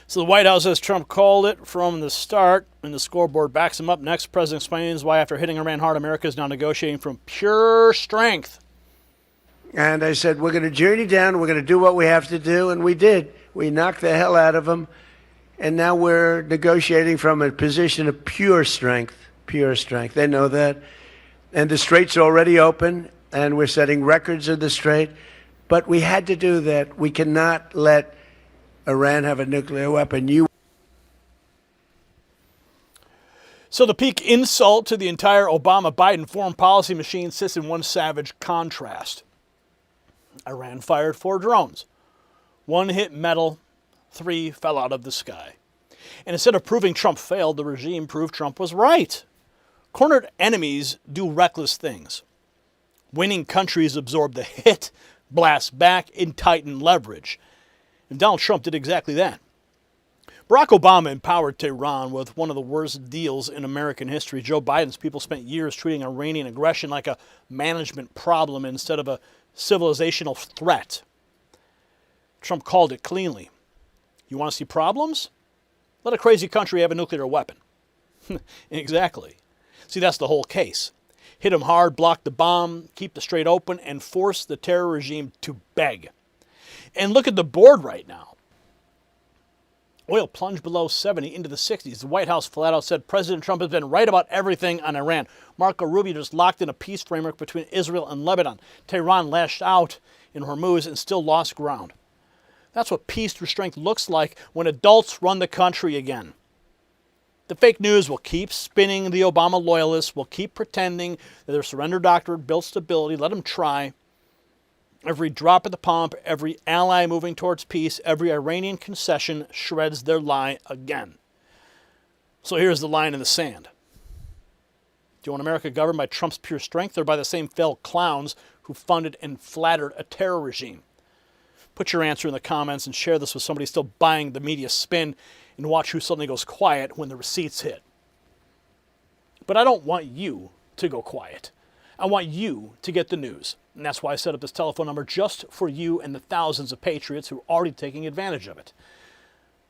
So the White House says Trump called it from the start, and the scoreboard backs him up. Next, the president explains why after hitting Iran hard, America is now negotiating from pure strength. And I said, we're going to journey down, we're going to do what we have to do, and we did. We knocked the hell out of them, and now we're negotiating from a position of pure strength, pure strength. They know that. And the strait's already open, and we're setting records of the strait, but we had to do that. We cannot let Iran have a nuclear weapon. So the peak insult to the entire Obama-Biden foreign policy machine sits in one savage contrast. Iran fired 4 drones. 1 hit metal, 3 fell out of the sky. And instead of proving Trump failed, the regime proved Trump was right. Cornered enemies do reckless things. Winning countries absorb the hit, blast back, and tighten leverage. And Donald Trump did exactly that. Barack Obama empowered Tehran with one of the worst deals in American history. Joe Biden's people spent years treating Iranian aggression like a management problem instead of a civilizational threat. Trump called it cleanly. You want to see problems? Let a crazy country have a nuclear weapon. Exactly. See, that's the whole case. Hit them hard, block the bomb, keep the strait open, and force the terror regime to beg. And look at the board right now. Oil plunged below 70 into the 60s. The White House flat out said President Trump has been right about everything on Iran. Marco Rubio just locked in a peace framework between Israel and Lebanon. Tehran lashed out in Hormuz and still lost ground. That's what peace through strength looks like when adults run the country again. The fake news will keep spinning. The Obama loyalists will keep pretending that their surrender doctrine built stability. Let them try. Every drop at the pump, every ally moving towards peace, every Iranian concession shreds their lie again. So here's the line in the sand. Do you want America governed by Trump's pure strength or by the same failed clowns who funded and flattered a terror regime? Put your answer in the comments and share this with somebody still buying the media spin, and watch who suddenly goes quiet when the receipts hit. But I don't want you to go quiet. I want you to get the news. And that's why I set up this telephone number just for you and the thousands of patriots who are already taking advantage of it.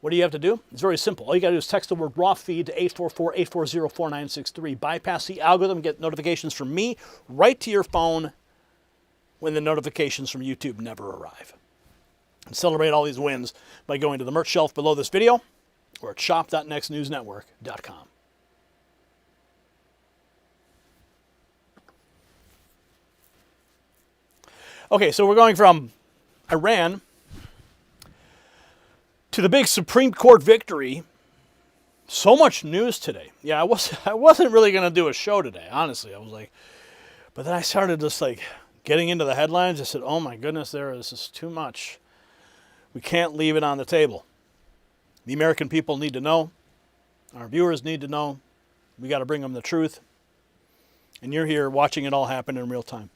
What do you have to do? It's very simple. All you got to do is text the word raw feed to 844-840-4963. Bypass the algorithm, get notifications from me right to your phone when the notifications from YouTube never arrive. And celebrate all these wins by going to the merch shelf below this video or at shop.nextnewsnetwork.com. Okay, so we're going from Iran to the big Supreme Court victory. So much news today. Yeah, I wasn't really going to do a show today, honestly. I was like, but then I started just like getting into the headlines. I said, oh my goodness, this is too much. We can't leave it on the table. The American people need to know. Our viewers need to know. We got to bring them the truth. And you're here watching it all happen in real time.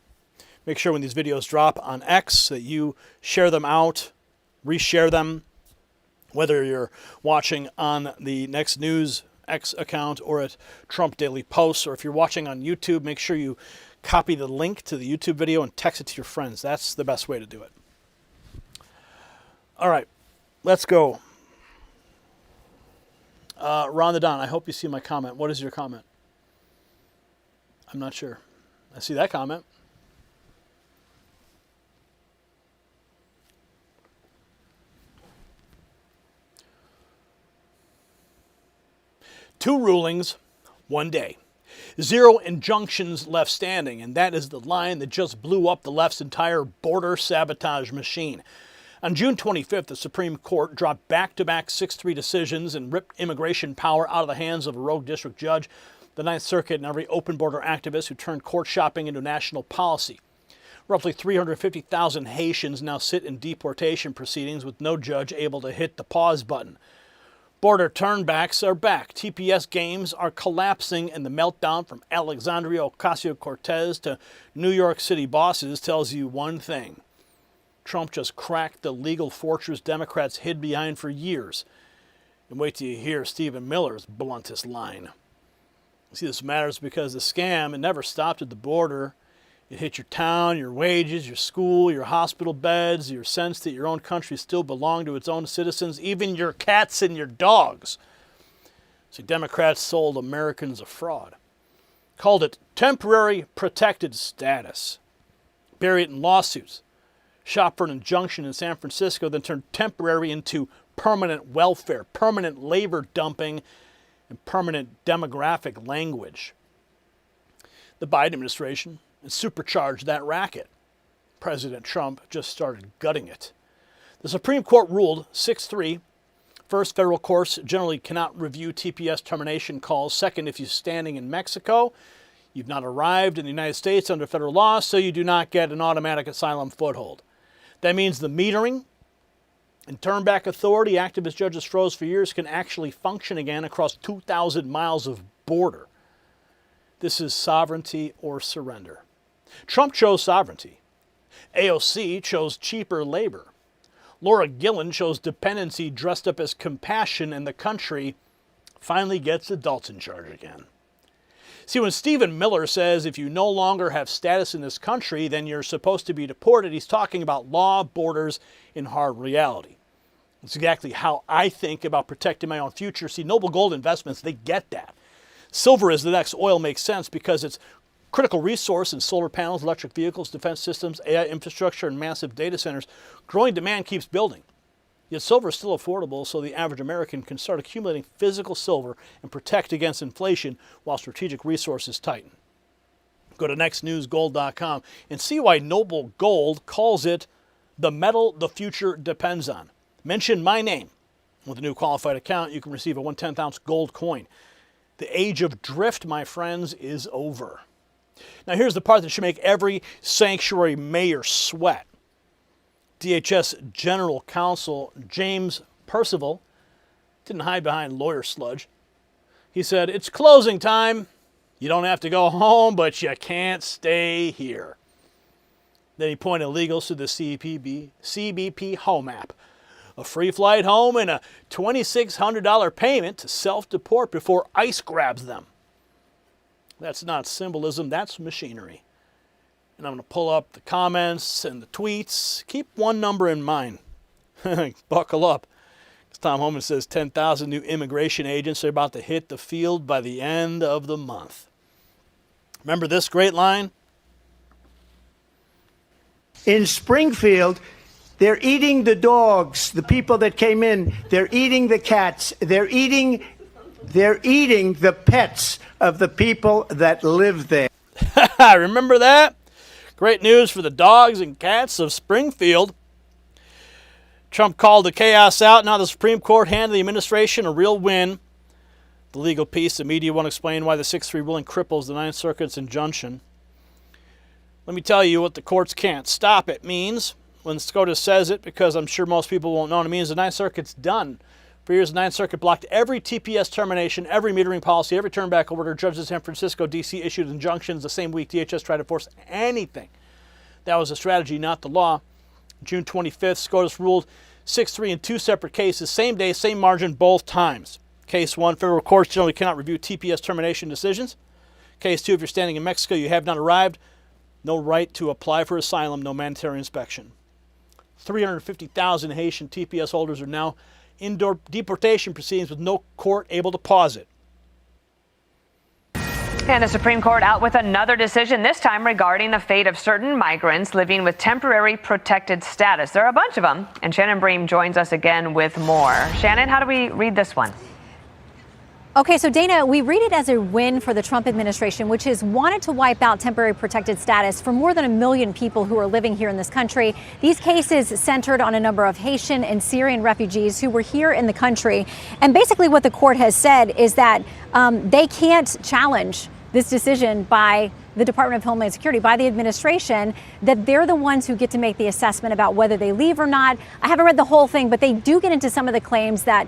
Make sure when these videos drop on X that you share them out, reshare them, whether you're watching on the Next News X account or at Trump Daily Posts, or if you're watching on YouTube, make sure you copy the link to the YouTube video and text it to your friends. That's the best way to do it. All right, let's go. Ron the Don, I hope you see my comment. What is your comment? I'm not sure. I see that comment. Two rulings, one day. 0 injunctions left standing, and that is the line that just blew up the left's entire border sabotage machine. On June 25th, the Supreme Court dropped back-to-back 6-3 decisions and ripped immigration power out of the hands of a rogue district judge, the Ninth Circuit, and every open border activist who turned court shopping into national policy. Roughly 350,000 Haitians now sit in deportation proceedings with no judge able to hit the pause button. Border turnbacks are back. TPS games are collapsing, and the meltdown from Alexandria Ocasio-Cortez to New York City bosses tells you one thing. Trump just cracked the legal fortress Democrats hid behind for years. And wait till you hear Stephen Miller's bluntest line. See, this matters because the scam, it never stopped at the border. It hit your town, your wages, your school, your hospital beds, your sense that your own country still belonged to its own citizens, even your cats and your dogs. See, Democrats sold Americans a fraud. Called it temporary protected status. Buried it in lawsuits. Shot for an injunction in San Francisco, then turned temporary into permanent welfare, permanent labor dumping, and permanent demographic language. The Biden administration and supercharged that racket. President Trump just started gutting it. The Supreme Court ruled 6-3. First, federal courts generally cannot review TPS termination calls. Second, if you're standing in Mexico, you've not arrived in the United States under federal law, so you do not get an automatic asylum foothold. That means the metering and turnback authority activist judges froze for years can actually function again across 2,000 miles of border. This is sovereignty or surrender. Trump chose sovereignty. AOC chose cheaper labor. Laura Gillen chose dependency dressed up as compassion, and the country finally gets adults in charge again. See, when Stephen Miller says if you no longer have status in this country, then you're supposed to be deported, he's talking about law, borders, and hard reality. It's exactly how I think about protecting my own future. See, Noble Gold Investments, they get that. Silver is the next oil makes sense because it's critical resource in solar panels, electric vehicles, defense systems, AI infrastructure, and massive data centers. Growing demand keeps building. Yet silver is still affordable, so the average American can start accumulating physical silver and protect against inflation while strategic resources tighten. Go to nextnewsgold.com and see why Noble Gold calls it the metal the future depends on. Mention my name. With a new qualified account, you can receive a 1/10 ounce gold coin. The age of drift, my friends, is over. Now here's the part that should make every sanctuary mayor sweat. DHS General Counsel James Percival didn't hide behind lawyer sludge. He said, "It's closing time. You don't have to go home, but you can't stay here." Then he pointed illegals to the CBP Home app, a free flight home and a $2,600 payment to self-deport before ICE grabs them. That's not symbolism, that's machinery. And I'm going to pull up the comments and the tweets. Keep one number in mind. Buckle up. Tom Homan says 10,000 new immigration agents are about to hit the field by the end of the month. Remember this great line? In Springfield, they're eating the dogs, the people that came in. They're eating the cats. They're eating the pets of the people that live there. Remember that? Great news for the dogs and cats of Springfield. Trump called the chaos out. Now the Supreme Court handed the administration a real win. The legal piece, the media won't explain why the 6-3 ruling cripples the Ninth Circuit's injunction. Let me tell you what the courts can't stop it means. When SCOTUS says it, because I'm sure most people won't know, it means the Ninth Circuit's done. For years, the Ninth Circuit blocked every TPS termination, every metering policy, every turnback order. Judges in San Francisco, D.C. issued injunctions the same week DHS tried to force anything. That was a strategy, not the law. June 25th, SCOTUS ruled 6-3 in two separate cases, same day, same margin, both times. Case 1, federal courts generally cannot review TPS termination decisions. Case 2, if you're standing in Mexico, you have not arrived, no right to apply for asylum, no mandatory inspection. 350,000 Haitian TPS holders are now in deportation proceedings with no court able to pause it. And the Supreme Court out with another decision, this time regarding the fate of certain migrants living with temporary protected status. There are a bunch of them, and Shannon Bream joins us again with more. Shannon, how do we read this one? Okay, so Dana, we read it as a win for the Trump administration, which has wanted to wipe out temporary protected status for more than 1 million people who are living here in this country. These cases centered on a number of Haitian and Syrian refugees who were here in the country. And basically what the court has said is that they can't challenge this decision by the Department of Homeland Security, by the administration, that they're the ones who get to make the assessment about whether they leave or not. I haven't read the whole thing, but they do get into some of the claims that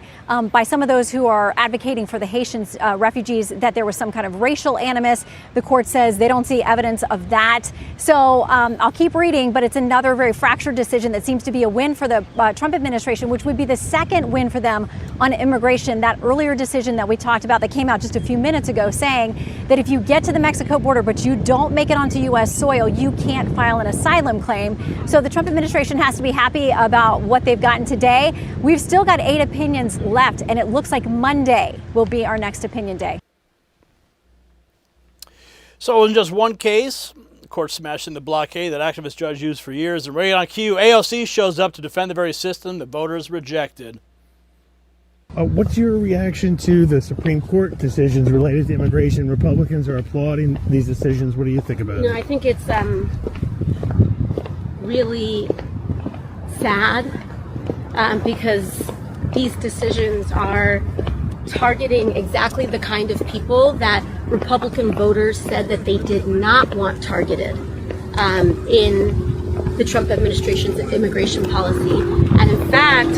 by some of those who are advocating for the Haitian refugees, that there was some kind of racial animus. The court says they don't see evidence of that. So I'll keep reading, but it's another very fractured decision that seems to be a win for the Trump administration, which would be the second win for them on immigration. That earlier decision that we talked about that came out just a few minutes ago saying that if you get to the Mexico border, but you don't make it onto U.S. soil, you can't file an asylum claim. So the Trump administration has to be happy about what they've gotten today. We've still got 8 opinions left, and it looks like Monday will be our next opinion day. So in just one case, the court smashing the blockade that activist judge used for years, and right on cue, AOC shows up to defend the very system that voters rejected. What's your reaction to the Supreme Court decisions related to immigration? Republicans are applauding these decisions. What do you think about it? I think it's really sad because these decisions are targeting exactly the kind of people that Republican voters said that they did not want targeted in the Trump administration's immigration policy. And in fact,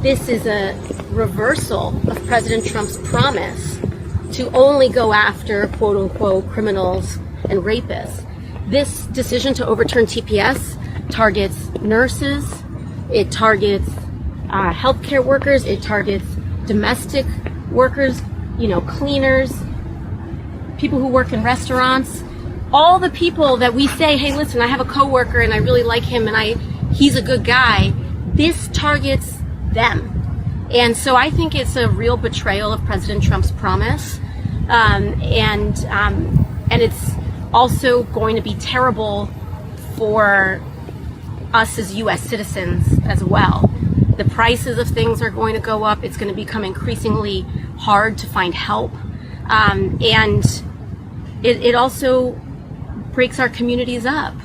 this is a reversal of President Trump's promise to only go after quote unquote criminals and rapists. This decision to overturn TPS targets nurses, it targets healthcare workers, it targets domestic workers, cleaners, people who work in restaurants, all the people that we say, hey, listen, I have a coworker and I really like him and he's a good guy. This targets them. And so I think it's a real betrayal of President Trump's promise. And it's also going to be terrible for us as U.S. citizens as well. The prices of things are going to go up. It's going to become increasingly hard to find help. And it also breaks our communities up.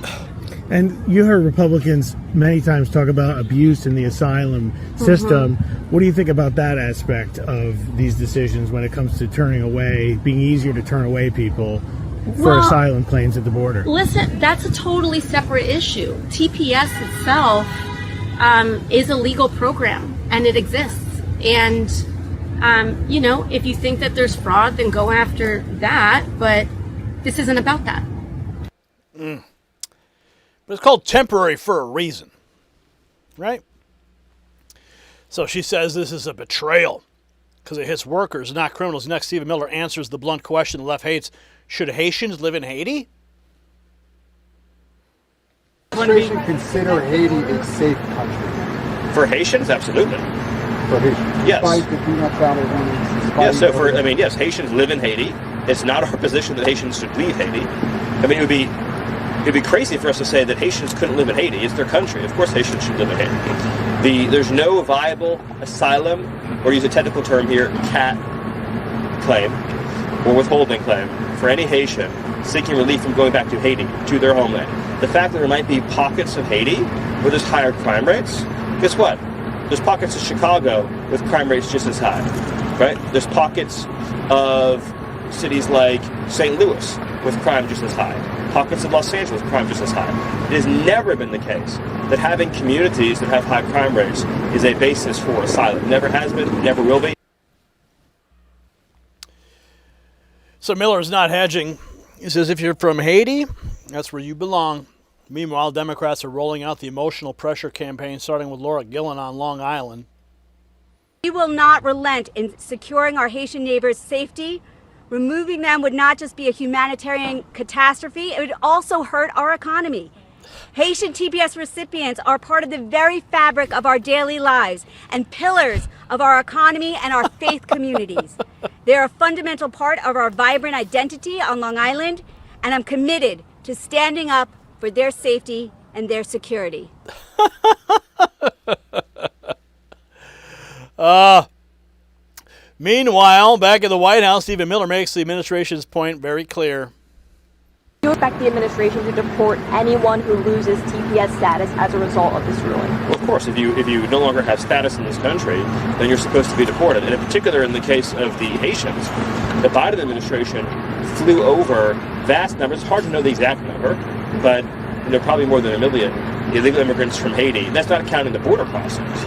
And you heard Republicans many times talk about abuse in the asylum system. What do you think about that aspect of these decisions when it comes to being easier to turn away people for asylum claims at the border? Listen, that's a totally separate issue. TPS itself is a legal program, and it exists. And, if you think that there's fraud, then go after that. But this isn't about that. But it's called temporary for a reason, right? So she says this is a betrayal because it hits workers, not criminals. Next, Stephen Miller answers the blunt question the left hates. Should Haitians live in Haiti? Administration consider Haiti a safe country? For Haitians, absolutely. For Haitians? Yes. Despite the do not travel warnings? Yes, yes, Haitians live in Haiti. It's not our position that Haitians should leave Haiti. I mean, it'd be crazy for us to say that Haitians couldn't live in Haiti. It's their country. Of course Haitians should live in Haiti. There's no viable asylum, or use a technical term here, CAT claim, or withholding claim, for any Haitian seeking relief from going back to Haiti, to their homeland. The fact that there might be pockets of Haiti where there's higher crime rates, guess what? There's pockets of Chicago with crime rates just as high, right? There's pockets of cities like St. Louis with crime just as high. Pockets of Los Angeles, crime just as high. It has never been the case that having communities that have high crime rates is a basis for asylum. Never has been, never will be. So Miller is not hedging. He says if you're from Haiti, that's where you belong. Meanwhile, Democrats are rolling out the emotional pressure campaign, starting with Laura Gillen on Long Island. We will not relent in securing our Haitian neighbors' safety. Removing them would not just be a humanitarian catastrophe, it would also hurt our economy. Haitian TPS recipients are part of the very fabric of our daily lives and pillars of our economy and our faith communities. They're a fundamental part of our vibrant identity on Long Island, and I'm committed to standing up for their safety and their security. Meanwhile, back at the White House, Stephen Miller makes the administration's point very clear. Do you expect the administration to deport anyone who loses TPS status as a result of this ruling? Well, of course, if you no longer have status in this country, then you're supposed to be deported. And in particular, in the case of the Haitians, the Biden administration flew over vast numbers. It's hard to know the exact number, but probably more than 1 million illegal immigrants from Haiti. And that's not counting the border crossings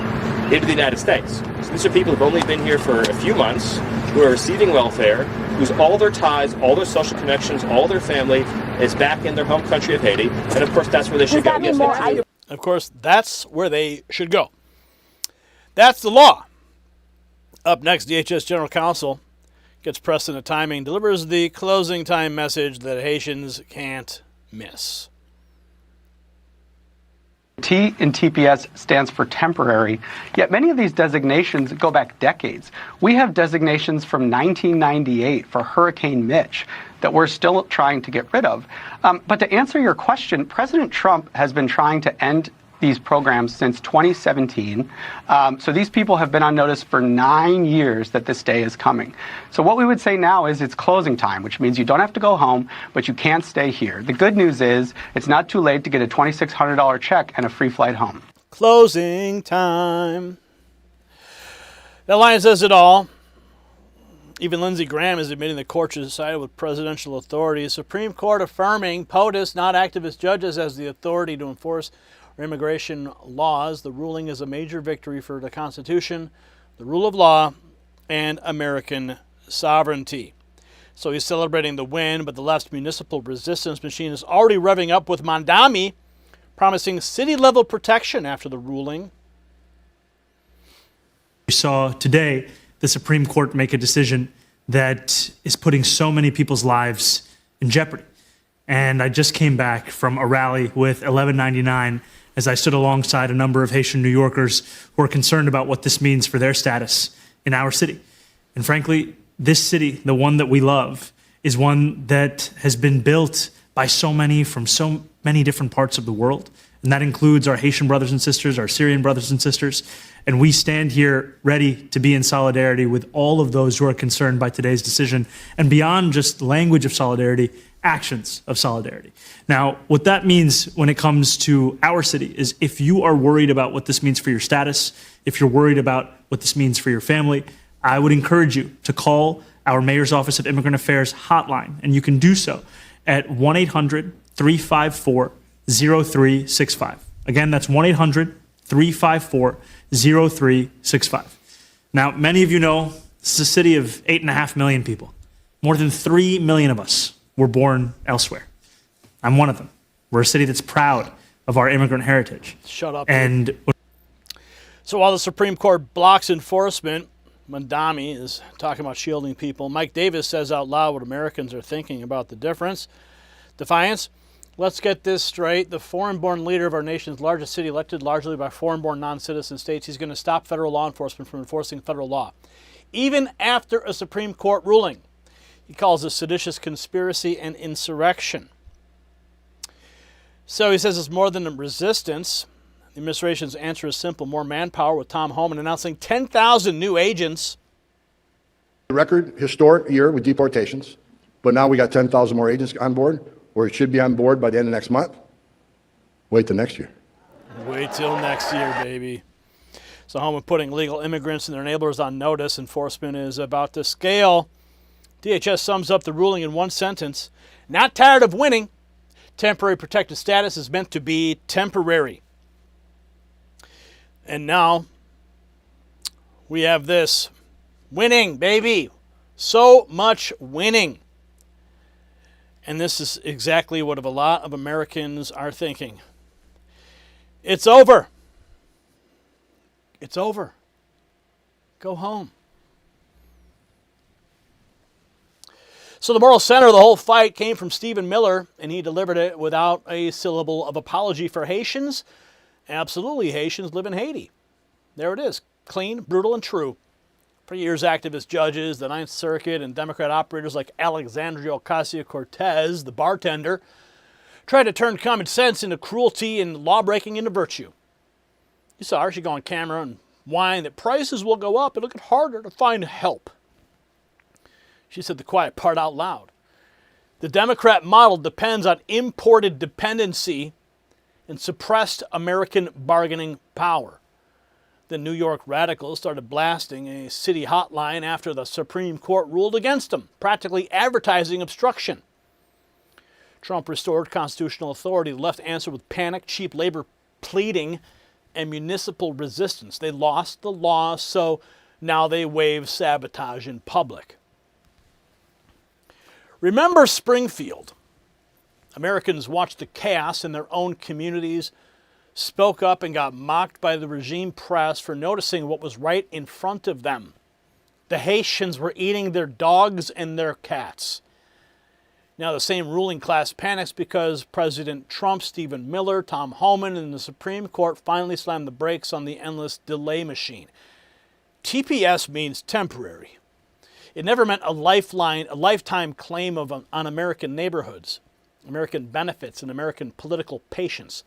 into the United States. So these are people who've only been here for a few months, who are receiving welfare, whose all their ties, all their social connections, all their family is back in their home country of Haiti. And of course, that's where they should go. Yes, of course, that's where they should go. That's the law. Up next, DHS General Counsel gets pressed into timing, delivers the closing time message that Haitians can't miss. T in TPS stands for temporary, yet many of these designations go back decades. We have designations from 1998 for Hurricane Mitch that we're still trying to get rid of. But to answer your question, President Trump has been trying to end these programs since 2017. So these people have been on notice for 9 years that this day is coming. So what we would say now is it's closing time, which means you don't have to go home, but you can't stay here. The good news is it's not too late to get a $2,600 check and a free flight home. Closing time. That line says it all. Even Lindsey Graham is admitting the court should side with presidential authority. Supreme Court affirming POTUS, not activist judges, as the authority to enforce immigration laws. The ruling is a major victory for the Constitution, the rule of law, and American sovereignty. So he's celebrating the win, but the left's municipal resistance machine is already revving up, with Mondami promising city-level protection after the ruling. We saw today the Supreme Court make a decision that is putting so many people's lives in jeopardy. And I just came back from a rally with 1199 as I stood alongside a number of Haitian New Yorkers who are concerned about what this means for their status in our city. And frankly, this city, the one that we love, is one that has been built by so many from so many different parts of the world. And that includes our Haitian brothers and sisters, our Syrian brothers and sisters. And we stand here ready to be in solidarity with all of those who are concerned by today's decision. And beyond just language of solidarity, actions of solidarity. Now, what that means when it comes to our city is if you are worried about what this means for your status, if you're worried about what this means for your family, I would encourage you to call our Mayor's Office of Immigrant Affairs hotline. And you can do so at 1-800-354-0365. Again, that's 1-800 888-354-0365. Now, many of you know this is a city of 8.5 million people. More than 3 million of us were born elsewhere. I'm one of them. We're a city that's proud of our immigrant heritage. Shut up. And so while the Supreme Court blocks enforcement, Mandami is talking about shielding people. Mike Davis says out loud what Americans are thinking about the difference. Defiance. Let's get this straight. The foreign-born leader of our nation's largest city, elected largely by foreign-born non-citizen states, he's going to stop federal law enforcement from enforcing federal law, even after a Supreme Court ruling. He calls this seditious conspiracy and insurrection. So he says it's more than a resistance. The administration's answer is simple: more manpower, with Tom Homan announcing 10,000 new agents. Record historic year with deportations, but now we got 10,000 more agents on board, or it should be on board by the end of next month. Wait till next year. Wait till next year, baby. So Homan putting legal immigrants and their enablers on notice. Enforcement is about to scale. DHS sums up the ruling in one sentence: not tired of winning. Temporary protected status is meant to be temporary. And now we have this. Winning, baby. So much winning. And this is exactly what a lot of Americans are thinking. It's over. It's over. Go home. So the moral center of the whole fight came from Stephen Miller, and he delivered it without a syllable of apology for Haitians. Absolutely, Haitians live in Haiti. There it is, clean, brutal, and true. For years, activist judges, the Ninth Circuit, and Democrat operators like Alexandria Ocasio-Cortez, the bartender, tried to turn common sense into cruelty and lawbreaking into virtue. You saw her, she'd go on camera and whine that prices will go up, it'll get harder to find help. She said the quiet part out loud. The Democrat model depends on imported dependency and suppressed American bargaining power. The New York radicals started blasting a city hotline after the Supreme Court ruled against them, practically advertising obstruction. Trump restored constitutional authority. The left answered with panic, cheap labor pleading, and municipal resistance. They lost the law, so now they wave sabotage in public. Remember Springfield. Americans watched the chaos in their own communities, spoke up, and got mocked by the regime press for noticing what was right in front of them. The Haitians were eating their dogs and their cats. Now the same ruling class panics because President Trump, Stephen Miller, Tom Homan, and the Supreme Court finally slammed the brakes on the endless delay machine. TPS means temporary. It never meant a lifetime claim on American neighborhoods, American benefits, and American political patience.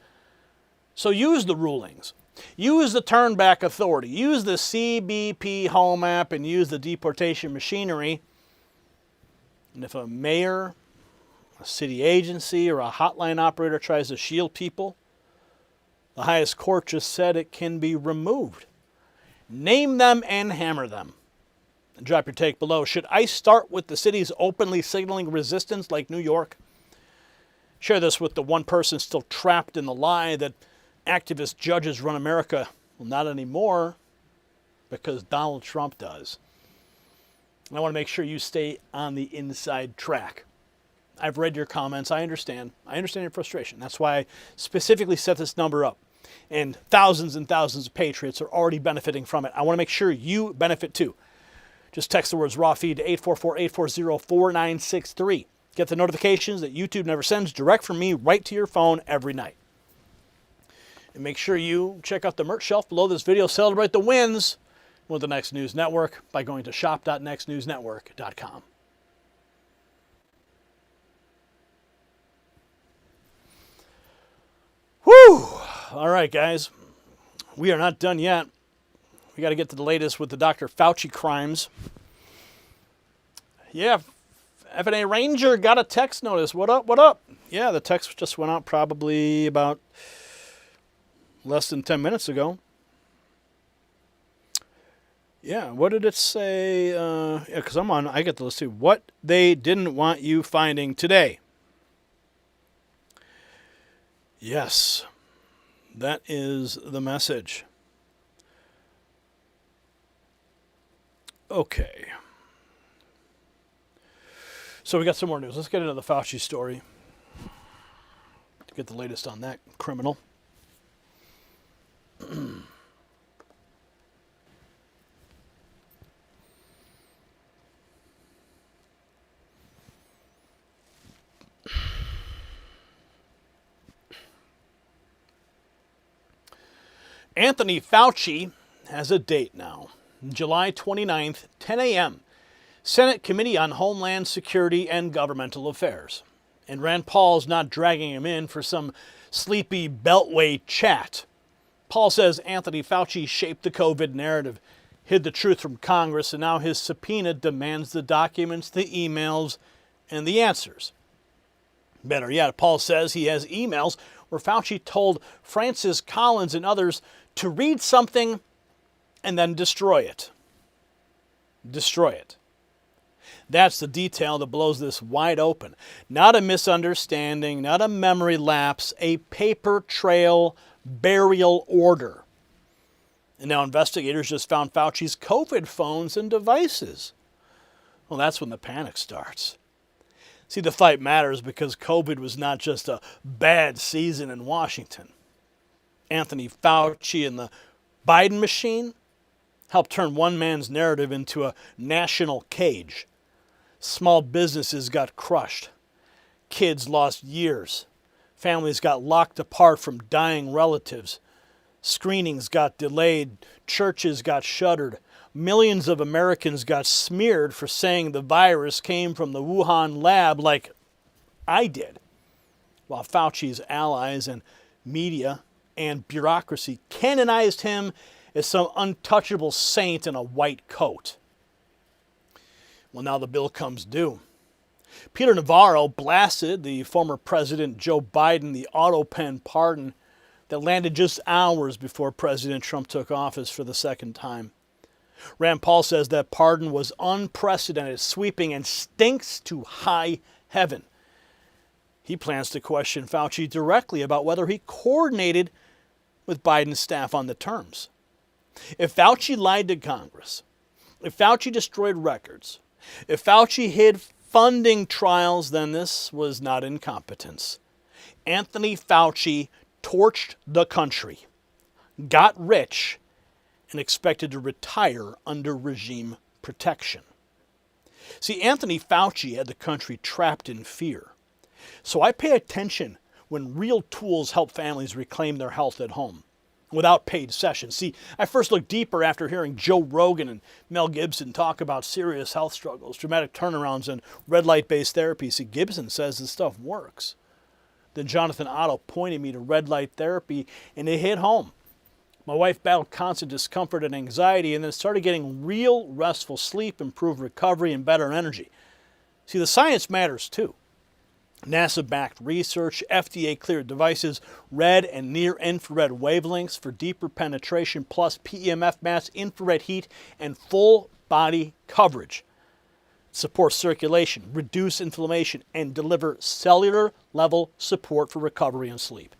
So use the rulings. Use the turnback authority. Use the CBP home app and use the deportation machinery. And if a mayor, a city agency, or a hotline operator tries to shield people, the highest court just said it can be removed. Name them and hammer them. And drop your take below. Should ICE start with the cities openly signaling resistance like New York? Share this with the one person still trapped in the lie that activist judges run America. Well, not anymore, because Donald Trump does. And I want to make sure you stay on the inside track. I've read your comments. I understand. I understand your frustration. That's why I specifically set this number up. And thousands of patriots are already benefiting from it. I want to make sure you benefit too. Just text the words raw feed to 844-840-4963. Get the notifications that YouTube never sends direct from me right to your phone every night. And make sure you check out the merch shelf below this video. Celebrate the wins with the Next News Network by going to shop.nextnewsnetwork.com. Whew! All right, guys. We are not done yet. We got to get to the latest with the Dr. Fauci crimes. Yeah, FNA Ranger got a text notice. What up, what up? Yeah, the text just went out probably about less than 10 minutes ago. Yeah, what did it say? Yeah, because I get to let's see what they didn't want you finding today. Yes. That is the message. Okay. So we got some more news. Let's get into the Fauci story to get the latest on that criminal. Anthony Fauci has a date now, July 29th, 10 a.m., Senate Committee on Homeland Security and Governmental Affairs. And Rand Paul's not dragging him in for some sleepy Beltway chat. Paul says Anthony Fauci shaped the COVID narrative, hid the truth from Congress, and now his subpoena demands the documents, the emails, and the answers. Better yet, Paul says he has emails where Fauci told Francis Collins and others to read something and then destroy it. Destroy it. That's the detail that blows this wide open. Not a misunderstanding, not a memory lapse, a paper trail burial order. And now investigators just found Fauci's COVID phones and devices. Well, that's when the panic starts. See, the fight matters because COVID was not just a bad season in Washington. Anthony Fauci and the Biden machine helped turn one man's narrative into a national cage. Small businesses got crushed. Kids lost years. Families got locked apart from dying relatives. Screenings got delayed. Churches got shuttered. Millions of Americans got smeared for saying the virus came from the Wuhan lab like I did, while Fauci's allies and media and bureaucracy canonized him as some untouchable saint in a white coat. Well, now the bill comes due. Peter Navarro blasted the former President Joe Biden the auto pen pardon that landed just hours before President Trump took office for the second time. Rand Paul says that pardon was unprecedented, sweeping, and stinks to high heaven. He plans to question Fauci directly about whether he coordinated with Biden's staff on the terms. If Fauci lied to Congress, if Fauci destroyed records, if Fauci hid funding trials, then this was not incompetence. Anthony Fauci torched the country, got rich, and expected to retire under regime protection. See, Anthony Fauci had the country trapped in fear. So I pay attention when real tools help families reclaim their health at home without paid sessions. See, I first looked deeper after hearing Joe Rogan and Mel Gibson talk about serious health struggles, dramatic turnarounds, and red light-based therapy. See, Gibson says this stuff works. Then Jonathan Otto pointed me to red light therapy, and it hit home. My wife battled constant discomfort and anxiety and then started getting real restful sleep, improved recovery, and better energy. See, the science matters too. NASA-backed research, FDA-cleared devices, red and near-infrared wavelengths for deeper penetration, plus PEMF mass, infrared heat, and full-body coverage. Support circulation, reduce inflammation, and deliver cellular-level support for recovery and sleep.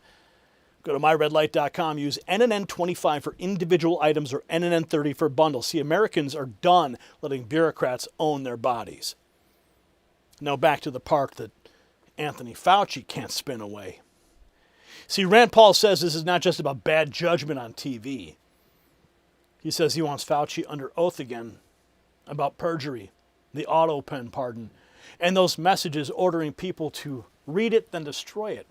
Go to myredlight.com, use NNN25 for individual items or NNN30 for bundles. See, Americans are done letting bureaucrats own their bodies. Now back to the part that Anthony Fauci can't spin away. See, Rand Paul says this is not just about bad judgment on TV. He says he wants Fauci under oath again about perjury, the auto pen pardon, and those messages ordering people to read it then destroy it.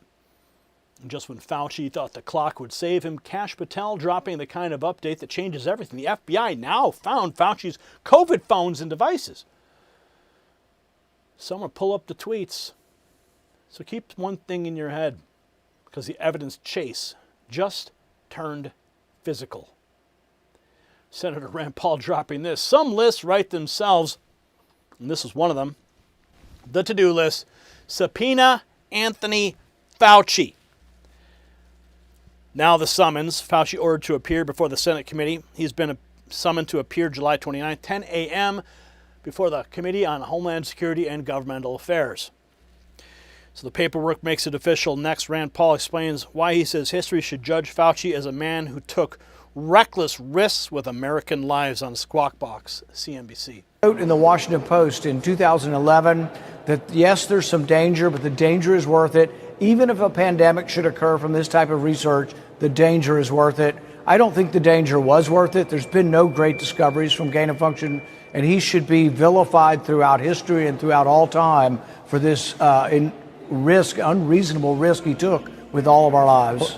And just when Fauci thought the clock would save him, Kash Patel dropping the kind of update that changes everything. The FBI now found Fauci's COVID phones and devices. Someone pull up the tweets. So keep one thing in your head, because the evidence chase just turned physical. Senator Rand Paul dropping this. Some lists write themselves, and this is one of them. The to-do list, subpoena Anthony Fauci. Now the summons. Fauci ordered to appear before the Senate committee. He's been summoned to appear July 29, 10 a.m. before the Committee on Homeland Security and Governmental Affairs. So the paperwork makes it official. Next, Rand Paul explains why he says history should judge Fauci as a man who took reckless risks with American lives on Squawk Box, CNBC. Wrote in the Washington Post in 2011 that yes, there's some danger, but the danger is worth it. Even if a pandemic should occur from this type of research, the danger is worth it. I don't think the danger was worth it. There's been no great discoveries from gain of function, and he should be vilified throughout history and throughout all time for this unreasonable risk he took with all of our lives.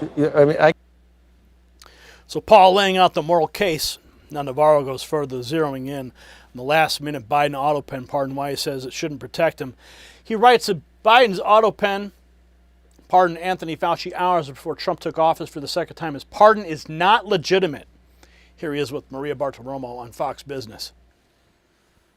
So Paul laying out the moral case. Now Navarro goes further, zeroing in on the last-minute Biden auto pen pardon, why he says it shouldn't protect him. He writes that Biden's auto pen pardoned Anthony Fauci hours before Trump took office for the second time. His pardon is not legitimate. Here he is with Maria Bartiromo on Fox Business.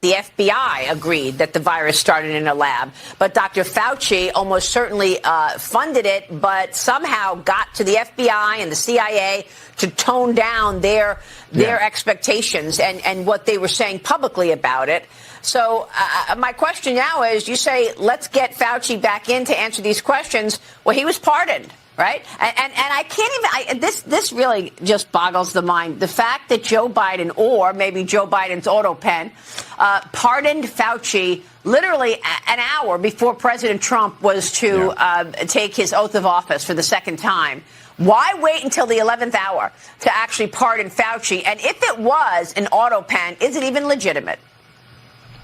The FBI agreed that the virus started in a lab, but Dr. Fauci almost certainly funded it, but somehow got to the FBI and the CIA to tone down their expectations and what they were saying publicly about it. So my question now is, you say, let's get Fauci back in to answer these questions. Well, he was pardoned. Right. And I can't even this really just boggles the mind. The fact that Joe Biden, or maybe Joe Biden's auto pen, pardoned Fauci literally an hour before President Trump was to take his oath of office for the second time. Why wait until the 11th hour to actually pardon Fauci? And if it was an auto pen, is it even legitimate?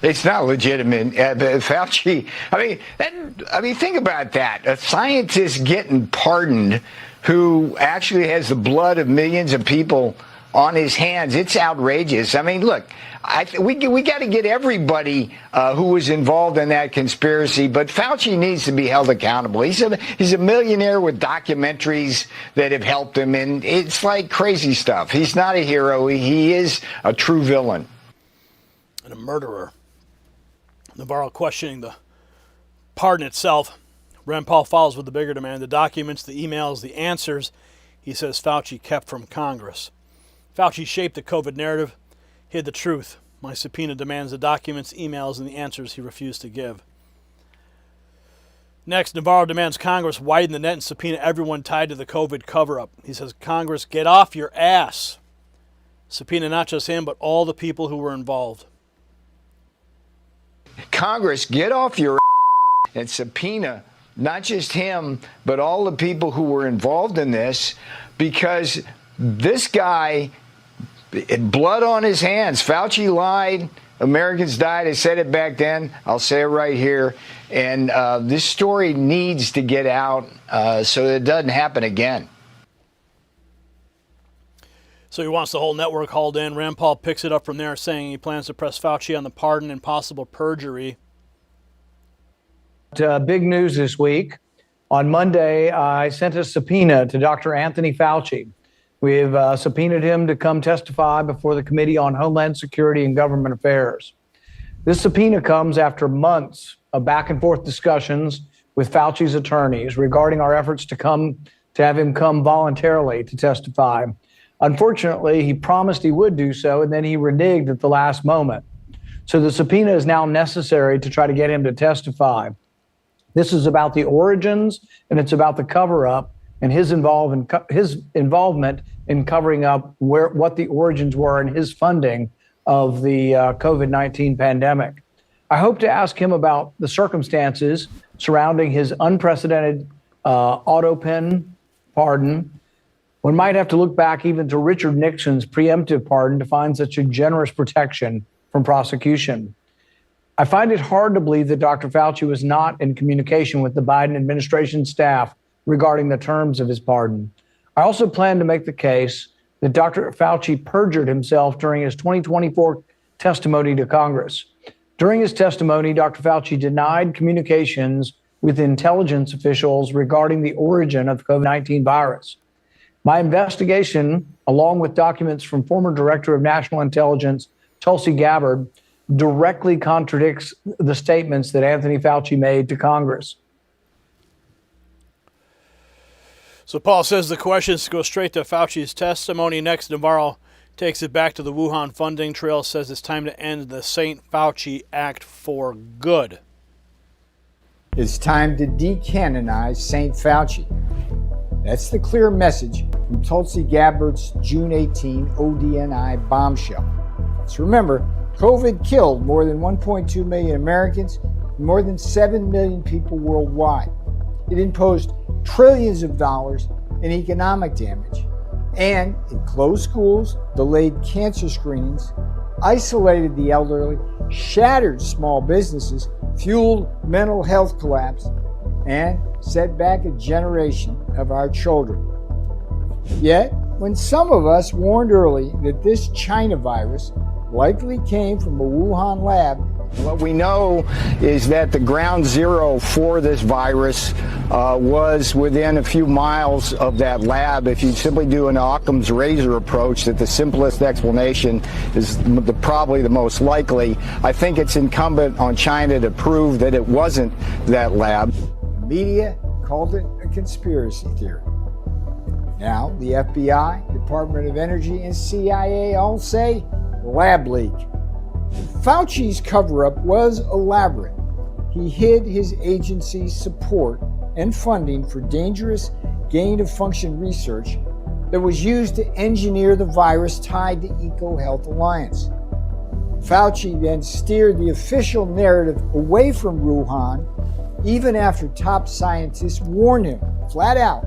It's not legitimate. Fauci, I mean, think about that. A scientist getting pardoned who actually has the blood of millions of people on his hands. It's outrageous. I mean, look, we got to get everybody who was involved in that conspiracy, but Fauci needs to be held accountable. He's a millionaire with documentaries that have helped him, and it's like crazy stuff. He's not a hero. He is a true villain. And a murderer. Navarro questioning the pardon itself. Rand Paul follows with the bigger demand. The documents, the emails, the answers, he says Fauci kept from Congress. Fauci shaped the COVID narrative, hid the truth. My subpoena demands the documents, emails, and the answers he refused to give. Next, Navarro demands Congress widen the net and subpoena everyone tied to the COVID cover-up. He says, Congress, get off your ass. Subpoena not just him, but all the people who were involved. Congress, get off your and subpoena not just him, but all the people who were involved in this, because this guy, blood on his hands. Fauci lied. Americans died. I said it back then. I'll say it right here. And this story needs to get out so that it doesn't happen again. So he wants the whole network hauled in. Rand Paul picks it up from there, saying he plans to press Fauci on the pardon and possible perjury. Big news this week. On Monday, I sent a subpoena to Dr. Anthony Fauci. We've subpoenaed him to come testify before the Committee on Homeland Security and Government Affairs. This subpoena comes after months of back and forth discussions with Fauci's attorneys regarding our efforts to have him come voluntarily to testify. Unfortunately, he promised he would do so, and then he reneged at the last moment. So the subpoena is now necessary to try to get him to testify. This is about the origins, and it's about the cover-up and his involvement in covering up what the origins were and his funding of the COVID-19 pandemic. I hope to ask him about the circumstances surrounding his unprecedented auto pen pardon. One might have to look back even to Richard Nixon's preemptive pardon to find such a generous protection from prosecution. I find it hard to believe that Dr. Fauci was not in communication with the Biden administration staff regarding the terms of his pardon. I also plan to make the case that Dr. Fauci perjured himself during his 2024 testimony to Congress. During his testimony, Dr. Fauci denied communications with intelligence officials regarding the origin of the COVID-19 virus. My investigation, along with documents from former Director of National Intelligence Tulsi Gabbard, directly contradicts the statements that Anthony Fauci made to Congress. So Paul says the questions go straight to Fauci's testimony. Next, Navarro takes it back to the Wuhan funding trail, says it's time to end the St. Fauci Act for good. It's time to decanonize St. Fauci. That's the clear message from Tulsi Gabbard's June 18 ODNI bombshell. So remember, COVID killed more than 1.2 million Americans and more than 7 million people worldwide. It imposed trillions of dollars in economic damage. And it closed schools, delayed cancer screenings, isolated the elderly, shattered small businesses, fueled mental health collapse, and set back a generation of our children. Yet, when some of us warned early that this China virus likely came from a Wuhan lab, what we know is that the ground zero for this virus was within a few miles of that lab. If you simply do an Occam's razor approach, that the simplest explanation is probably the most likely, I think it's incumbent on China to prove that it wasn't that lab. The media called it a conspiracy theory. Now, the FBI, Department of Energy, and CIA all say lab leak. Fauci's cover-up was elaborate. He hid his agency's support and funding for dangerous gain-of-function research that was used to engineer the virus tied to EcoHealth Alliance. Fauci then steered the official narrative away from Wuhan, even after top scientists warned him, flat out,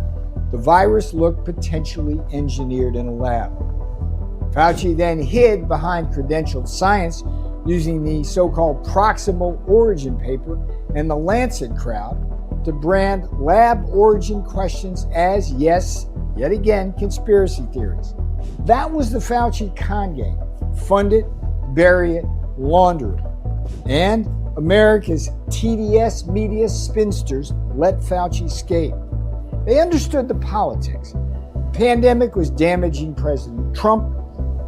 the virus looked potentially engineered in a lab. Fauci then hid behind credentialed science using the so-called proximal origin paper and the Lancet crowd to brand lab origin questions as, yes, yet again, conspiracy theories. That was the Fauci con game. Fund it, bury it, launder it. And America's TDS media spinsters let Fauci escape. They understood the politics. The pandemic was damaging President Trump.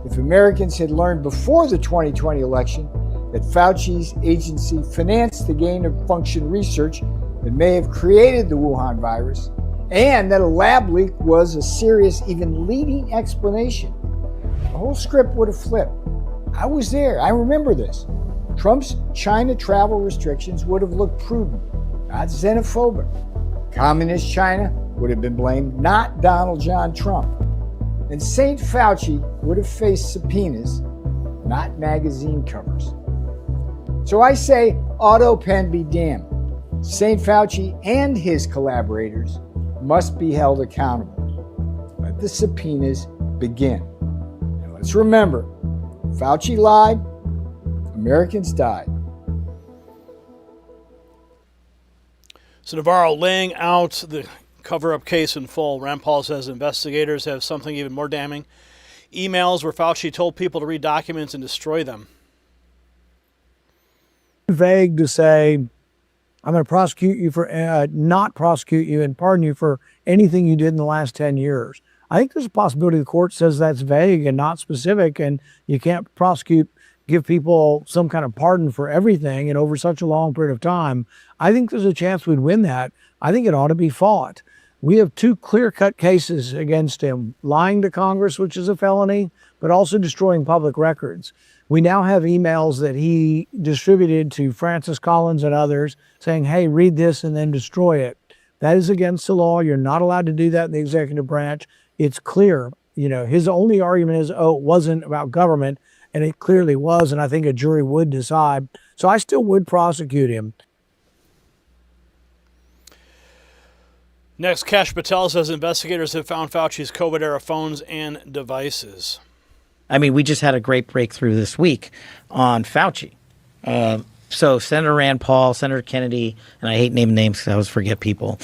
If Americans had learned before the 2020 election that Fauci's agency financed the gain-of-function research that may have created the Wuhan virus, and that a lab leak was a serious, even leading explanation, the whole script would have flipped. I was there. I remember this. Trump's China travel restrictions would have looked prudent, not xenophobic. Communist China would have been blamed, not Donald John Trump. And St. Fauci would have faced subpoenas, not magazine covers. So I say, auto pen be damned. St. Fauci and his collaborators must be held accountable. Let the subpoenas begin. And let's remember, Fauci lied, Americans died. So Navarro laying out the cover-up case in full. Rand Paul says investigators have something even more damning. Emails where Fauci told people to read documents and destroy them. Vague to say, I'm going to prosecute you for, not prosecute you and pardon you for anything you did in the last 10 years. I think there's a possibility the court says that's vague and not specific, and you can't prosecute, give people some kind of pardon for everything and over such a long period of time. I think there's a chance we'd win that. I think it ought to be fought. We have two clear-cut cases against him, lying to Congress, which is a felony, but also destroying public records. We now have emails that he distributed to Francis Collins and others saying, hey, read this and then destroy it. That is against the law. You're not allowed to do that in the executive branch. It's clear. You know, his only argument is, oh, it wasn't about government, and it clearly was, and I think a jury would decide. So I still would prosecute him. Next, Kash Patel says investigators have found Fauci's COVID-era phones and devices. I mean, we just had a great breakthrough this week on Fauci. So Senator Rand Paul, Senator Kennedy, and I hate naming names because I always forget people,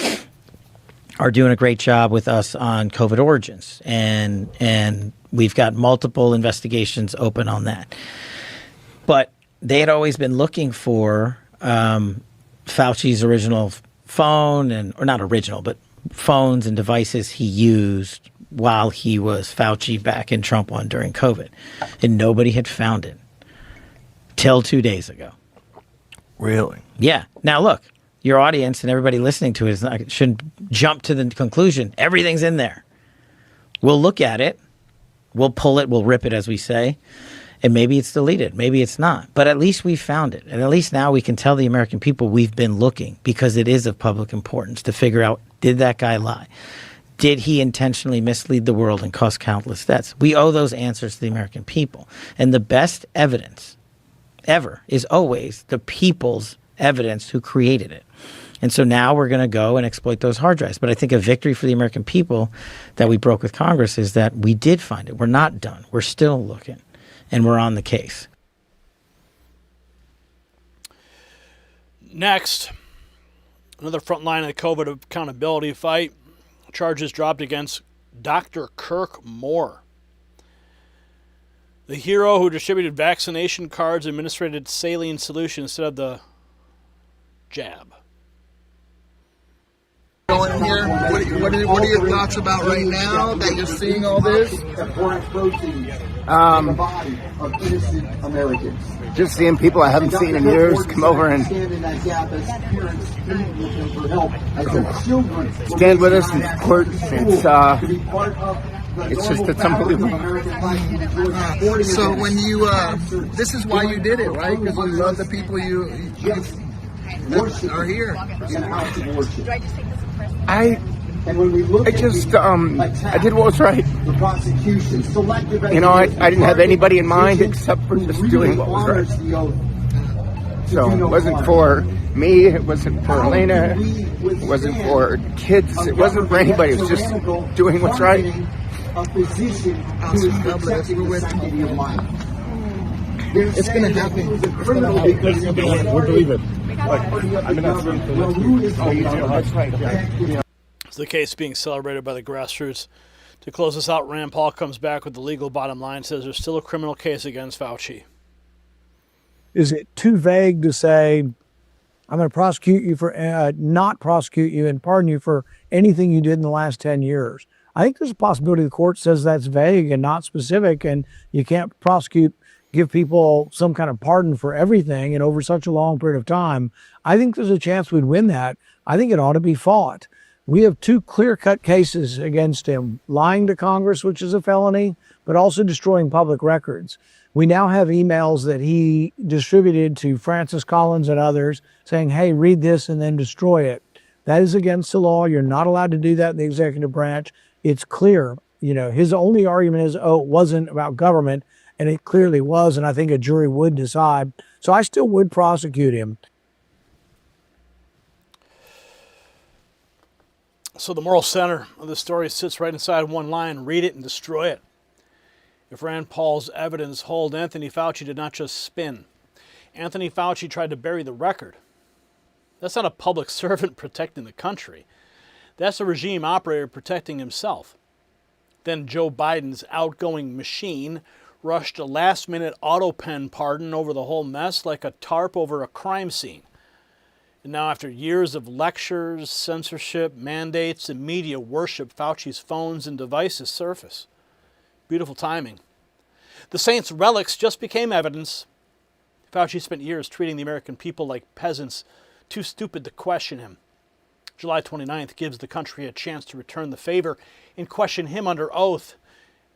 are doing a great job with us on COVID origins. And we've got multiple investigations open on that. But they had always been looking for Fauci's original phone, or not original, but phones and devices he used while he was Fauci back in Trump one during COVID. And nobody had found it till 2 days ago. Really? Yeah. Now, look, your audience and everybody listening to it shouldn't jump to the conclusion everything's in there. We'll look at it. We'll pull it. We'll rip it, as we say. And maybe it's deleted, maybe it's not. But at least we found it. And at least now we can tell the American people we've been looking, because it is of public importance to figure out, did that guy lie? Did he intentionally mislead the world and cause countless deaths? We owe those answers to the American people. And the best evidence ever is always the people's evidence who created it. And so now we're going to go and exploit those hard drives. But I think a victory for the American people that we broke with Congress is that we did find it. We're not done. We're still looking. And we're on the case. Next, another front line of the COVID accountability fight. Charges dropped against Dr. Kirk Moore, the hero who distributed vaccination cards, administered saline solution instead of the jab. Going here, what are your thoughts about right now that you're seeing all this? Just seeing people I haven't seen in years come over and stand with us and support. It's unbelievable. So when you, this is why you did it, right? Because you love the people you that are here. I did what was right. You know, I didn't have anybody in mind except for just doing what was right. So it wasn't for me, it wasn't for Elena, it wasn't for kids, it wasn't for anybody, it was just doing what's right. It's going to happen. We believe it. It's the case being celebrated by the grassroots. To close this out, Rand Paul comes back with the legal bottom line, says there's still a criminal case against Fauci. Is it too vague to say, I'm going to prosecute you for, not prosecute you and pardon you for anything you did in the last 10 years? I think there's a possibility the court says that's vague and not specific, and you can't give people some kind of pardon for everything and over such a long period of time. I think there's a chance we'd win that. I think it ought to be fought. We have two clear-cut cases against him: lying to Congress, which is a felony, but also destroying public records. We now have emails that he distributed to Francis Collins and others saying, hey, read this and then destroy it. That is against the law. You're not allowed to do that in the executive branch. It's clear. You know, his only argument is, oh, it wasn't about government, and it clearly was, and I think a jury would decide. So I still would prosecute him. So the moral center of the story sits right inside one line: read it and destroy it. If Rand Paul's evidence hold, Anthony Fauci did not just spin. Anthony Fauci tried to bury the record. That's not a public servant protecting the country. That's a regime operator protecting himself. Then Joe Biden's outgoing machine rushed a last-minute auto pen pardon over the whole mess like a tarp over a crime scene. And now, after years of lectures, censorship, mandates, and media worship, Fauci's phones and devices surface. Beautiful timing. The saint's relics just became evidence. Fauci spent years treating the American people like peasants, too stupid to question him. July 29th gives the country a chance to return the favor and question him under oath,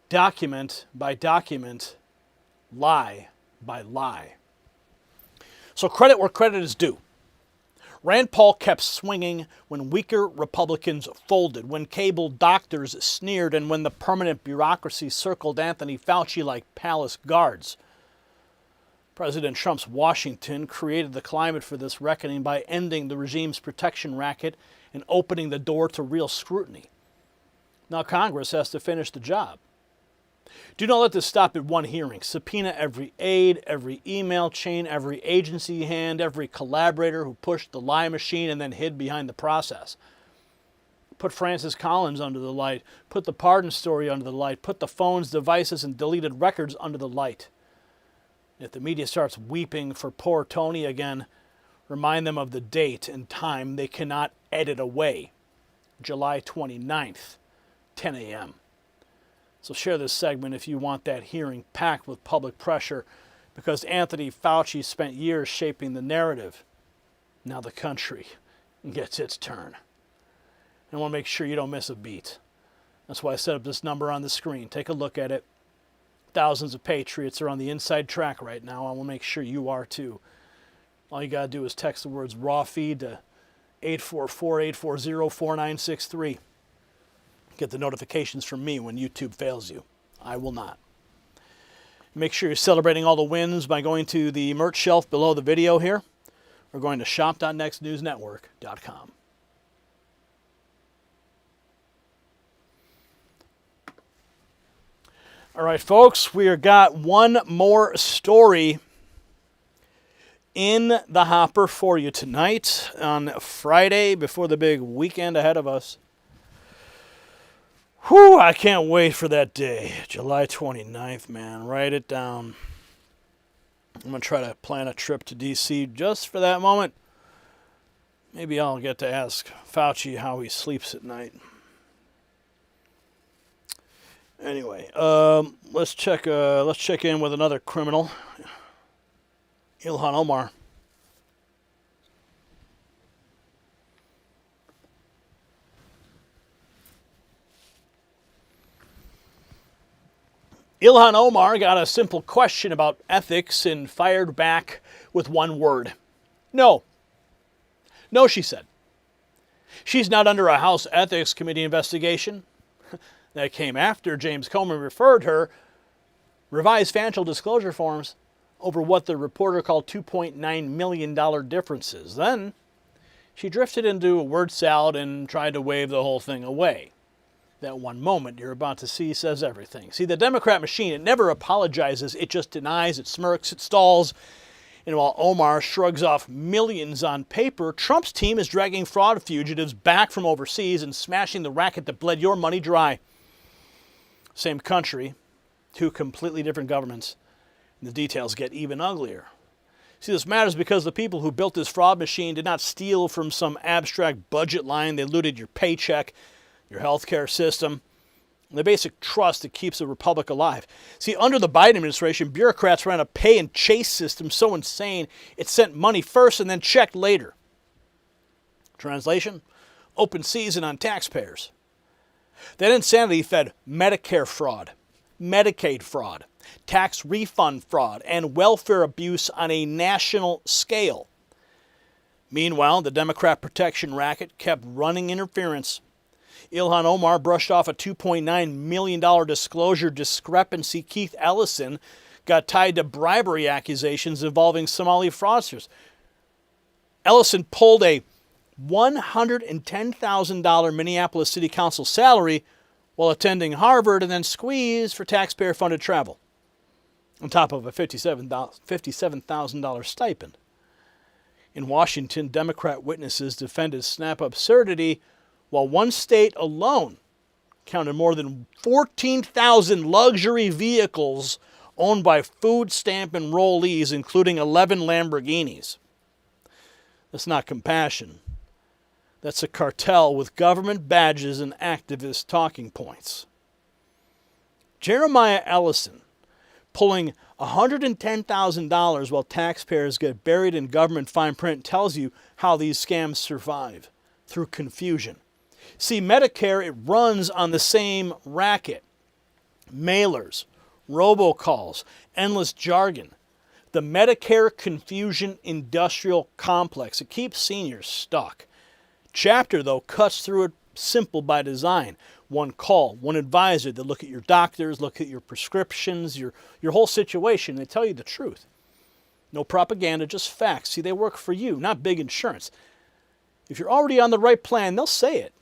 document by document, lie by lie. So credit where credit is due. Rand Paul kept swinging when weaker Republicans folded, when cable doctors sneered, and when the permanent bureaucracy circled Anthony Fauci like palace guards. President Trump's Washington created the climate for this reckoning by ending the regime's protection racket and opening the door to real scrutiny. Now Congress has to finish the job. Do not let this stop at one hearing. Subpoena every aide, every email chain, every agency hand, every collaborator who pushed the lie machine and then hid behind the process. Put Francis Collins under the light. Put the pardon story under the light. Put the phones, devices, and deleted records under the light. If the media starts weeping for poor Tony again, remind them of the date and time they cannot edit away. July 29th, 10 a.m. So share this segment if you want that hearing packed with public pressure, because Anthony Fauci spent years shaping the narrative. Now the country gets its turn. I want to make sure you don't miss a beat. That's why I set up this number on the screen. Take a look at it. thousands of patriots are on the inside track right now. I will make sure you are too. All you got to do is text the words raw feed to 844-840-4963. Get the notifications from me when YouTube fails you. I will not. Make sure you're celebrating all the wins by going to the merch shelf below the video here, or going to shop.nextnewsnetwork.com. All right, folks, we have got one more story in the hopper for you tonight on Friday before the big weekend ahead of us. Whew, I can't wait for that day. July 29th, man. Write it down. I'm going to try to plan a trip to D.C. just for that moment. Maybe I'll get to ask Fauci how he sleeps at night. Anyway, let's check in with another criminal, Ilhan Omar. Ilhan Omar got a simple question about ethics and fired back with one word. No. No, she said. She's not under a House Ethics Committee investigation. That came after James Comey referred her revised financial disclosure forms over what the reporter called $2.9 million differences. Then she drifted into a word salad and tried to wave the whole thing away. That one moment you're about to see says everything. See, the Democrat machine, it never apologizes. It just denies, it smirks, it stalls. And while Omar shrugs off millions on paper, Trump's team is dragging fraud fugitives back from overseas and smashing the racket that bled your money dry. Same country, two completely different governments, and the details get even uglier. See, this matters because the people who built this fraud machine did not steal from some abstract budget line. They looted your paycheck, your healthcare system, and the basic trust that keeps the republic alive. See, under the Biden administration, bureaucrats ran a pay and chase system so insane it sent money first and then checked later. Translation? Open season on taxpayers. That insanity fed Medicare fraud, Medicaid fraud, tax refund fraud, and welfare abuse on a national scale. Meanwhile, the Democrat protection racket kept running interference. Ilhan Omar brushed off a $2.9 million disclosure discrepancy. Keith Ellison got tied to bribery accusations involving Somali fraudsters. Ellison pulled a $110,000 Minneapolis City Council salary while attending Harvard and then squeezed for taxpayer-funded travel, on top of a $57,000 stipend. In Washington, Democrat witnesses defended snap absurdity, while one state alone counted more than 14,000 luxury vehicles owned by food stamp enrollees, including 11 Lamborghinis. That's not compassion. That's a cartel with government badges and activist talking points. Jeremiah Ellison pulling $110,000 while taxpayers get buried in government fine print tells you how these scams survive, through confusion. See, Medicare, it runs on the same racket. Mailers, robocalls, endless jargon. The Medicare confusion industrial complex. It keeps seniors stuck. Chapter, though, cuts through it simple by design. One call, one advisor. They look at your doctors, look at your prescriptions, your whole situation. They tell you the truth. No propaganda, just facts. See, they work for you, not big insurance. If you're already on the right plan, they'll say it.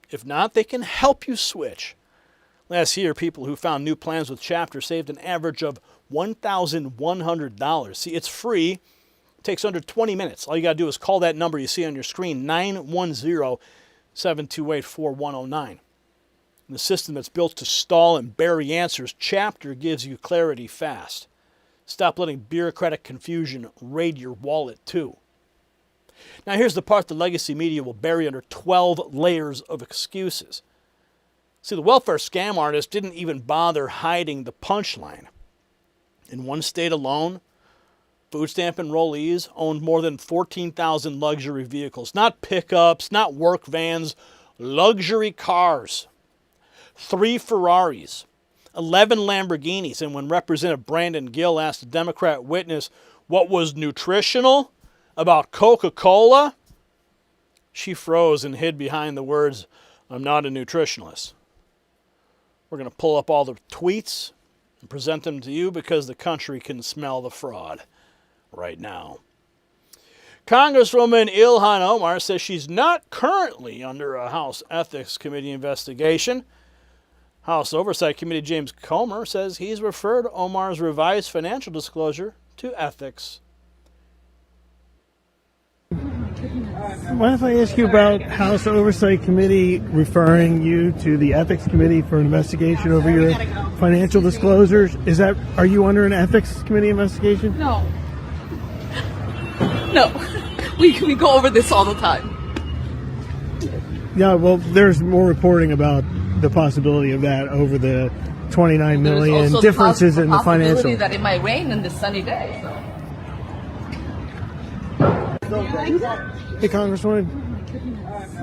If not, they can help you switch. Last year, people who found new plans with Chapter saved an average of $1,100. See, it's free. It takes under 20 minutes. All you got to do is call that number you see on your screen, 910-728-4109. The system that's built to stall and bury answers, Chapter gives you clarity fast. Stop letting bureaucratic confusion raid your wallet, too. Now, here's the part the legacy media will bury under 12 layers of excuses. See, the welfare scam artist didn't even bother hiding the punchline. In one state alone, food stamp enrollees owned more than 14,000 luxury vehicles. Not pickups, not work vans, luxury cars. 3 Ferraris, 11 Lamborghinis. And when Representative Brandon Gill asked a Democrat witness what was nutritional about Coca-Cola, she froze and hid behind the words, "I'm not a nutritionalist." We're going to pull up all the tweets and present them to you because the country can smell the fraud right now. Congresswoman Ilhan Omar says she's not currently under a House Ethics Committee investigation. House Oversight Committee James Comer says he's referred Omar's revised financial disclosure to ethics. What if I ask you about House Oversight Committee referring you to the Ethics Committee for an investigation over your financial disclosures? Are you under an Ethics Committee investigation? No. No. We go over this all the time. Yeah, well, there's more reporting about the possibility of that over the 29 million differences in the financial. That it might rain on this sunny day. So. Hey, Congresswoman,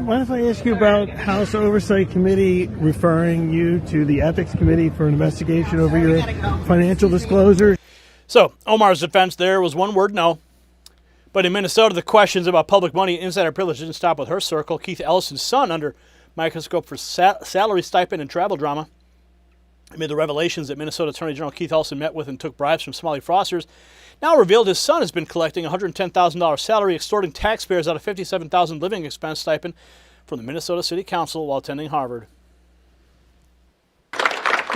what if I ask you about House Oversight Committee referring you to the Ethics Committee for an investigation over your financial disclosures? So, Omar's defense there was one word, no. But in Minnesota, the questions about public money and insider privilege didn't stop with her circle. Keith Ellison's son under microscope for salary, stipend, and travel drama. Amid the revelations that Minnesota Attorney General Keith Ellison met with and took bribes from Somali fraudsters, now revealed his son has been collecting a $110,000 salary, extorting taxpayers out of $57,000 living expense stipend from the Minnesota City Council while attending Harvard.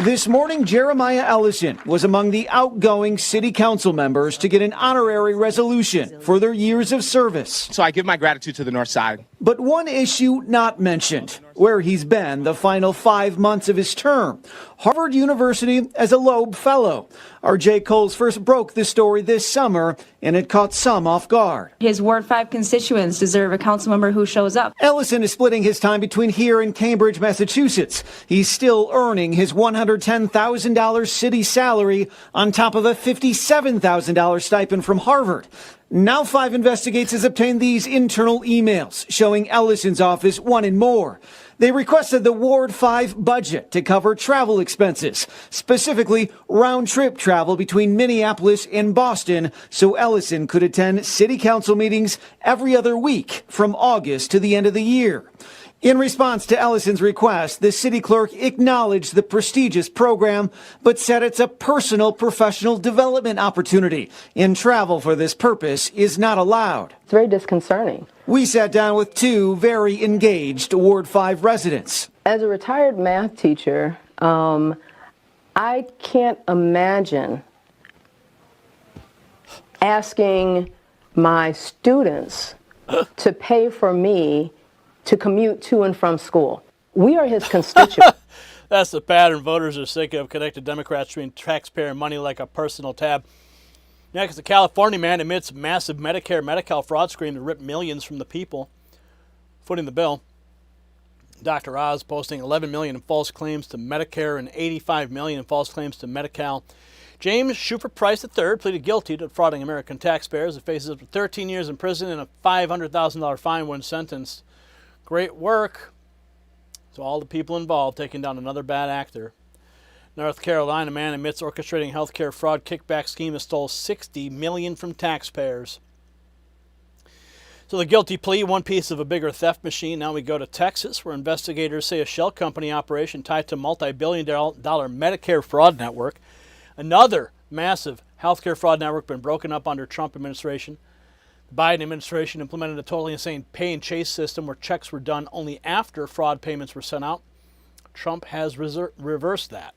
This morning, Jeremiah Ellison was among the outgoing city council members to get an honorary resolution for their years of service. So I give my gratitude to the North Side. But one issue not mentioned, where he's been the final 5 months of his term. Harvard University as a Loeb Fellow. R.J. Coles first broke this story this summer, and it caught some off guard. His Ward 5 constituents deserve a council member who shows up. Ellison is splitting his time between here and Cambridge, Massachusetts. He's still earning his $110,000 city salary on top of a $57,000 stipend from Harvard. Now 5 Investigates has obtained these internal emails showing Ellison's office wanted more. They requested the Ward 5 budget to cover travel expenses, specifically round-trip travel between Minneapolis and Boston, so Ellison could attend city council meetings every other week from August to the end of the year. In response to Ellison's request, the city clerk acknowledged the prestigious program, but said it's a personal professional development opportunity, and travel for this purpose is not allowed. It's very disconcerting. We sat down with 2 very engaged Ward 5 residents. As a retired math teacher, I can't imagine asking my students to pay for me to commute to and from school. We are his constituents. That's the pattern voters are sick of, connected Democrats treating taxpayer money like a personal tab. Next, a California man admits massive Medicare Medi-Cal fraud scheme to rip millions from the people, footing the bill. Dr. Oz posting $11 million in false claims to Medicare and $85 million in false claims to Medi-Cal. James Schufer-Price III pleaded guilty to defrauding American taxpayers. He faces up to 13 years in prison and a $500,000 fine when sentenced. Great work to all the people involved taking down another bad actor. North Carolina man admits orchestrating healthcare fraud kickback scheme that stole $60 million from taxpayers. So the guilty plea, one piece of a bigger theft machine. Now we go to Texas, where investigators say a shell company operation tied to multi-billion-dollar Medicare fraud network. Another massive healthcare fraud network been broken up under Trump administration. The Biden administration implemented a totally insane pay and chase system where checks were done only after fraud payments were sent out. Trump has reversed that.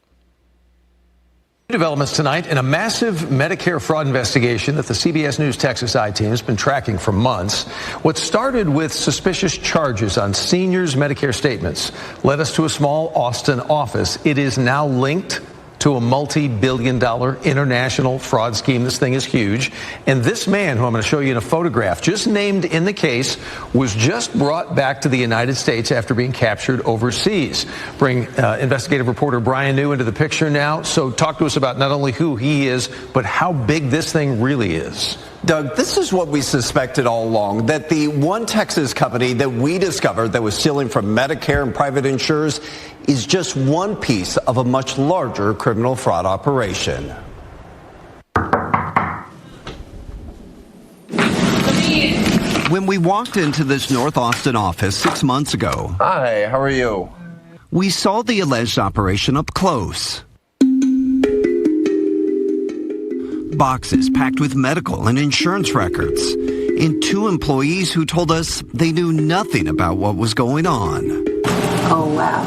Developments tonight in a massive Medicare fraud investigation that the CBS News Texas I team has been tracking for months. What started with suspicious charges on seniors' Medicare statements led us to a small Austin office. It is now linked to a multi-billion-dollar international fraud scheme. This thing is huge. And this man, who I'm going to show you in a photograph, just named in the case, was just brought back to the United States after being captured overseas. Bring investigative reporter Brian New into the picture now. So talk to us about not only who he is, but how big this thing really is. Doug, this is what we suspected all along, that the one Texas company that we discovered that was stealing from Medicare and private insurers is just one piece of a much larger criminal fraud operation. When we walked into this North Austin office 6 months ago, hi, how are you? We saw the alleged operation up close. Boxes packed with medical and insurance records, and 2 employees who told us they knew nothing about what was going on. Oh, wow.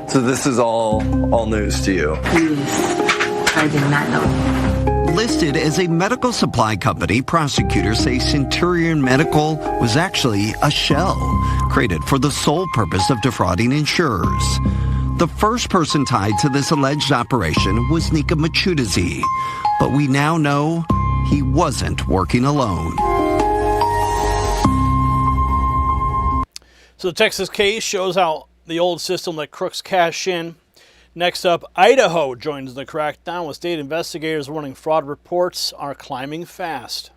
So this is all news to you? Yes, I did not know. Listed as a medical supply company, prosecutors say Centurion Medical was actually a shell created for the sole purpose of defrauding insurers. The first person tied to this alleged operation was Nika Machudzi, but we now know he wasn't working alone. So the Texas case shows how the old system let crooks cash in. Next up, Idaho joins the crackdown with state investigators warning fraud reports are climbing fast.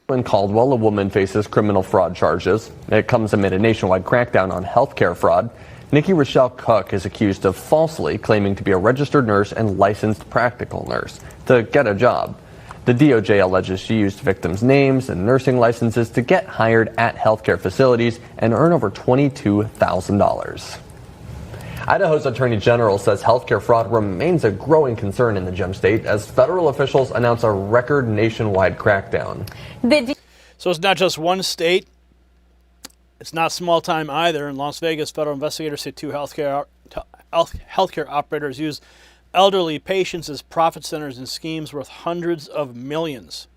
In Caldwell, a woman faces criminal fraud charges. It comes amid a nationwide crackdown on healthcare fraud. Nikki Rochelle Cook is accused of falsely claiming to be a registered nurse and licensed practical nurse to get a job. The DOJ alleges she used victims' names and nursing licenses to get hired at healthcare facilities and earn over $22,000. Idaho's Attorney General says healthcare fraud remains a growing concern in the gem state as federal officials announce a record nationwide crackdown. So it's not just one state. It's not small time either. In Las Vegas, federal investigators say 2 healthcare operators use elderly patients as profit centers in schemes worth hundreds of millions.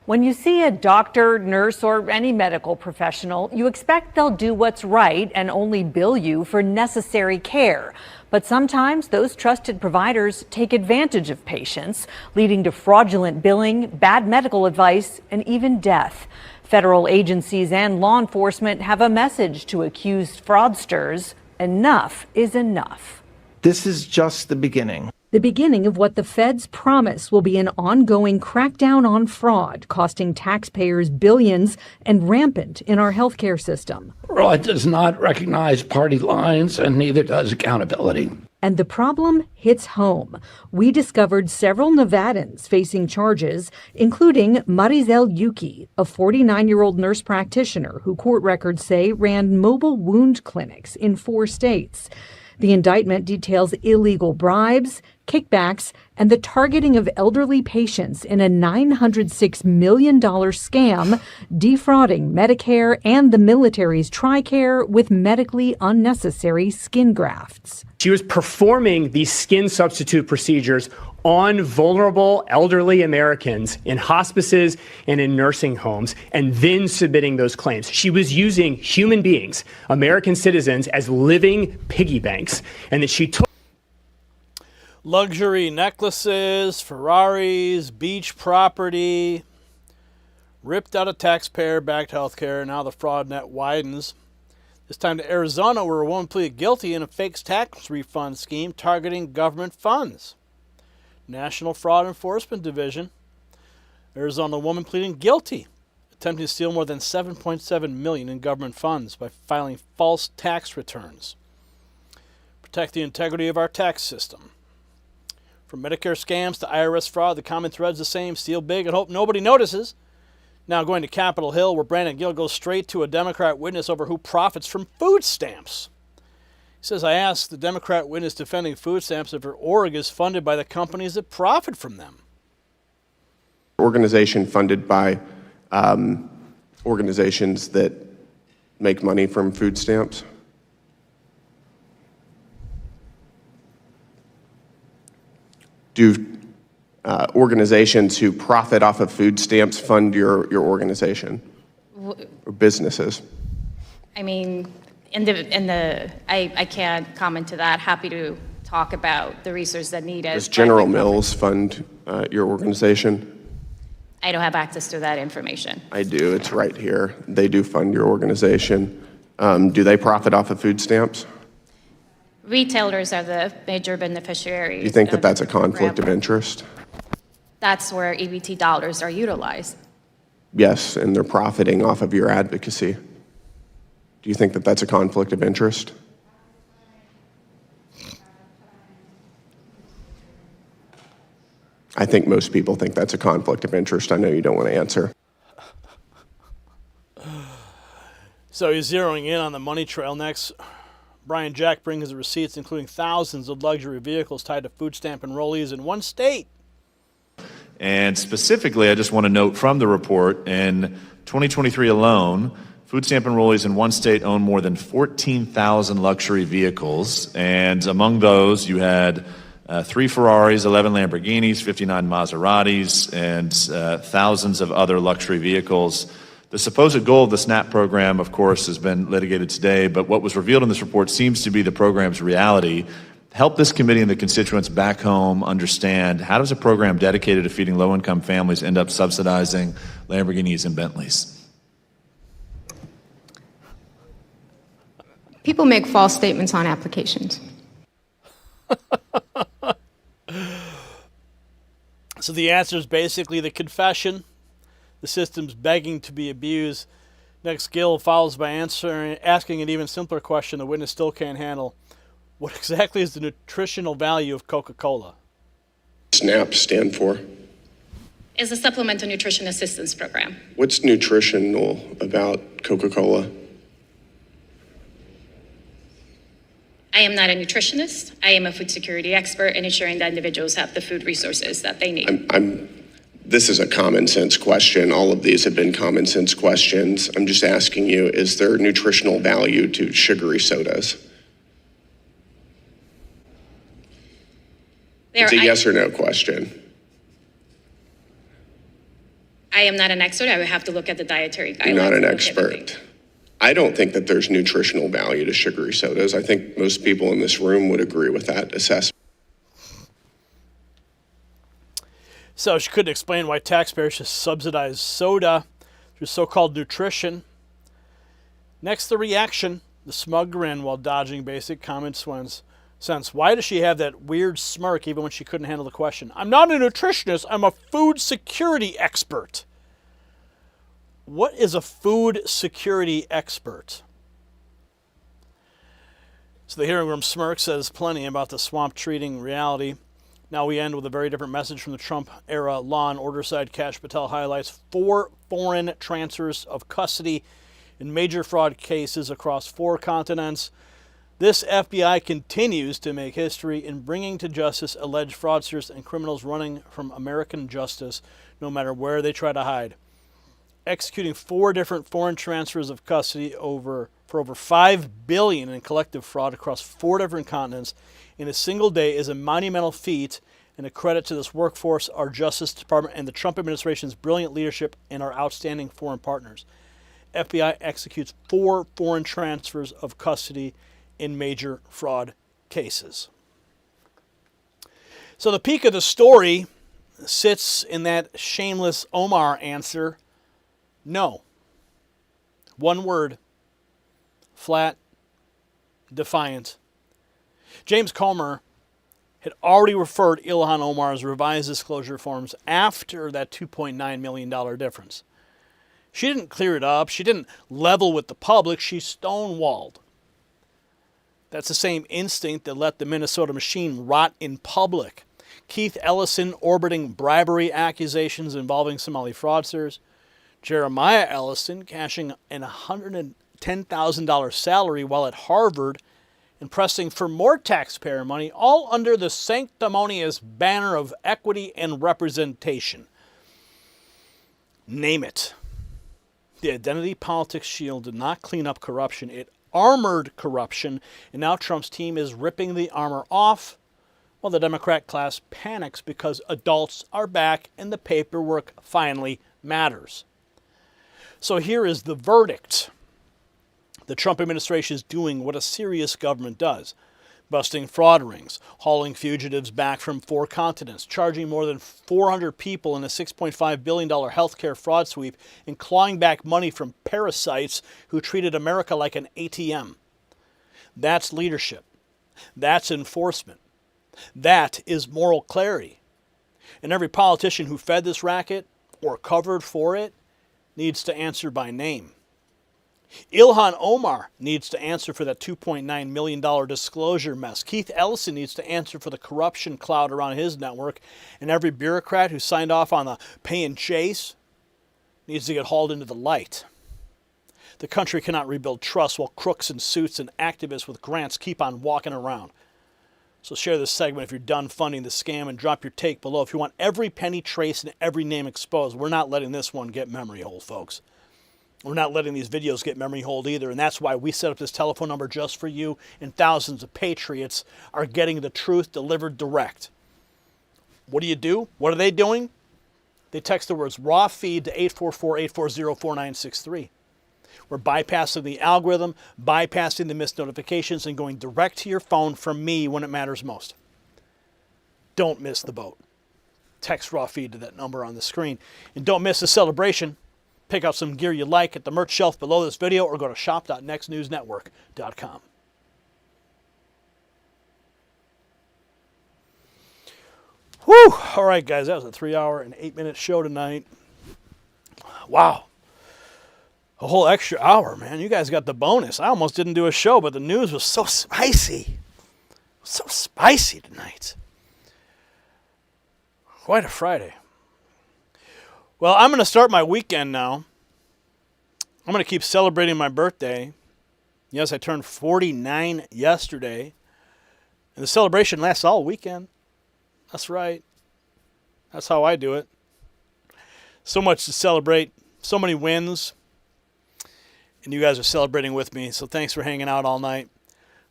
When you see a doctor, nurse, or any medical professional, you expect they'll do what's right and only bill you for necessary care. But sometimes those trusted providers take advantage of patients, leading to fraudulent billing, bad medical advice, and even death. Federal agencies and law enforcement have a message to accused fraudsters. Enough is enough. This is just the beginning. The beginning of what the feds promise will be an ongoing crackdown on fraud, costing taxpayers billions and rampant in our healthcare system. Fraud does not recognize party lines, and neither does accountability. And the problem hits home. We discovered several Nevadans facing charges, including Marizel Yuki, a 49-year-old nurse practitioner who court records say ran mobile wound clinics in 4 states. The indictment details illegal bribes, kickbacks, and the targeting of elderly patients in a $906 million scam, defrauding Medicare and the military's TRICARE with medically unnecessary skin grafts. She was performing these skin substitute procedures on vulnerable elderly Americans in hospices and in nursing homes, and then submitting those claims. She was using human beings, American citizens, as living piggy banks, and that she took Luxury necklaces, Ferraris, beach property, ripped out of taxpayer-backed healthcare. Now the fraud net widens. This time to Arizona, where a woman pleaded guilty in a fake tax refund scheme targeting government funds. National Fraud Enforcement Division. Arizona woman pleading guilty, attempting to steal more than $7.7 million in government funds by filing false tax returns. Protect the integrity of our tax system. From Medicare scams to IRS fraud, the common thread's the same: steal big and hope nobody notices. Now going to Capitol Hill, where Brandon Gill goes straight to a Democrat witness over who profits from food stamps. He says, I asked the Democrat witness defending food stamps if her org is funded by the companies that profit from them. Organization funded by organizations that make money from food stamps. Do organizations who profit off of food stamps fund your organization or businesses? I mean, I can't comment to that. Happy to talk about the research that needed. Does General Mills fund your organization? I don't have access to that information. I do. It's right here. They do fund your organization. Do they profit off of food stamps? Retailers are the major beneficiaries. Do you think that that's a conflict of interest? That's where EBT dollars are utilized. Yes, and they're profiting off of your advocacy. Do Do you think that that's a conflict of interest? I think most people think that's a conflict of interest. I know you don't want to answer. So he's zeroing in on the money trail next. Brian Jack brings his receipts, including thousands of luxury vehicles tied to food stamp enrollees in one state. And specifically, I just want to note from the report, in 2023 alone, food stamp enrollees in one state own more than 14,000 luxury vehicles. And among those, you had 3 Ferraris, 11 Lamborghinis, 59 Maseratis, and thousands of other luxury vehicles. The supposed goal of the SNAP program, of course, has been litigated today, but what was revealed in this report seems to be the program's reality. Help this committee and the constituents back home understand, how does a program dedicated to feeding low-income families end up subsidizing Lamborghinis and Bentleys? People make false statements on applications. So the answer is basically the confession. The system's begging to be abused. Next, Gill follows by asking an even simpler question the witness still can't handle. What exactly is the nutritional value of Coca-Cola? SNAP stand for? Is a supplemental nutrition assistance program. What's nutritional about Coca-Cola? I am not a nutritionist. I am a food security expert in ensuring that individuals have the food resources that they need. This is a common sense question. All of these have been common sense questions. I'm just asking you, is there nutritional value to sugary sodas? It's a yes or no question. I am not an expert. I would have to look at the dietary guidelines. You're not an expert. I don't think that there's nutritional value to sugary sodas. I think most people in this room would agree with that assessment. So she couldn't explain why taxpayers should subsidize soda through so-called nutrition. Next, the reaction, the smug grin while dodging basic common sense. Why does she have that weird smirk even when she couldn't handle the question? I'm not a nutritionist. I'm a food security expert. What is a food security expert? So the hearing room smirk says plenty about the swamp treating reality. Now we end with a very different message from the Trump-era law and order side. Kash Patel highlights 4 foreign transfers of custody in major fraud cases across 4 continents. This FBI continues to make history in bringing to justice alleged fraudsters and criminals running from American justice, no matter where they try to hide. Executing 4 different foreign transfers of custody for over $5 billion in collective fraud across 4 different continents in a single day is a monumental feat and a credit to this workforce, our Justice Department, and the Trump administration's brilliant leadership and our outstanding foreign partners. FBI executes 4 foreign transfers of custody in major fraud cases. So the peak of the story sits in that shameless Omar answer, no. One word, flat, defiant. James Comer had already referred Ilhan Omar's revised disclosure forms after that $2.9 million difference. She didn't clear it up. She didn't level with the public. She stonewalled. That's the same instinct that let the Minnesota machine rot in public. Keith Ellison orbiting bribery accusations involving Somali fraudsters. Jeremiah Ellison cashing an $110,000 salary while at Harvard and pressing for more taxpayer money, all under the sanctimonious banner of equity and representation. Name it. The identity politics shield did not clean up corruption. It armored corruption, and now Trump's team is ripping the armor off while the Democrat class panics because adults are back and the paperwork finally matters. So here is the verdict. The Trump administration is doing what a serious government does. Busting fraud rings, hauling fugitives back from 4 continents, charging more than 400 people in a $6.5 billion healthcare fraud sweep, and clawing back money from parasites who treated America like an ATM. That's leadership. That's enforcement. That is moral clarity. And every politician who fed this racket or covered for it needs to answer by name. Ilhan Omar needs to answer for that $2.9 million disclosure mess. Keith Ellison needs to answer for the corruption cloud around his network. And every bureaucrat who signed off on the pay and chase needs to get hauled into the light. The country cannot rebuild trust while crooks in suits and activists with grants keep on walking around. So share this segment if you're done funding the scam and drop your take below if you want every penny traced and every name exposed. We're not letting this one get memory hold, folks. We're not letting these videos get memory hold either, and that's why we set up this telephone number just for you, and thousands of patriots are getting the truth delivered direct. What do? What are they doing? They text the words raw feed to 844-840-4963. We're bypassing the algorithm, bypassing the missed notifications, and going direct to your phone from me when it matters most. Don't miss the boat. Text raw feed to that number on the screen. And don't miss the celebration. Pick out some gear you like at the merch shelf below this video or go to shop.nextnewsnetwork.com. Whew! All right, guys, that was a 3-hour and 8-minute show tonight. Wow. A whole extra hour, man. You guys got the bonus. I almost didn't do a show, but the news was so spicy. So spicy tonight. Quite a Friday. Well, I'm going to start my weekend now. I'm going to keep celebrating my birthday. Yes, I turned 49 yesterday. And the celebration lasts all weekend. That's right. That's how I do it. So much to celebrate. So many wins. And you guys are celebrating with me. So thanks for hanging out all night.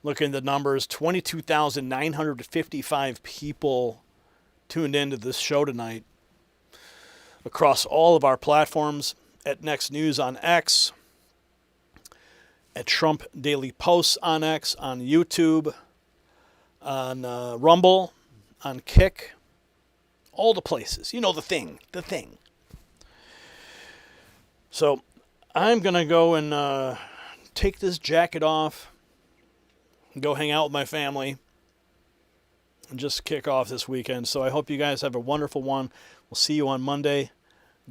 Looking at the numbers. 22,955 people tuned into this show tonight. Across all of our platforms, at Next News on X, at Trump Daily Posts on X, on YouTube, on Rumble, on Kick, all the places. You know the thing. So I'm going to go and take this jacket off and go hang out with my family and just kick off this weekend. So I hope you guys have a wonderful one. We'll see you on Monday.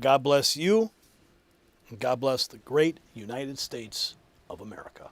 God bless you, and God bless the great United States of America.